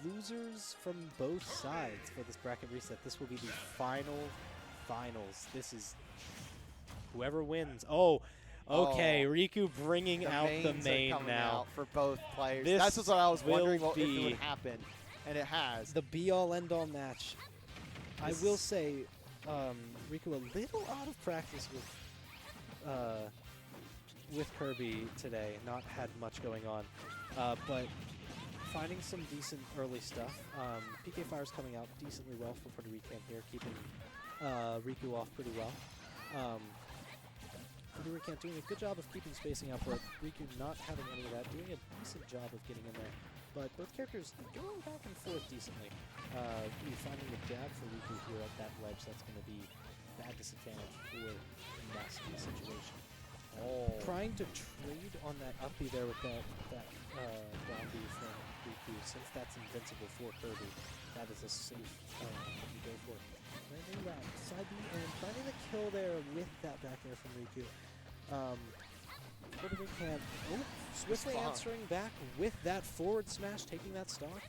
losers from both sides for this bracket reset. This will be the finals. This is whoever wins. Oh, okay. Riku bringing out the main now for both players. This That's what I was wondering if it would happen, and it has. The be-all, end-all match. I will say, Riku a little out of practice with Kirby today. Not had much going on, but finding some decent early stuff. PK Fire's coming out decently well for Puerto Rican here, keeping Riku off pretty well. Puerto Rican doing a good job of keeping spacing out, but Riku not having any of that, doing a decent job of getting in there. But both characters going back and forth decently. Finding the jab for Riku here at that ledge, that's going to be bad disadvantage for Ness in this situation. Trying to trade on that up B there with that down B from Riku, since that's invincible for Kirby, that is a safe thing to go for. Landing that side B and finding the kill there with that back air from Riku. Puerto Rican, swiftly Spawn. answering back with that forward smash, taking that stock.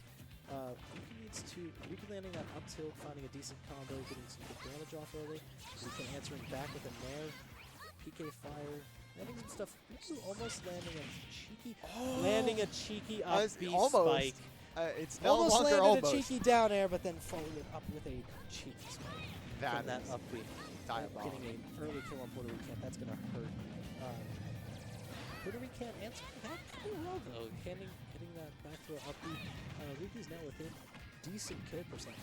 Riku landing that up tilt, finding a decent combo, getting some good damage off early. Riku answering back with a nair, PK fire, landing some stuff. Riku almost landing a cheeky up B spike. It's no Almost longer landed almost. a cheeky down air, but then followed it up with a cheeky spike That from that is up B. diabolical. Getting an early kill on Puerto Rican, that's going to hurt. Puerto Rican answering that pretty well, though. Hitting that back throw up B. Riku's now within decent kill percent.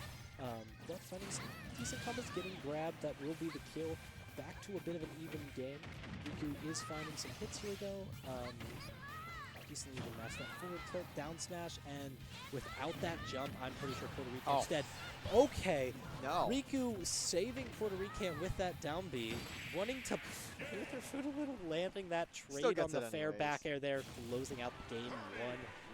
But finding some decent combos, getting grabbed, that will be the kill. Back to a bit of an even game. Riku is finding some hits here, though. Decently even matched that forward tilt, down smash, and without that jump, I'm pretty sure Puerto Rican instead. Okay, No. Riku saving Puerto Rican with that down B, wanting to play with her foot a little, landing that Still trade gets on the it fair anyways. back air there, closing out the game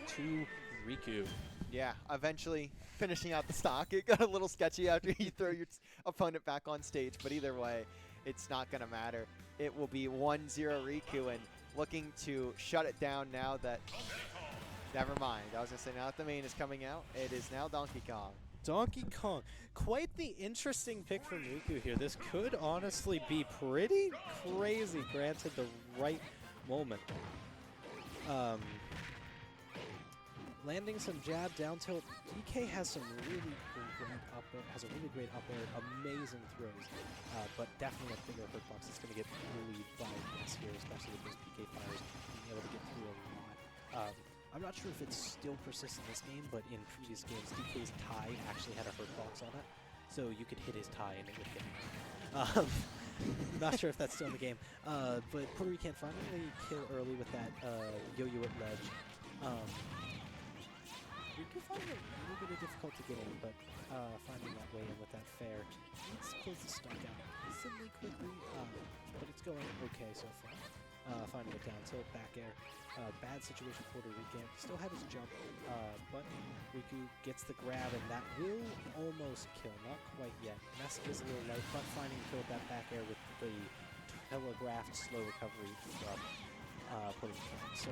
1-2 Riku. Yeah, eventually finishing out the stock. It got a little sketchy after you throw your opponent back on stage, but either way, it's not going to matter. It will be 1-0 Riku, and looking to shut it down now that... Never mind. I was going to say, now that the main is coming out, it is now Donkey Kong. Donkey Kong. Quite the interesting pick from Riku here. This could honestly be pretty crazy, granted the right moment. Landing some jab, down tilt. DK has some really great up air, amazing throws, but definitely a bigger hurtbox. It's going to get bullied by this here, especially with those PK fires being able to get through a lot. I'm not sure if it still persists in this game, but in previous games, DK's tie actually had a hurtbox on it, so you could hit his tie and it would hit. Not sure if that's still in the game, but Puerto Rican finally kill early with that yo-yo at ledge. Riku finding it a little bit difficult to get in, but finding that way in with that fair. Needs to close the stock out decently quickly, but it's going okay so far. Finding it down tilt, back air. Bad situation for Puerto Rican. Still had his jump, but Riku gets the grab, and that will almost kill. Not quite yet. Ness is a little light, but finding to kill that back air with the telegraphed slow recovery from Puerto Rican. So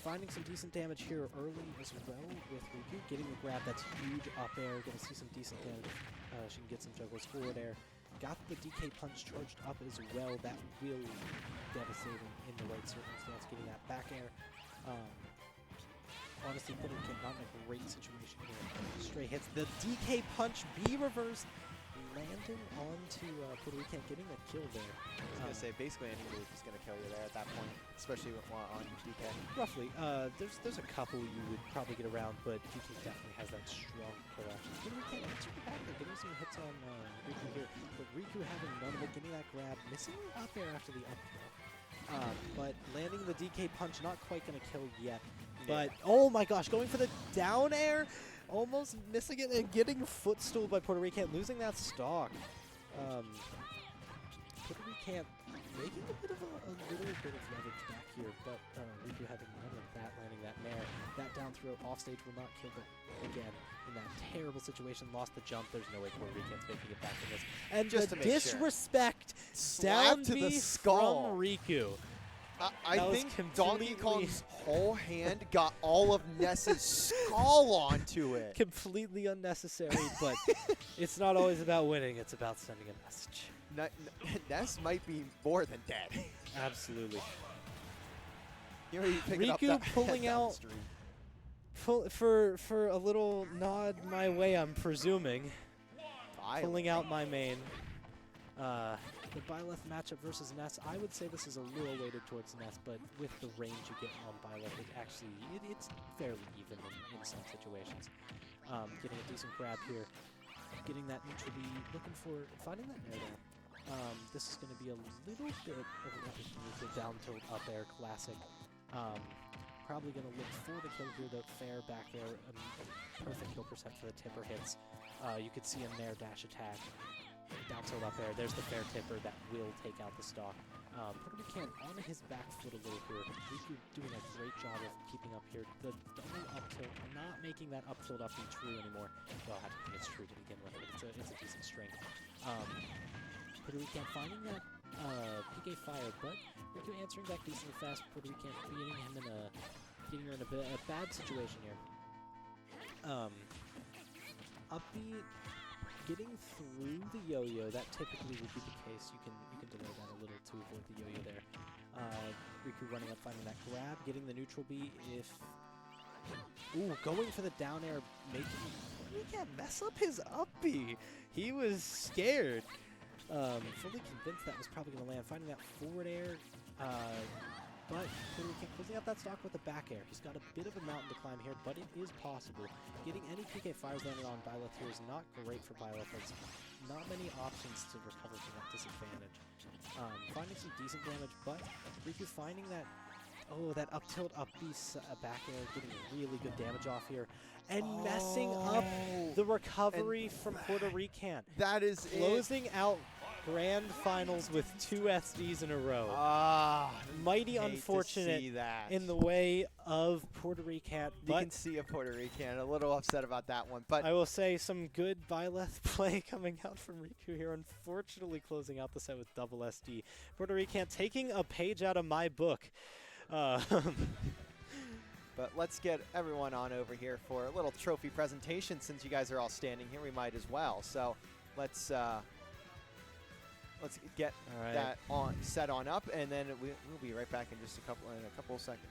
finding some decent damage here early as well with Riku. Getting the grab, that's huge up air. Gonna see some decent damage. She can get some juggles forward air. Got the DK punch charged up as well. That will be devastating in the right circumstance. Getting that back air. Honestly, Puerto Rican not in a great situation here. Stray hits. The DK punch B reverse landing onto Puerto Rican, getting a kill there. I was going to say, basically any move is going to kill you there at that point, especially with on DK. Roughly. There's a couple you would probably get around, but DK definitely has that strong kill option. Puerto Rican answering back there, getting some hits on Riku here, but Riku having none of it, getting that grab, missing up air after the up throw. But landing the DK punch, not quite going to kill yet. But, oh my gosh, going for the down air, almost missing it and getting footstooled by Puerto Rican, losing that stock. Puerto Rican making a little bit of leverage back here, but Riku having none of that, landing that nair. That down throw off stage will not kill, but again, in that terrible situation, lost the jump. There's no way Puerto Rican's making it back in this. And Just the to make sure. disrespect Slap down to the B skull. from Riku. I That was think Donkey completely- Kong's whole hand got all of Ness's skull onto it. Completely unnecessary, but it's not always about winning. It's about sending a message. Ness might be more than dead. Absolutely. You know, you picking up Riku that pulling head down the out- street. For a little nod my way, I'm presuming. Pulling out my main. The Byleth matchup versus Ness, I would say this is a little weighted towards Ness, but with the range you get on Byleth, it's fairly even in some situations. Getting a decent grab here, getting that neutral B, finding that nair there. This is going to be a little bit of an opportunity for down tilt up air classic. Probably going to look for the kill here, the fair back air, perfect kill percent for the tipper hits. You could see a nair dash attack. Down tilt up air. There's the fair tipper that will take out the stock. Puerto Rican on his back foot a little here. Riku doing a great job of keeping up here. The double up tilt, not making that up tilt up be true anymore. Well, I don't think it's true to begin with, but it's a decent string. Puerto Rican finding that PK fire, but Riku answering back decently fast. Puerto Rican getting her in a bad situation here. Upbeat getting through the yo-yo, that typically would be the case. You can delay that a little to avoid the yo-yo there. Riku running up, finding that grab, getting the neutral B if... Ooh, going for the down air, he can't mess up his up B. He was scared. Fully convinced that was probably going to land. Finding that forward air, but Puerto Rican closing out that stock with a back air. He's got a bit of a mountain to climb here, but it is possible. Getting any PK fires landed on Byleth here is not great for Byleth. There's not many options to recover from that disadvantage. Finding some decent damage, but Riku finding that, that up tilt, up B back air, getting really good damage off here, and messing up the recovery from Puerto Rican. That is closing out Grand Finals with 2 SDs in a row. Mighty unfortunate in the way of Puerto Rican. You can see a Puerto Rican a little upset about that one. But I will say some good Byleth play coming out from Riku here. Unfortunately closing out the set with double SD. Puerto Rican taking a page out of my book. But let's get everyone on over here for a little trophy presentation. Since you guys are all standing here, we might as well. So let's get that set on up, and then we'll be right back in just a couple of seconds.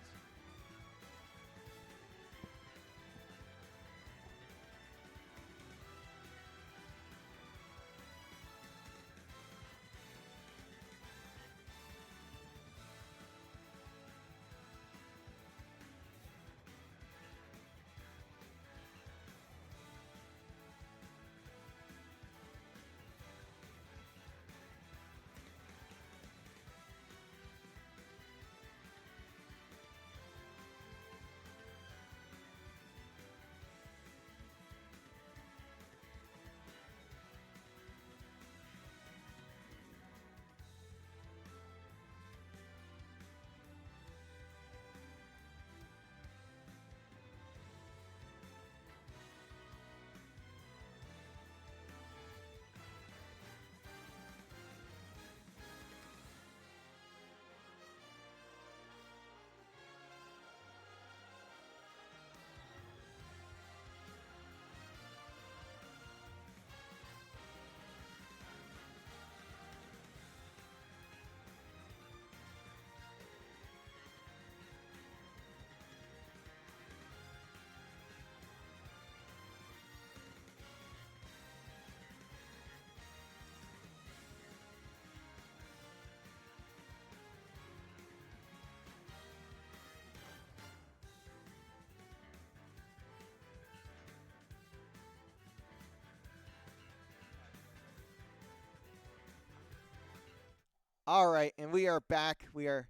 All right, and we are back. We are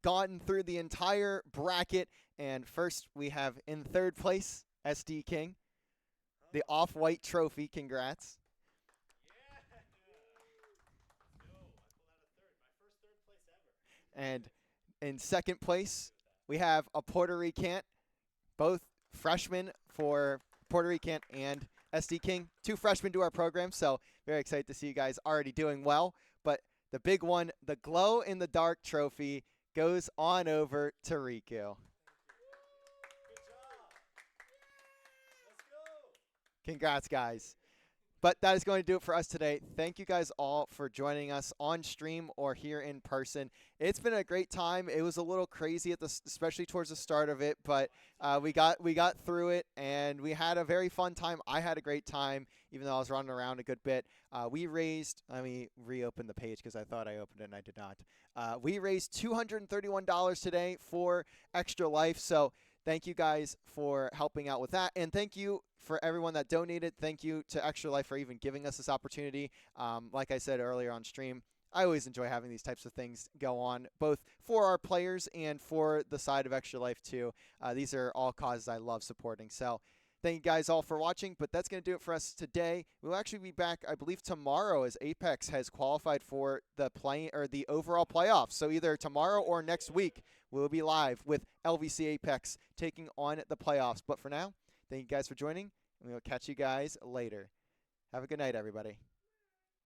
gotten through the entire bracket, and first we have in third place SD King, the off-white trophy. Congrats. And in second place, we have a Puerto Rican, both freshmen for Puerto Rican and SD King. 2 freshmen to our program, so very excited to see you guys already doing well. But the big one, the Glow in the Dark trophy, goes on over to Riku. Good job. Let's go. Congrats, guys. But that is going to do it for us today. Thank you guys all for joining us on stream or here in person. It's been a great time. It was a little crazy especially towards the start of it, but we got through it, and we had a very fun time. I had a great time, even though I was running around a good bit. We raised, let me reopen the page because I thought I opened it and I did not. We raised $231 today for Extra Life. So thank you guys for helping out with that. And thank you for everyone that donated. Thank you to Extra Life for even giving us this opportunity. Like I said earlier on stream, I always enjoy having these types of things go on, both for our players and for the side of Extra Life too. These are all causes I love supporting. So Thank you guys all for watching, but that's going to do it for us today. We'll actually be back, I believe, tomorrow as Apex has qualified for the the overall playoffs. So either tomorrow or next week, we'll be live with LVC Apex taking on the playoffs. But for now, thank you guys for joining, and we'll catch you guys later. Have a good night, everybody.